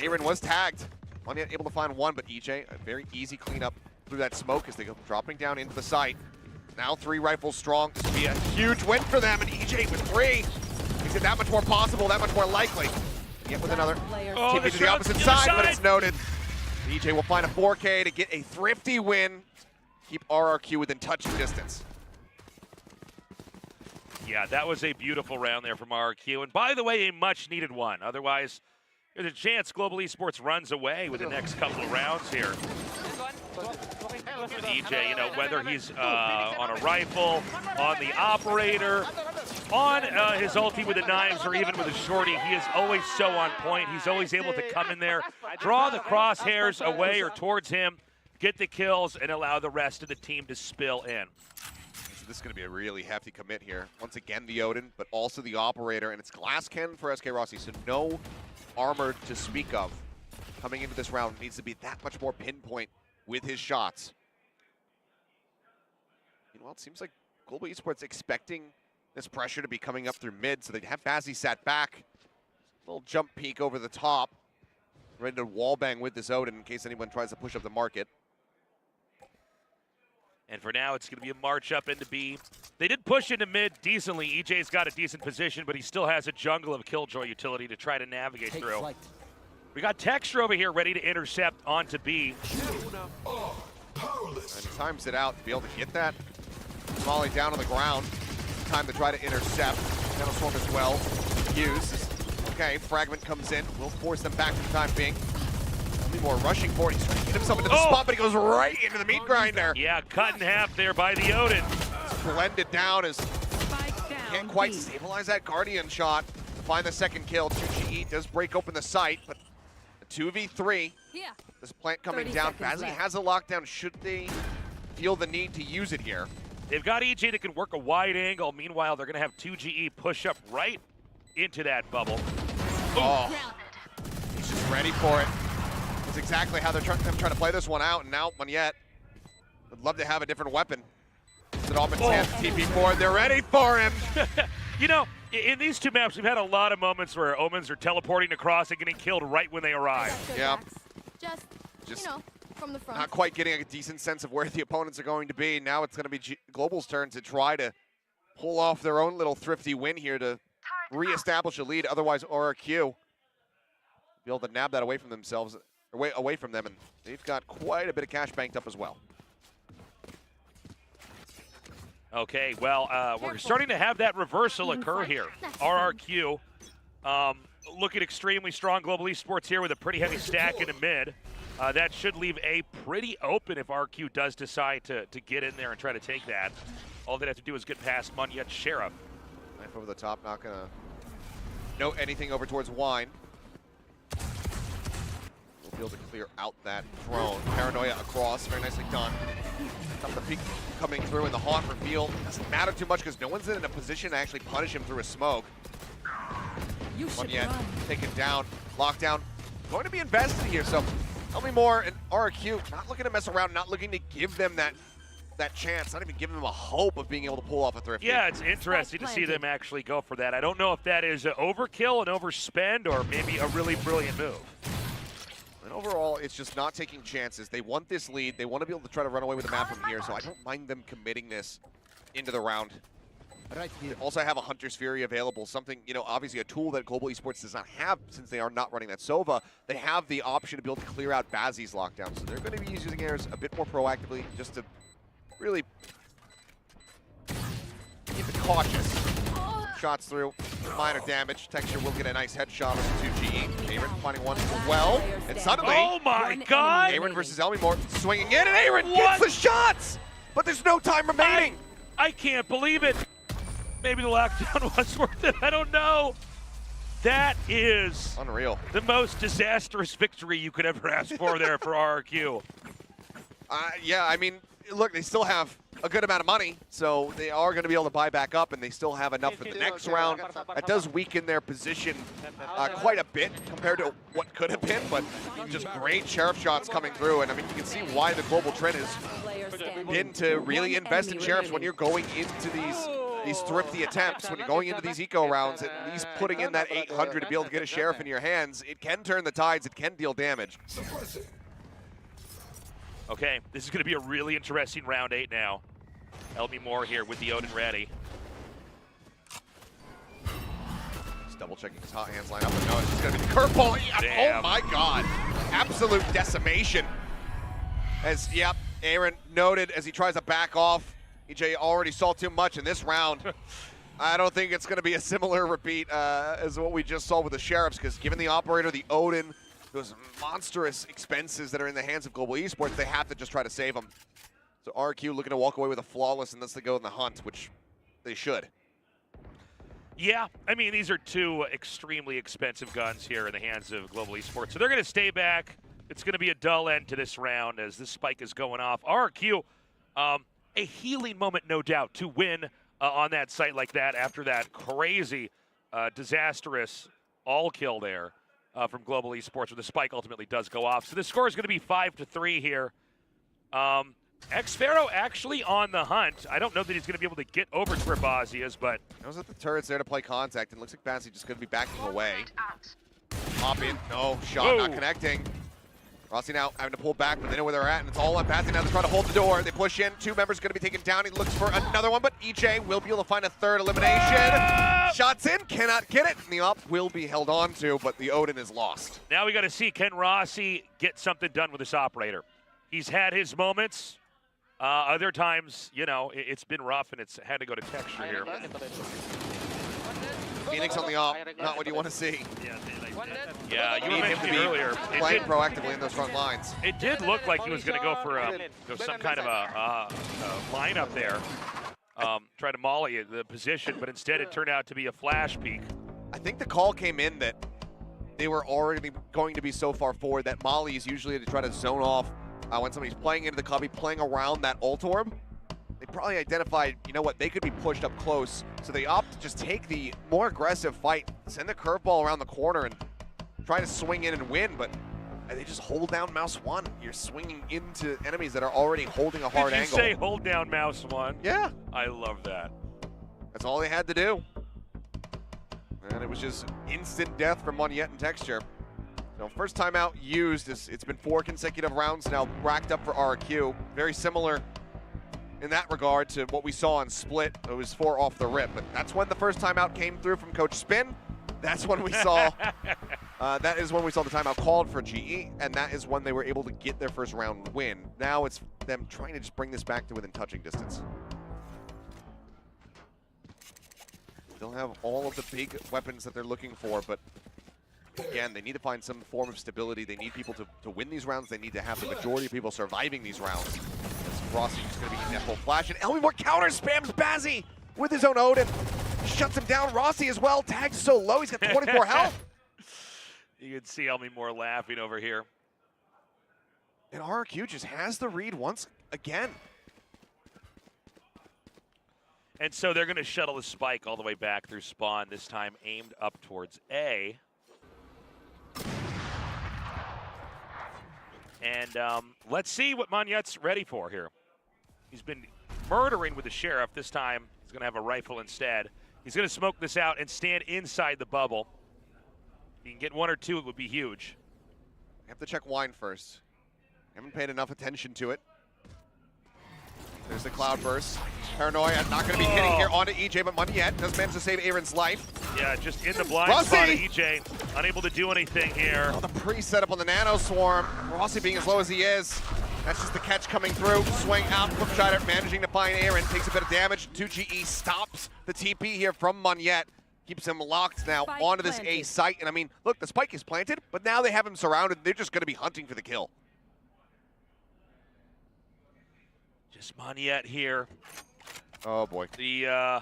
Aaron was tagged. Munya able to find 1, but EJ, a very easy cleanup through that smoke as they go dropping down into the site. Now 3 rifles strong. This will be a huge win for them, and EJ with 3 makes it that much more possible, that much more likely. Yet with another TP to the opposite side, but it's noted. EJ will find a 4K to get a thrifty win. Keep RRQ within touching distance. Yeah, that was a beautiful round there from RRQ. And by the way, a much needed one. Otherwise, there's a chance Global Esports runs away with the next couple of rounds here. With EJ, you know, whether he's on a rifle, on the operator, on his ulti with the knives, or even with a shorty, he is always so on point. He's always able to come in there, draw the crosshairs away or towards him, get the kills, and allow the rest of the team to spill in. So this is going to be a really hefty commit here. Once again, the Odin, but also the operator, and it's glass cannon for SK Rossi, so no armor to speak of coming into this round. Needs to be that much more pinpoint with his shots. Meanwhile, it seems like Global Esports expecting this pressure to be coming up through mid, so they'd have Fazzy sat back. Little jump peek over the top. Ready to wallbang with this Odin in case anyone tries to push up the market. And for now, it's going to be a march up into B. They did push into mid decently. EJ's got a decent position, but he still has a jungle of Killjoy utility to try to navigate through. Flight. We got Texture over here ready to intercept onto B. And he times it out to be able to get that volley down on the ground. Time to try to intercept. Metal Storm as well. Hughes. Okay, Fragment comes in. Will force them back for the time being. More rushing forward. He's trying to get himself into the spot, but he goes right into the meat grinder. Yeah, cut in half there by the Odin. It's blended down as can't quite stabilize that Guardian shot to find the second kill. 2GE does break open the site, but a 2v3. This plant coming down. Fazzy has a lockdown. Should they feel the need to use it here? They've got EJ that can work a wide angle. Meanwhile, they're going to have 2GE push up right into that bubble. Oh, he's just ready for it. That's exactly how they're trying to play this one out, and now Monyet would love to have a different weapon. It's all been TP4, they're ready for him. You know, in these two maps, we've had a lot of moments where Omens are teleporting across and getting killed right when they arrive. Yeah. Just, you know, from the front. Not quite getting a decent sense of where the opponents are going to be. Now it's going to be Global's turn to try to pull off their own little thrifty win here to reestablish a lead. Otherwise, RRQ be able to nab that away from themselves, away from them, and they've got quite a bit of cash banked up as well. Okay, well, we're starting to have that reversal occur here. RRQ looking extremely strong. Global Esports here with a pretty heavy stack in the mid. That should leave A pretty open if RRQ does decide to get in there and try to take that. All they'd have to do is get past Monyet Sheriff. Knife over the top, not going to note anything over towards Wine. We'll be able to clear out that drone. Paranoia across, very nicely done. Got the peek coming through in the haunt reveal. Doesn't matter too much because no one's in a position to actually punish him through a smoke. Monyet taken down, lockdown. Going to be invested here, so tell me more. And RRQ not looking to mess around, not looking to give them that chance, not even giving them a hope of being able to pull off a thrifty. Yeah, it's interesting to see them actually go for that. I don't know if that is an overkill, an overspend, or maybe a really brilliant move. And overall, it's just not taking chances. They want this lead. They want to be able to try to run away with the map from here, so I don't mind them committing this into the round. They also have a Hunter's Fury available, something, you know, obviously a tool that Global Esports does not have since they are not running that Sova. They have the option to be able to clear out Bazzi's lockdown, so they're going to be using airs a bit more proactively just to really keep it cautious. Shots through, minor damage. Texture will get a nice headshot on 2GE. Aaron finding one as well. And suddenly, oh my God! Aaron versus Elmimore swinging in, and Aaron gets the shots! But there's no time remaining! I can't believe it. Maybe the lockdown was worth it. I don't know. That is unreal. The most disastrous victory you could ever ask for there for RRQ. Yeah, I mean, look, they still have a good amount of money, so they are going to be able to buy back up, and they still have enough for the next round. That does weaken their position quite a bit compared to what could have been, but just great Sheriff shots coming through, and I mean, you can see why the global trend has been to really invest in Sheriffs when you're going into these thrifty attempts, when you're going into these eco rounds, at least putting in that 800 to be able to get a Sheriff in your hands. It can turn the tides, it can deal damage. Okay, this is going to be a really interesting round 8 now. Elmimore here with the Odin ready. Just double checking his hot hands line up, but no, it's just going to be the curveball. Oh my God, absolute decimation. As, yep, Aaron noted as he tries to back off. EJ already saw too much in this round. I don't think it's going to be a similar repeat as what we just saw with the Sheriffs, because given the operator, the Odin, those monstrous expenses that are in the hands of Global Esports, they have to just try to save them. So RRQ looking to walk away with a flawless unless they go in the hunt, which they should. Yeah, I mean, these are two extremely expensive guns here in the hands of Global Esports. So they're going to stay back. It's going to be a dull end to this round as this spike is going off. RRQ, a healing moment, no doubt, to win on that site like that after that crazy, disastrous all-kill there from Global Esports, where the spike ultimately does go off. So the score is going to be 5-3 here. X-Pharaoh actually on the hunt. I don't know that he's going to be able to get over to where Bazzi is, but... Knows that the turret's there to play contact, and looks like Bazzi just going to be backing away. Pop in, no, shot not connecting. Rossi now having to pull back, but they know where they're at, and it's all on Bazzi now. They're trying to hold the door. They push in. 2 members going to be taken down. He looks for another one, but EJ will be able to find a third elimination. Shots in, cannot get it. And the op will be held on to, but the Odin is lost. Now we got to see, can Rossi get something done with this operator? He's had his moments. Other times, you know, it's been rough, and it's had to go to texture here. Phoenix on the op, not what you want to see. Yeah, you need him to be earlier. playing proactively in those front lines. It did look like he was going to go for some kind of a lineup there, try to molly the position, but instead it turned out to be a flash peek. I think the call came in that they were already going to be so far forward that molly is usually to try to zone off when somebody's playing into the cubby, playing around that ult orb. They probably identified, you know what, they could be pushed up close, so they opt to just take the more aggressive fight, send the curveball around the corner and try to swing in and win, but and they just hold down mouse 1. You're swinging into enemies that are already holding a hard angle. Did you say hold down mouse 1? Yeah. I love that. That's all they had to do. And it was just instant death from Monyet and Texture. So first timeout used. It's been 4 consecutive rounds now racked up for RRQ. Very similar in that regard to what we saw on Split. It was 4 off the rip, but that's when the first timeout came through from Coach Spin. That's when we saw, that is when we saw the timeout called for GE, and that is when they were able to get their first round win. Now it's them trying to just bring this back to within touching distance. They'll have all of the big weapons that they're looking for, but again, they need to find some form of stability. They need people to win these rounds. They need to have the majority of people surviving these rounds. As Rossi is going to be getting that full flash, and Elmimore counter spams Bazzi with his own Odin. Shuts him down. Rossi as well. Tagged so low, he's got 24 health. You can see Elmimore laughing over here. And RRQ just has the read once again. And so they're going to shuttle the spike all the way back through spawn, this time aimed up towards A. And let's see what Monyet's ready for here. He's been murdering with the Sheriff. This time he's going to have a rifle instead. He's going to smoke this out and stand inside the bubble. If he can get 1 or 2, it would be huge. I have to check wine first. Haven't paid enough attention to it. There's the cloud burst. Paranoia not going to be hitting here onto EJ, but Monyet does manage to save Aaron's life. Yeah, just in the blind spot of EJ. Unable to do anything here. Oh, the pre-setup on the Nano Swarm. Rossi being as low as he is. That's just the catch coming through. Swing out, Flipshider managing to find Aaron. Takes a bit of damage. 2GE stops the TP here from Monyet. Keeps him locked now onto this A site. And I mean, look, the spike is planted, but now they have him surrounded. They're just going to be hunting for the kill. Just Monyet here. Oh boy. The yeah.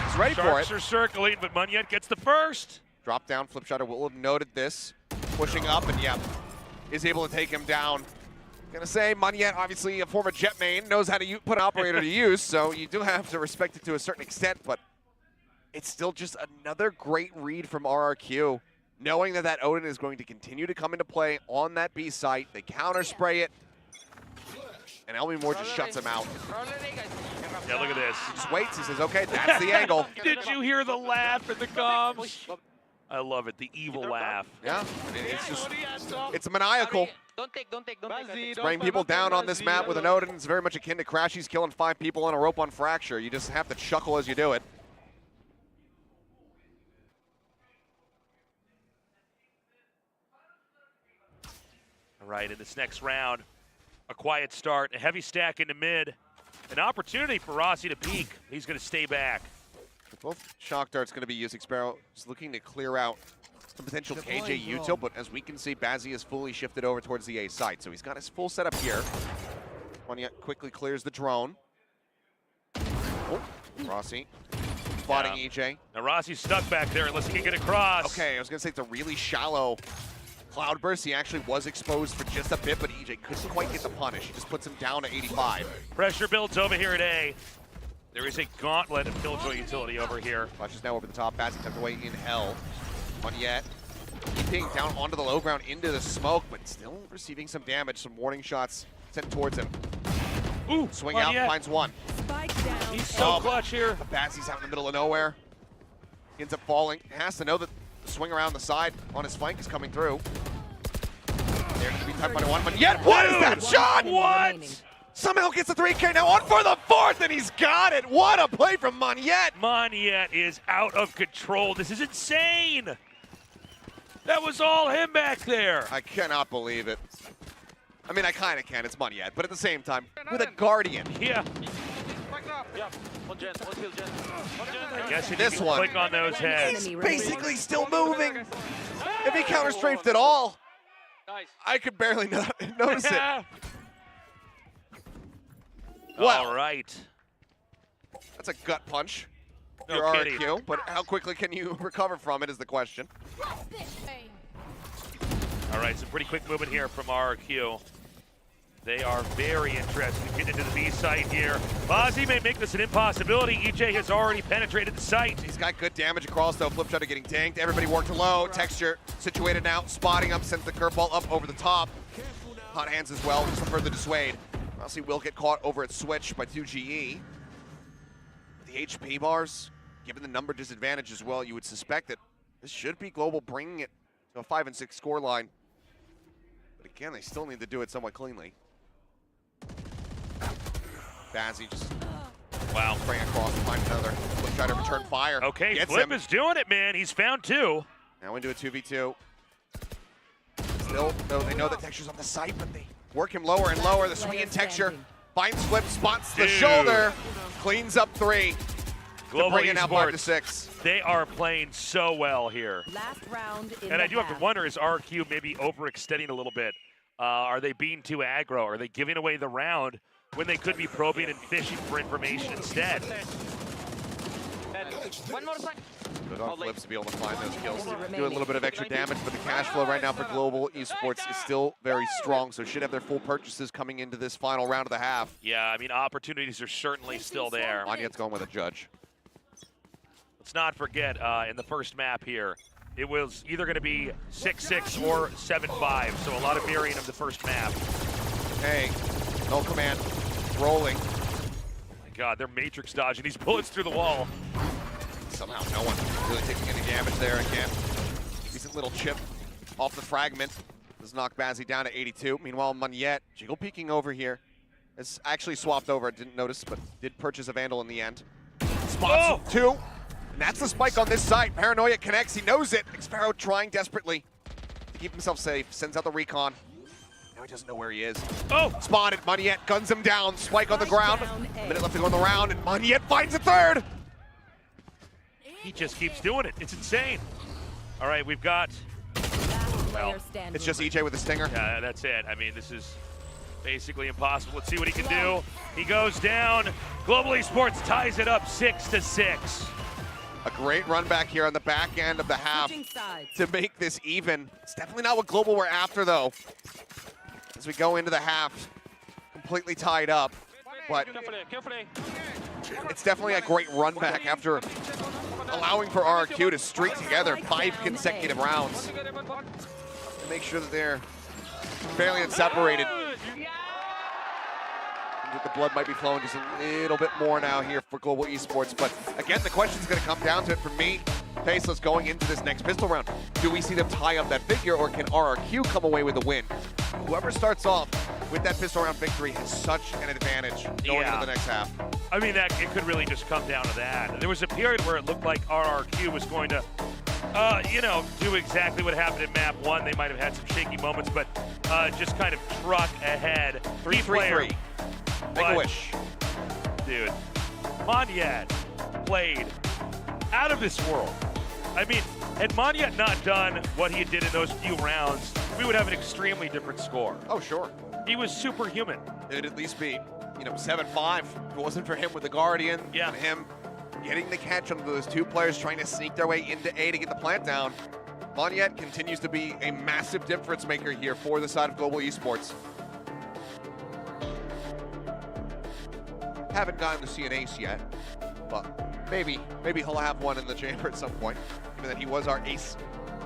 He's ready for it. Sharks are circling, but Monyet gets the first. Drop down. Flipshider will have noted this. Pushing up, and yeah, is able to take him down. Gonna say, Monyet, obviously a former Jet main, knows how to put an operator to use, so you do have to respect it to a certain extent, but it's still just another great read from RRQ, knowing that that Odin is going to continue to come into play on that B site. They counter spray it, and Elmimore just shuts him out. Yeah, look at this. He just waits, he says, okay, that's the angle. Did you hear the laugh in the comms? I love it, the evil laugh. Yeah, it's just, it's maniacal. Don't take. Spraying people down on this map with an Odin is very much akin to Crashy's killing 5 people on a rope on Fracture. You just have to chuckle as you do it. All right, in this next round, a quiet start, a heavy stack into mid. An opportunity for Rossi to peek. He's going to stay back. Both shock darts going to be used. Xpero is looking to clear out some potential KJ util, but as we can see, Bazzi is fully shifted over towards the A site, so he's got his full setup here. Monyet quickly clears the drone. Oh, Rossi spotting EJ. Now Rossi's stuck back there unless he can get across. Okay, I was going to say it's a really shallow cloudburst. He actually was exposed for just a bit, but EJ couldn't quite get the punish. He just puts him down to 85. Pressure builds over here at A. There is a gauntlet of Killjoy utility over here. Flashes now over the top. Bazzi tucked away in hell. Monyet keeping down onto the low ground into the smoke, but still receiving some damage. Some warning shots sent towards him. Ooh, swing out, finds one. Spike down. He's so clutch here. Bazzi's out in the middle of nowhere. He ends up falling. Has to know that the swing around the side on his flank is coming through. There to be typed by one, but yet what is that shot? What? Somehow gets the 3K now on for the 4th, and he's got it. What a play from Monyet. Monyet is out of control. This is insane. That was all him back there. I cannot believe it. I mean, I kind of can. It's Monyet, but at the same time, with a Guardian. Yeah. I guess if you can click on those heads. He's basically still moving. If he counter-strafed at all, I could barely notice it. Wow. All right. That's a gut punch. No Your kidding. RRQ, but how quickly can you recover from it is the question. All right, some pretty quick movement here from RRQ. They are very interested in getting into the B site here. Ozzy may make this an impossibility. EJ has already penetrated the site. He's got good damage across, though. Flip Shutter getting tanked. Everybody worked low. Texture situated now. Spotting up, sends the curveball up over the top. Hot hands as well, just to further dissuade. Obviously will get caught over at switch by 2GE. The HP bars, given the number disadvantage as well, you would suspect that this should be Global bringing it to a 5 and 6 score line. But again, they still need to do it somewhat cleanly. Bazzi just bring across and find another. Flip try to return fire. Okay, Gets Flip him. is doing it, man. He's found 2. Now into a 2v2. Still, though they know that Texture's on the site, but they work him lower and lower. The swing in Texture finds Flip, spots the shoulder, cleans up 3. Global to bring it now 5 to Esports, 6. They are playing so well here. Last round in And I the do have half. to wonder, is RRQ maybe overextending a little bit? Are they being too aggro? Are they giving away the round when they could be probing and fishing for information instead? One more second. Good on Flips to be able to find those kills. Do a little bit of extra damage, but the cash flow right now for Global Esports is still very strong, so should have their full purchases coming into this final round of the half. Yeah, I mean, opportunities are certainly still there. Anyet's going with a judge. Let's not forget, in the first map here, it was either going to be 6-6 or 7-5, so a lot of mirroring of the first map. Hey, no command, rolling. Oh my God, they're matrix dodging these bullets through the wall. Somehow no one really taking any damage there again. Decent little chip off the fragment. Does knock Bazzi down to 82. Meanwhile, Moniette, Jiggle peeking over here. It's actually swapped over, didn't notice, but did purchase a Vandal in the end. Spots 2. And that's the spike on this side. Paranoia connects, he knows it. Xfaro trying desperately to keep himself safe. Sends out the recon. Now he doesn't know where he is. Spotted, Moniette guns him down. Spike on the ground. A minute left to go in the round, and Moniette finds a 3rd. He just keeps doing it. It's insane. All right, we've got, well, it's just EJ with a stinger. Yeah, that's it. I mean, this is basically impossible. Let's see what he can do. He goes down. Global Esports ties it up 6-6. A great run back here on the back end of the half to make this even. It's definitely not what Global were after, though. As we go into the half, completely tied up. But it's definitely a great run back after allowing for RRQ to streak together 5 consecutive rounds. To make sure that they're fairly separated. The blood might be flowing just a little bit more now here for Global Esports. But again, the question's going to come down to it for me. Faceless going into this next pistol round. Do we see them tie up that figure, or can RRQ come away with a win? Whoever starts off with that pistol round victory has such an advantage going into the next half. I mean, that it could really just come down to that. There was a period where it looked like RRQ was going to, you know, do exactly what happened in map 1. They might have had some shaky moments, but just kind of truck ahead. 3-3-3. Make a wish. Dude, Moniette played out of this world. I mean, had Moniette not done what he did in those few rounds, we would have an extremely different score. Oh, sure. He was superhuman. It'd at least be, you know, 7-5. If it wasn't for him with the Guardian, and him getting the catch on those 2 players trying to sneak their way into A to get the plant down, Moniette continues to be a massive difference maker here for the side of Global Esports. Haven't gotten to see an ace yet, but maybe he'll have one in the chamber at some point, given that he was our ace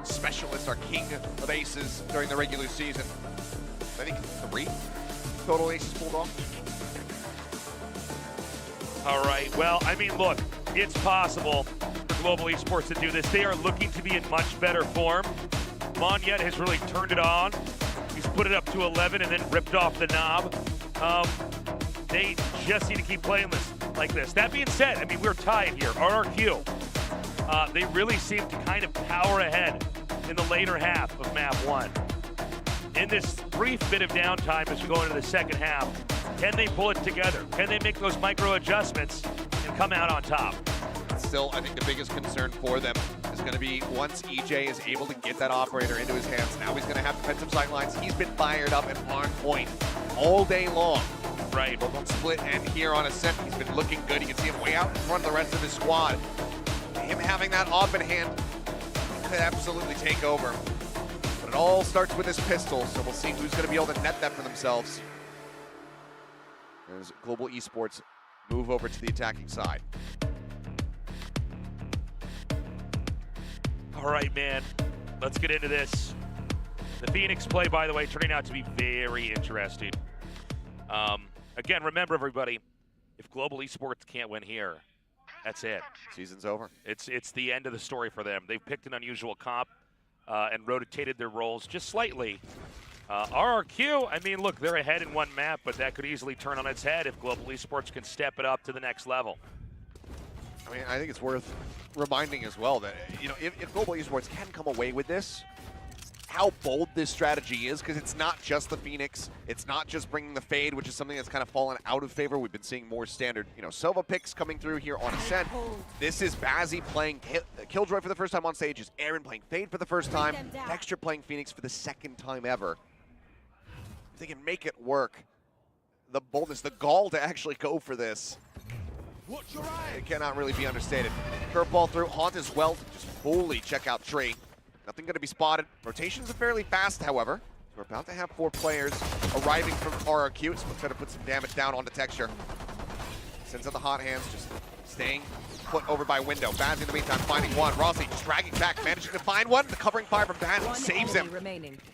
specialist, our king of aces during the regular season. I think 3 total aces pulled off. All right, well, I mean, look, it's possible for Global Esports to do this. They are looking to be in much better form. Moniette has really turned it on. He's put it up to 11 and then ripped off the knob. They just need to keep playing this like this. That being said, I mean, we're tied here. RRQ, they really seem to kind of power ahead in the later half of map 1. In this brief bit of downtime as we go into the second half, can they pull it together? Can they make those micro adjustments and come out on top? Still, I think the biggest concern for them is going to be once EJ is able to get that operator into his hands. Now he's going to have defensive sightlines. He's been fired up and on point all day long. Right. Both on split and here on ascent, he's been looking good. You can see him way out in front of the rest of his squad. Him having that op in hand could absolutely take over. But it all starts with his pistol, so we'll see who's going to be able to net that for themselves. as Global Esports move over to the attacking side. All right, man. Let's get into this. The Phoenix play, by the way, turning out to be very interesting. Again, remember, everybody, if Global Esports can't win here, that's it. Season's over. It's the end of the story for them. They've picked an unusual comp and rotated their roles just slightly. RRQ, I mean, look, they're ahead in one map, but that could easily turn on its head if Global Esports can step it up to the next level. I mean, I think it's worth reminding as well that, you know, if Global Esports can come away with this, how bold this strategy is, because it's not just the Phoenix, it's not just bringing the Fade, which is something that's kind of fallen out of favor. We've been seeing more standard, you know, Sova picks coming through here on Ascent. This is Bazzi playing Killjoy for the first time on stage, is Aaron playing Fade for the first time, Texture playing Phoenix for the second time ever. If they can make it work, the boldness, the gall to actually go for this, it cannot really be understated. Curveball through, Haunt as well to just fully check out Tree. Nothing going to be spotted. Rotations are fairly fast, however. We're about to have 4 players arriving from RRQ, so we'll try to put some damage down onto Texture. Sends out the hot hands, just staying put over by window. Baz in the meantime finding one. Rossi just dragging back, managing to find one. The covering fire from Baz saves him.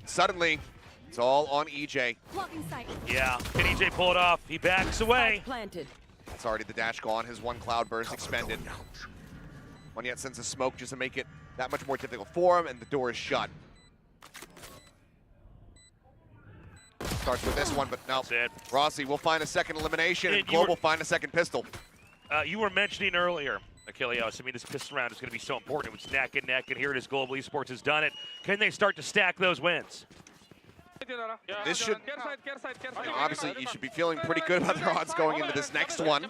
Suddenly, it's all on EJ. Yeah, can EJ pull it off? He backs away. That's already the dash gone. His one cloud burst expended. One yet sends a smoke just to make it that much more difficult for him, and the door is shut. Starts with this one, but no. Rossi will find a second elimination, and Global find a second pistol. You were mentioning earlier, Achilleos, I mean, this pistol round is going to be so important. It's neck and neck, and here it is. Global Esports has done it. Can they start to stack those wins? This should, obviously, you should be feeling pretty good about their odds going into this next one.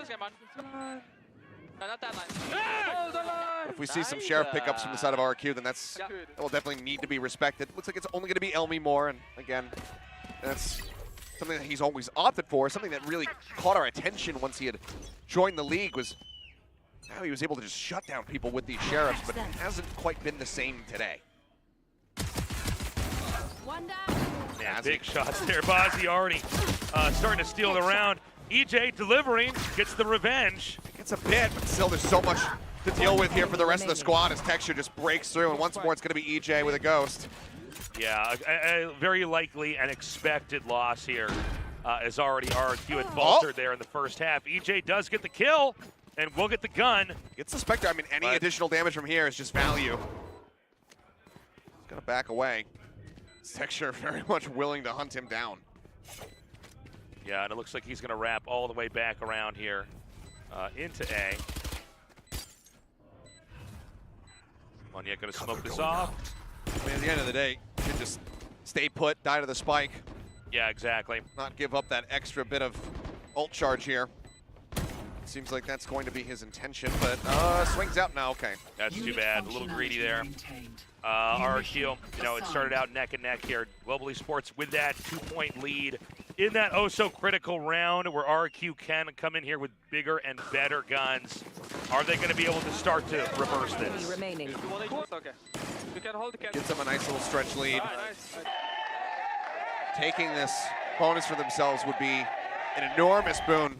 If we see some sheriff pickups from the side of RQ, then that will definitely need to be respected. Looks like it's only going to be Elmi Moore, and again, that's something that he's always opted for. Something that really caught our attention once he had joined the league was how he was able to just shut down people with these sheriffs, but it hasn't quite been the same today. Yeah, big shots there. Bazzi already starting to steal the round. EJ delivering, gets the revenge. Gets a bit, but still there's so much to deal with here for the rest of the squad as Texture just breaks through, and once more it's going to be EJ with a ghost. Yeah, a very likely and expected loss here, as already RRQ had faltered there in the first half. EJ does get the kill, and we'll get the gun. Gets the Spectre. I mean, any additional damage from here is just value. He's going to back away. Texture very much willing to hunt him down. Yeah, and it looks like he's going to wrap all the way back around here into A. Munyet going to smoke this off. I mean, at the end of the day, you can just stay put, die to the spike. Yeah, exactly. Not give up that extra bit of ult charge here. Seems like that's going to be his intention, but swings out now. Okay. That's too bad. A little greedy there. RRQ, you know, it started out neck and neck here. Global Esports with that 2-point lead in that oh-so-critical round where RRQ can come in here with bigger and better guns. Are they going to be able to start to reverse this? Gives them a nice little stretch lead. Taking this bonus for themselves would be an enormous boon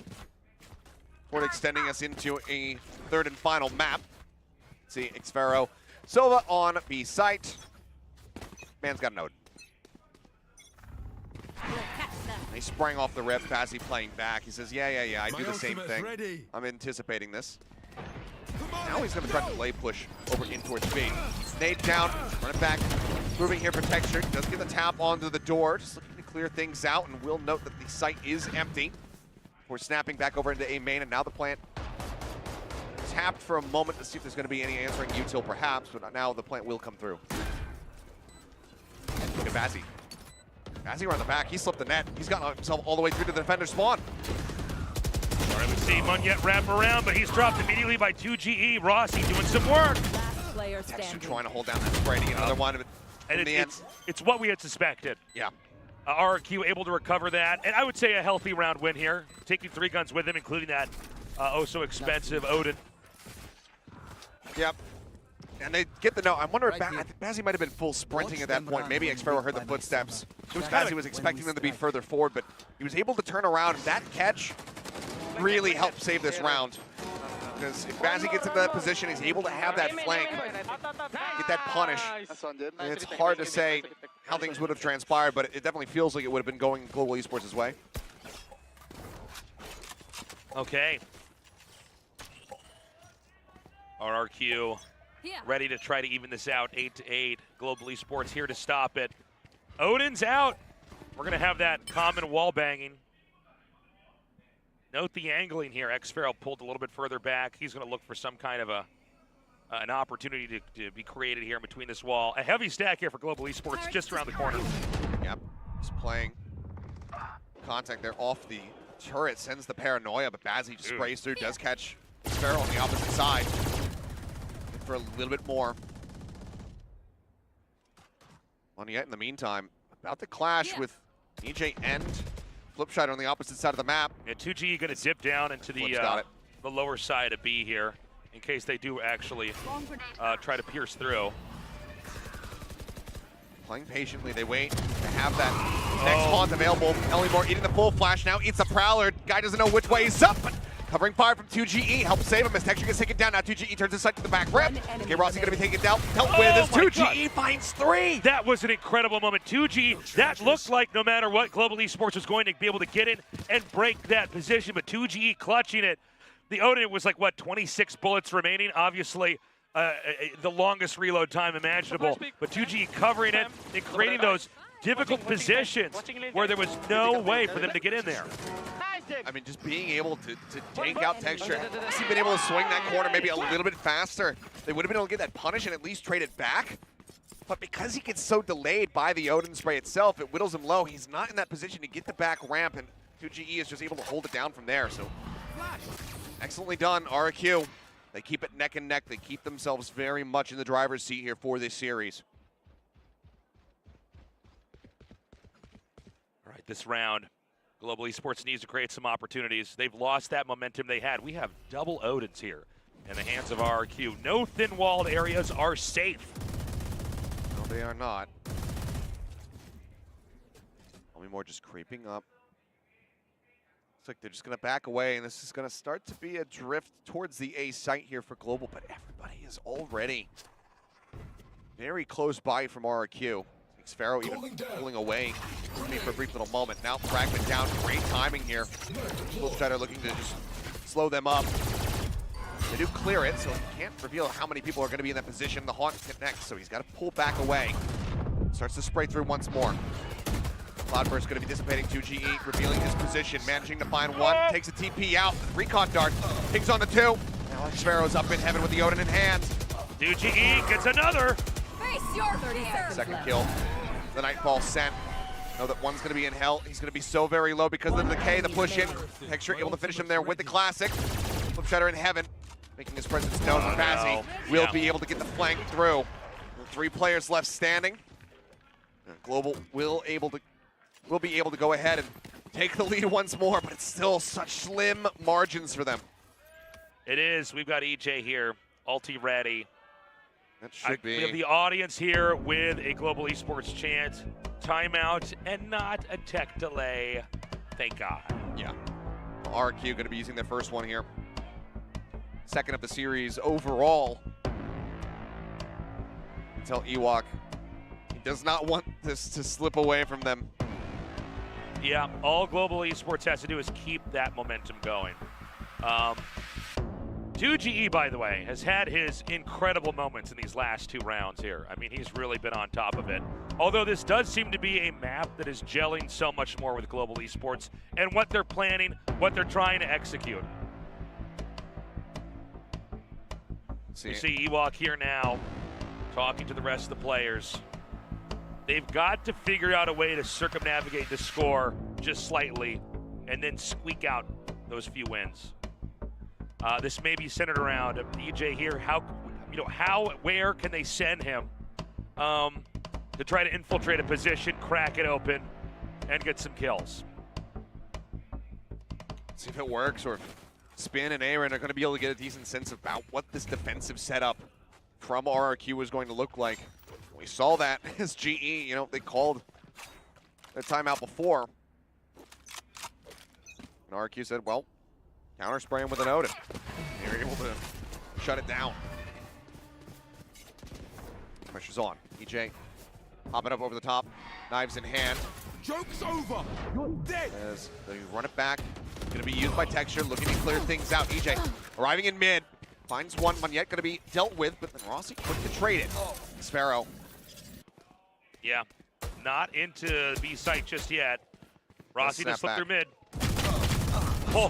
toward extending us into a third and final map. Let's see, Xfero, Sova on B site. Man's got a node. He sprang off the rip, Bazzi playing back. He says, yeah, I do the same thing. I'm anticipating this. Now he's going to try to delay push over in towards B. Nade down, run it back. Moving here for Texture. Does get the tap onto the door, just looking to clear things out, and we'll note that the site is empty. We're snapping back over into A main, and now the plant tapped for a moment to see if there's going to be any answering util perhaps, but now the plant will come through. Look at Bazzi. Bazzi around the back, he slipped the net. He's gotten himself all the way through to the defender spawn. All right, we see Munyet wrap around, but he's dropped immediately by 2GE. Rossi doing some work. Texture trying to hold down that spray to get another one. And it's what we had suspected. Yeah. RRQ able to recover that, and I would say a healthy round win here. Taking 3 guns with him, including that oh-so-expensive Odin. Yep. And they get the note. I wonder if I think Bazzi might have been full sprinting at that point. Maybe Xfero heard the footsteps. Bazzi was expecting them to be further forward, but he was able to turn around. That catch really helped save this round. Because if Bazzi gets into that position, he's able to have that flank, get that punish. And it's hard to say how things would have transpired, but it definitely feels like it would have been going Global Esports' way. Okay. RRQ ready to try to even this out, 8-8. Global Esports here to stop it. Odin's out. We're going to have that common wall banging. Note the angling here. Xfero pulled a little bit further back. He's going to look for some kind of an opportunity to be created here in between this wall. A heavy stack here for Global Esports just around the corner. Yep, just playing contact there off the turret, sends the paranoia, but Bazzi just sprays through, does catch Xfero on the opposite side. Look for a little bit more. Yet in the meantime, about to clash with EJ and Flipshot on the opposite side of the map. Yeah, 2GE going to dip down into the lower side of B here in case they do actually try to pierce through. Playing patiently, they wait to have that next taunt available. Ellymore eating the full flash now, eats the Prowler. Guy doesn't know which way he's up, but covering fire from 2GE helps save him as Texture gets taken down. Now 2GE turns his sight to the back rip. Okay, Rossi going to be taken down, dealt with as 2GE finds 3. That was an incredible moment. 2GE, that looked like no matter what, Global Esports was going to be able to get in and break that position, but 2GE clutching it. The Odin was like, what, 26 bullets remaining? Obviously, the longest reload time imaginable, but 2GE covering it and creating those difficult positions where there was no way for them to get in there. I mean, just being able to take out Texture, he's been able to swing that corner maybe a little bit faster. They would have been able to get that punish and at least trade it back. But because he gets so delayed by the Odin spray itself, it whittles him low. He's not in that position to get the back ramp, and 2GE is just able to hold it down from there. So excellently done, RRQ. They keep it neck and neck. They keep themselves very much in the driver's seat here for this series. All right, this round, Global Esports needs to create some opportunities. They've lost that momentum they had. We have double Odins here in the hands of RRQ. No thin-walled areas are safe. No, they are not. Ellymore just creeping up. Looks like they're just going to back away, and this is going to start to be a drift towards the A site here for Global, but everybody is already very close by from RRQ. Xfero even pulling away for a brief little moment. Now Fragment down, great timing here. Flipshot looking to just slow them up. They do clear it, so he can't reveal how many people are going to be in that position. The Haunt connects, so he's got to pull back away. Starts to spray through once more. Cloudburst going to be dissipating 2GE, revealing his position, managing to find one, takes a TP out. Recon dart, pings on the 2. Now Xfero's up in heaven with the Odin in hand. 2GE gets another. Second kill. The Nightfall sent. Know that one's going to be in hell. He's going to be so very low because of the decay, the push in. Texture able to finish him there with the classic. Flipshot in heaven, making his presence known. Bazzi will be able to get the flank through. 3 players left standing. Global will be able to go ahead and take the lead once more, but it's still such slim margins for them. It is. We've got EJ here, ulti ready. That should be. We have the audience here with a Global Esports chant. Timeout and not a tech delay. Thank God. Yeah. RRQ going to be using their first one here. Second of the series overall. Tell Ewok he does not want this to slip away from them. Yeah, all Global Esports has to do is keep that momentum going. 2GE, by the way, has had his incredible moments in these last 2 rounds here. I mean, he's really been on top of it. Although this does seem to be a map that is gelling so much more with Global Esports and what they're planning, what they're trying to execute. You see Ewok here now, talking to the rest of the players. They've got to figure out a way to circumnavigate the score just slightly and then squeak out those few wins. This may be centered around EJ here. Where can they send him to try to infiltrate a position, crack it open, and get some kills? See if it works, or if Spin and Aaron are going to be able to get a decent sense about what this defensive setup crumb RRQ was going to look like. We saw that as GE, you know, they called their timeout before. And RRQ said, well, counter spray him with an Odin. They were able to shut it down. Pressure's on. EJ popping up over the top, knives in hand. Joke's over. You're dead. As they run it back, gonna be used by Texture, looking to clear things out. EJ arriving in mid, finds one, Monyet gonna be dealt with, but then Rossi quick to trade it. Sparrow. Yeah, not into B site just yet. Rossi just slipped through mid.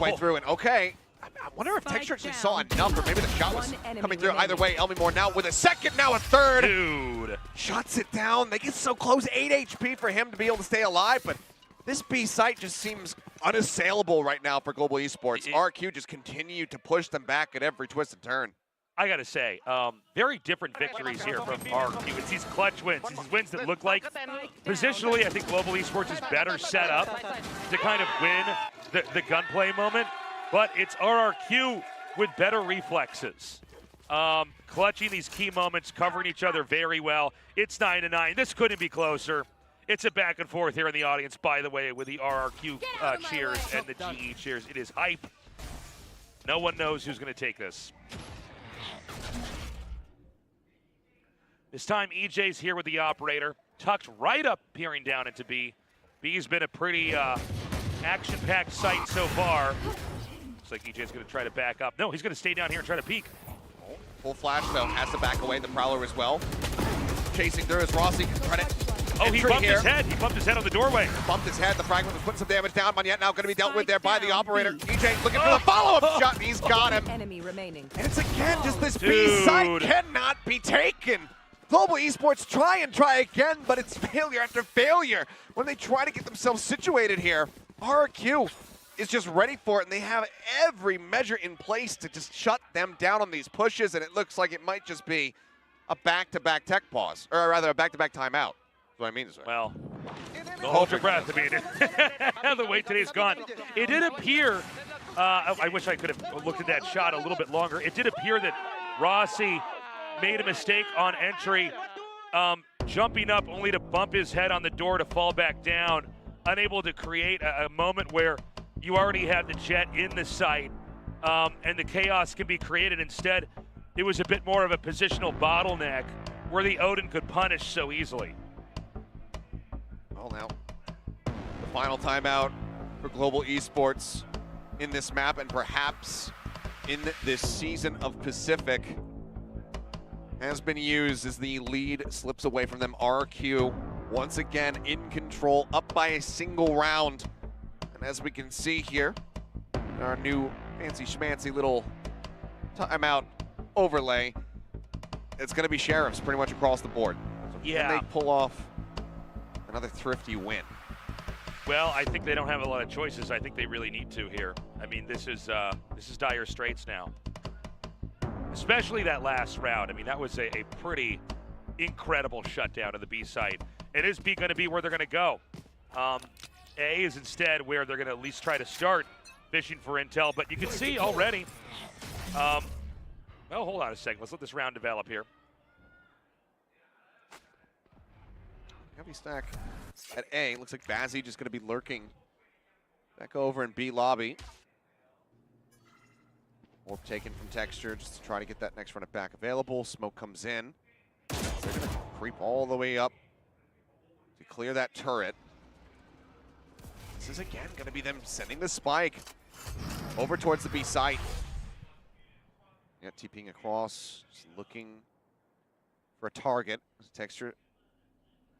Way through and okay. I wonder if Texture actually saw enough, or maybe the shot was coming through. Either way, Elmimore now with a second, now a third. Dude. Shuts it down. They get so close, 8 HP for him to be able to stay alive, but this B site just seems unassailable right now for Global Esports. RQ just continued to push them back at every twist and turn. I gotta say, very different victories here from RRQ. It's these clutch wins, these wins that look like, positionally, I think Global Esports is better set up to kind of win the gunplay moment, but it's RRQ with better reflexes. Clutching these key moments, covering each other very well. It's 9-9. This couldn't be closer. It's a back and forth here in the audience, by the way, with the RRQ cheers and the GE cheers. It is hype. No one knows who's going to take this. This time, EJ's here with the operator, tucked right up, peering down into B. B's been a pretty action-packed site so far. Looks like EJ's going to try to back up. No, he's going to stay down here and try to peek. Full flash, though, has to back away. The Prowler as well. Chasing through as Rossi can try to he bumped his head. He bumped his head on the doorway. Bumped his head. The fragment was putting some damage down. Monyet now going to be dealt with there by the operator. EJ looking for the follow-up shot, and he's got him. Enemy remaining. And it's again just this B site cannot be taken. Global Esports try again, but it's failure after failure. When they try to get themselves situated here, RRQ is just ready for it, and they have every measure in place to just shut them down on these pushes, and it looks like it might just be a back-to-back tech pause, or rather a back-to-back timeout. That's what I mean to say. Well, don't hold your breath. I mean, the way today's gone. It did appear, I wish I could have looked at that shot a little bit longer. It did appear that Rossi made a mistake on entry, jumping up only to bump his head on the door to fall back down, unable to create a moment where you already had the jet in the site, and the chaos can be created. Instead, it was a bit more of a positional bottleneck where the Odin could punish so easily. Well, now, the final timeout for Global Esports in this map, and perhaps in this season of Pacific, has been used as the lead slips away from them. RRQ once again in control, up by a single round. And as we can see here, our new fancy schmancy little timeout overlay, it's going to be Sheriffs pretty much across the board. So can they pull off another thrifty win? Well, I think they don't have a lot of choices. I think they really need to here. I mean, this is dire straits now. Especially that last round. I mean, that was a pretty incredible shutdown of the B site. And is B going to be where they're going to go? A is instead where they're going to at least try to start fishing for intel. But you can see already. Well, hold on a second. Let's let this round develop here. Heavy stack at A. Looks like Bazzi just going to be lurking back over in B lobby. Warp taken from Texture just to try to get that next run it back available. Smoke comes in. They're going to creep all the way up to clear that turret. This is again going to be them sending the spike over towards the B site. Yeah, TPing across, just looking for a target. Texture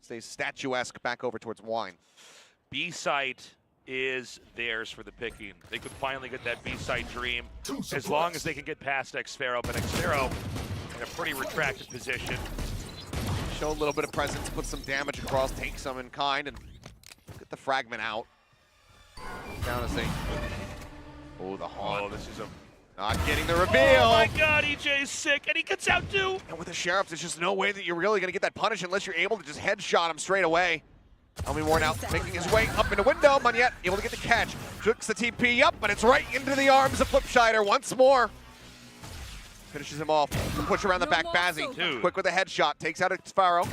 stays statuesque back over towards Wine. B site is theirs for the picking. They could finally get that B site dream as long as they can get past Xfero, but Xfero in a pretty retracted position. Show a little bit of presence, put some damage across, take some in kind, and get the fragment out. Down as they... Oh, the haunt. Oh, this is a... Not getting the reveal. Oh my God, EJ is sick, and he gets out too. And with the Sheriffs, there's just no way that you're really going to get that punish unless you're able to just headshot him straight away. Elmimore now making his way up in the window. Monyet able to get the catch. Jukes the TP up, but it's right into the arms of Flipshider once more. Finishes him off. Push around the back, Bazzi. Dude. Quick with a headshot. Takes out Xfaro.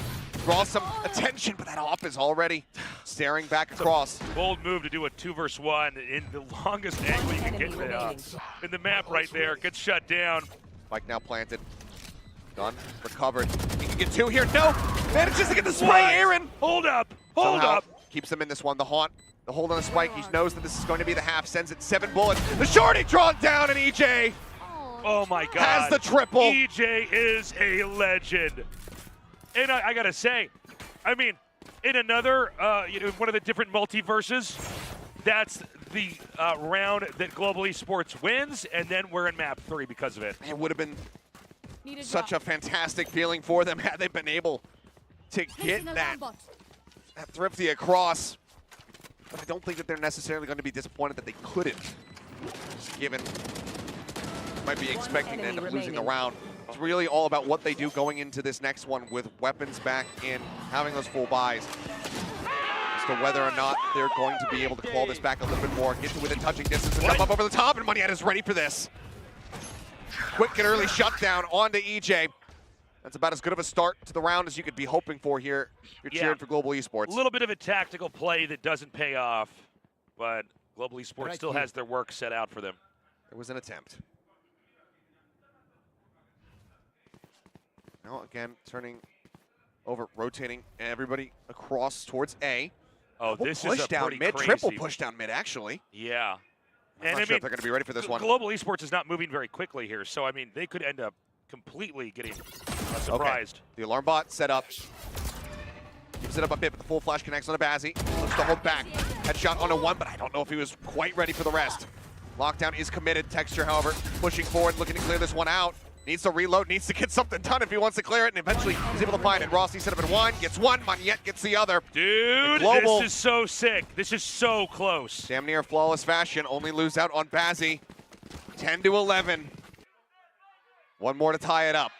Draws some attention, but that off is already staring back across. Bold move to do a 2 versus 1 in the longest angle you can get in the map right there. Gets shut down. Spike now planted. Done. Recovered. He can get 2 here. No! Manages to get the spray, Aaron! Hold up! Hold Somehow up! Keeps him in this one. The haunt. The hold on the spike. He knows that this is going to be the half. Sends it 7 bullets. The shorty drawn down, and EJ Oh my God. has the triple. EJ is a legend. And I gotta say, I mean, in another, one of the different multiverses, that's the round that Global Esports wins, and then we're in map 3 because of it. It would have been such a fantastic feeling for them had they been able to get that Thrifty across. But I don't think that they're necessarily going to be disappointed that they couldn't, just given might be expecting to end up losing the round. It's really all about what they do going into this next one with weapons back in, having those full buys, as to whether or not they're going to be able to claw this back a little bit more, get to within touching distance, and jump up over the top, and Moneyhead is ready for this. Quick and early shutdown onto EJ. That's about as good of a start to the round as you could be hoping for here. You're cheering for Global Esports. A little bit of a tactical play that doesn't pay off, but Global Esports still has their work set out for them. There was an attempt. Now again, turning over, rotating everybody across towards A. Oh, this is a down pretty mid, crazy. triple push down mid, actually. Yeah. I'm not sure if they're going to be ready for this one. Global Esports is not moving very quickly here, so I mean, they could end up completely getting surprised. Okay. The alarm bot set up. Keeps it up a bit, but the full flash connects on a Bazzi. Looks to hold back. Headshot onto 1, but I don't know if he was quite ready for the rest. Lockdown is committed. Texture, however, pushing forward, looking to clear this one out. Needs to reload, needs to get something done if he wants to clear it, and eventually he's able to find it. Rossi set up at 1, gets 1, Moneyette gets the other. Dude, this is so sick. This is so close. Damn near flawless fashion, only lose out on Bazzi. 10-11. One more to tie it up.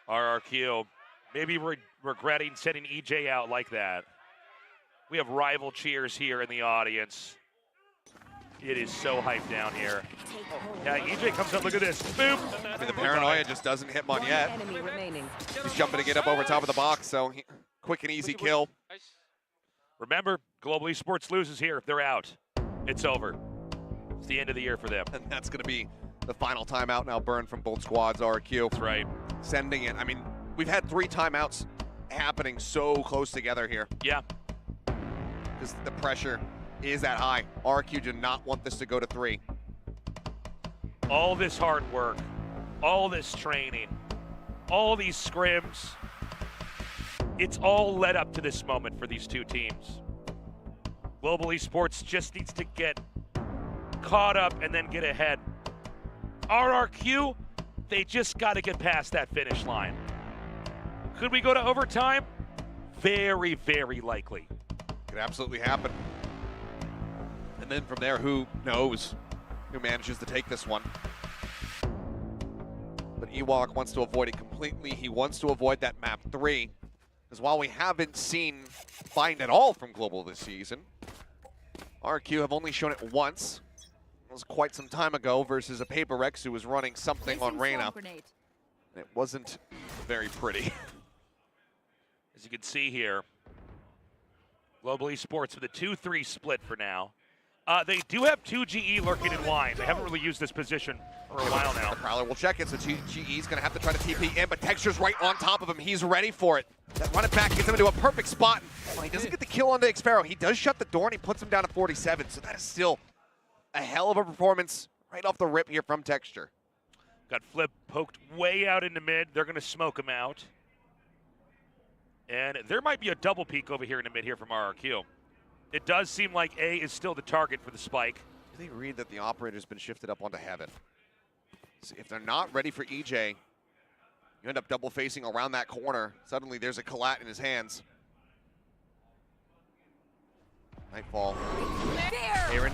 RRQ, maybe regretting sending EJ out like that. We have rival cheers here in the audience. It is so hyped down here. Yeah, EJ comes up, look at this, boop. I mean, the paranoia just doesn't hit Moneyette. He's jumping to get up over top of the box, so quick and easy kill. Remember, Global Esports loses here. They're out. It's over. It's the end of the year for them. And that's going to be the final timeout now burned from both squads, RRQ. That's right. Sending it. I mean, we've had 3 timeouts happening so close together here. Yeah. Because the pressure is that high. RRQ did not want this to go to 3. All this hard work, all this training, all these scrims, it's all led up to this moment for these two teams. Global Esports just needs to get caught up and then get ahead. RRQ, they just got to get past that finish line. Could we go to overtime? Very, very likely. Could absolutely happen. And then from there, who knows who manages to take this one. But Ewok wants to avoid it completely. He wants to avoid that map 3. Because while we haven't seen Find at all from Global this season, RRQ have only shown it once. It was quite some time ago versus a Paper Rex who was running something on Reyna. And it wasn't very pretty. As you can see here, Global Esports with a 2-3 split for now. They do have 2 GE lurking in wine. They haven't really used this position for a while now. The Prowler will check it, so GE's going to have to try to TP in, but Texture's right on top of him. He's ready for it. That run it back gets him into a perfect spot. Well, he doesn't get the kill onto Xfaro. He does shut the door, and he puts him down to 47, so that is still a hell of a performance right off the rip here from Texture. Got Flip poked way out into mid. They're going to smoke him out. And there might be a double peek over here in the mid here from RRQ. It does seem like A is still the target for the spike. Do they read that the operator's been shifted up onto Heaven? So if they're not ready for EJ, you end up double facing around that corner. Suddenly there's a collat in his hands. Nightfall. Aaron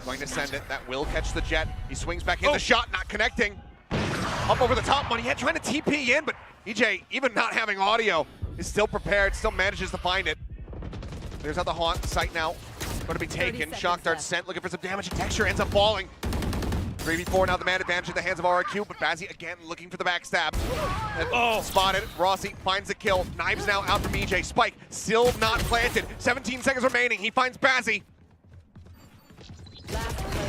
going to send it. That will catch the jet. He swings back in the shot, not connecting. Up over the top, Moneyhead trying to TP in, but EJ, even not having audio, is still prepared, still manages to find it. There's out the haunt, sight now, going to be taken. Shock dart sent, looking for some damage. Texture ends up falling. 3v4 now, the man advantage in the hands of RRQ, but Bazzi again looking for the backstab. Spotted. Rossi finds the kill. Knives now out from EJ. Spike still not planted. 17 seconds remaining. He finds Bazzi.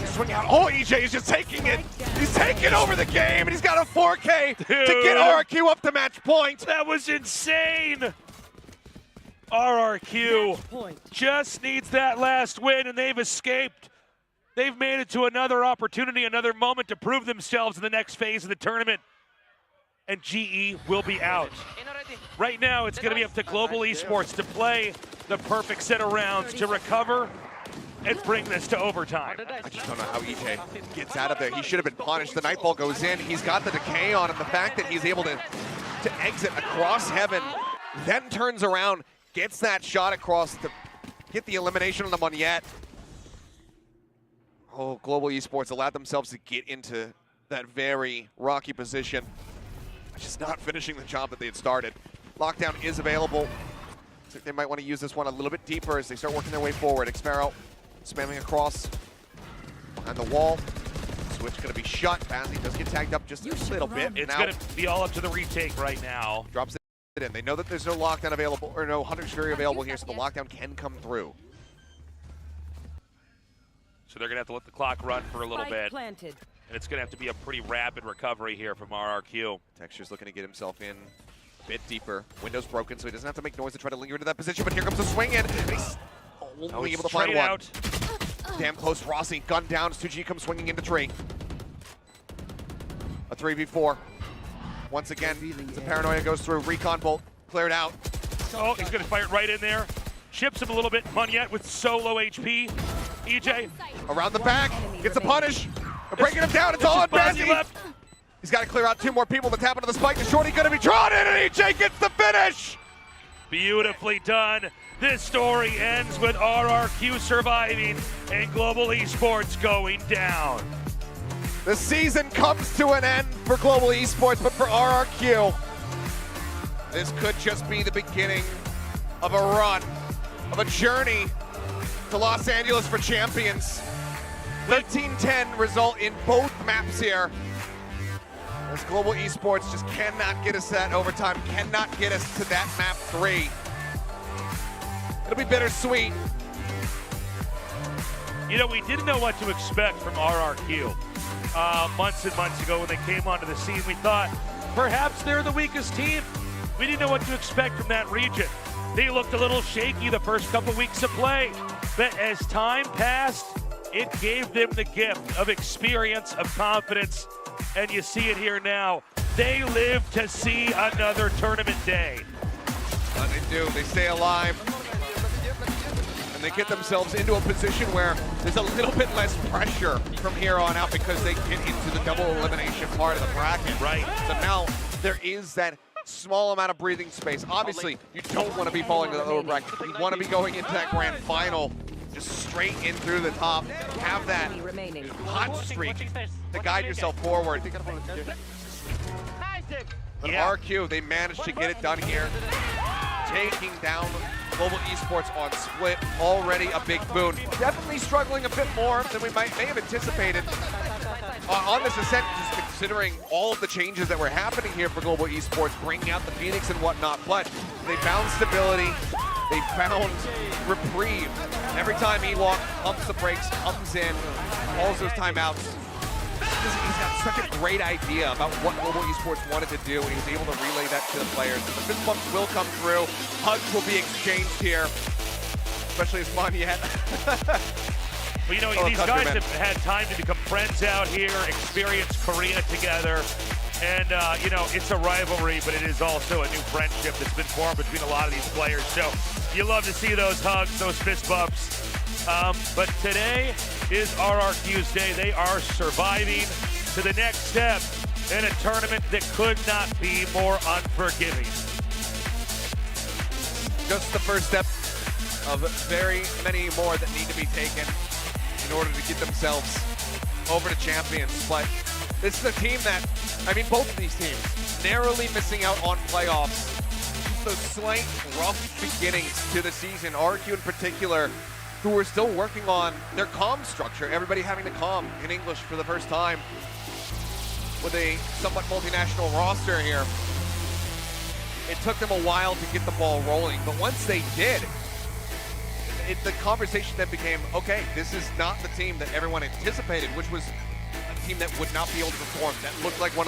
Swing out. Oh, EJ is just taking it. He's taking over the game, and he's got a 4K to get RRQ up to match point. That was insane. RRQ just needs that last win, and they've escaped. They've made it to another opportunity, another moment to prove themselves in the next phase of the tournament. And GE will be out. Right now, it's going to be up to Global Esports to play the perfect set of rounds to recover and bring this to overtime. I just don't know how EJ gets out of there. He should have been punished. The Nightfall goes in. He's got the decay on him. The fact that he's able to exit across heaven, then turns around, gets that shot across to get the elimination on the Moniette. Oh, Global Esports allowed themselves to get into that very rocky position. Just not finishing the job that they had started. Lockdown is available. So they might want to use this one a little bit deeper as they start working their way forward. xFaro spamming across behind the wall. Switch going to be shut. Bazzi does get tagged up just a little bit. It's going to be all up to the retake right now. Drops it in. They know that there's no lockdown available, or no Hunter's Fury available here, so the lockdown can come through. So they're going to have to let the clock run for a little bit. Planted. And it's going to have to be a pretty rapid recovery here from RRQ. Texture's looking to get himself in a bit deeper. Window's broken, so he doesn't have to make noise to try to linger into that position, but here comes the swing in. And he's only able to find one. Out. Damn close. Rossi, gun down. 2G comes swinging into tree. A 3v4. Once again, the paranoia goes through. Recon bolt cleared out. Oh, he's going to fire it right in there. Chips him a little bit. Moniette with so low HP. EJ. Around the back. Gets a punish. They're breaking him down. It's all on Bazzi. He's got to clear out 2 more people. The tap into the spike. The shorty going to be drawn in, and EJ gets the finish. Beautifully done. This story ends with RRQ surviving and Global Esports going down. The season comes to an end for Global Esports, but for RRQ, this could just be the beginning of a run, of a journey to Los Angeles for champions. 13-10 result in both maps here. As Global Esports just cannot get us to that overtime, cannot get us to that map 3. It'll be bittersweet. You know, we didn't know what to expect from RRQ. Months and months ago when they came onto the scene, we thought perhaps they're the weakest team. We didn't know what to expect from that region. They looked a little shaky the first couple weeks of play, but as time passed, it gave them the gift of experience, of confidence, and you see it here now. They live to see another tournament day. And they do, they stay alive. And they get themselves into a position where there's a little bit less pressure from here on out because they get into the double elimination part of the bracket. Right. So now there is that small amount of breathing space. Obviously, you don't want to be falling to the lower bracket. You want to be going into that grand final just straight in through the top. Have that hot streak to guide yourself forward. But RQ, they managed to get it done here. Taking down Global Esports on split, already a big boon. Definitely struggling a bit more than we may have anticipated on this ascent, just considering all of the changes that were happening here for Global Esports, bringing out the Phoenix and whatnot. But they found stability, they found reprieve. Every time Ewok pumps the brakes, comes in, calls those timeouts. He's got such a great idea about what Global Esports wanted to do, and he was able to relay that to the players. The fist bumps will come through. Hugs will be exchanged here, especially as Moniette. Well, you know, these guys have had time to become friends out here, experience Korea together. And, you know, it's a rivalry, but it is also a new friendship that's been formed between a lot of these players. So you love to see those hugs, those fist bumps. But today is RRQ's day. They are surviving to the next step in a tournament that could not be more unforgiving. Just the first step of very many more that need to be taken in order to get themselves over to champions. But this is a team that, I mean, both of these teams narrowly missing out on playoffs. Just those slight rough beginnings to the season. RQ in particular who were still working on their comm structure, everybody having to comm in English for the first time with a somewhat multinational roster here. It took them a while to get the ball rolling, but once they did, the conversation then became, okay, this is not the team that everyone anticipated, which was a team that would not be able to perform, that looked like one of the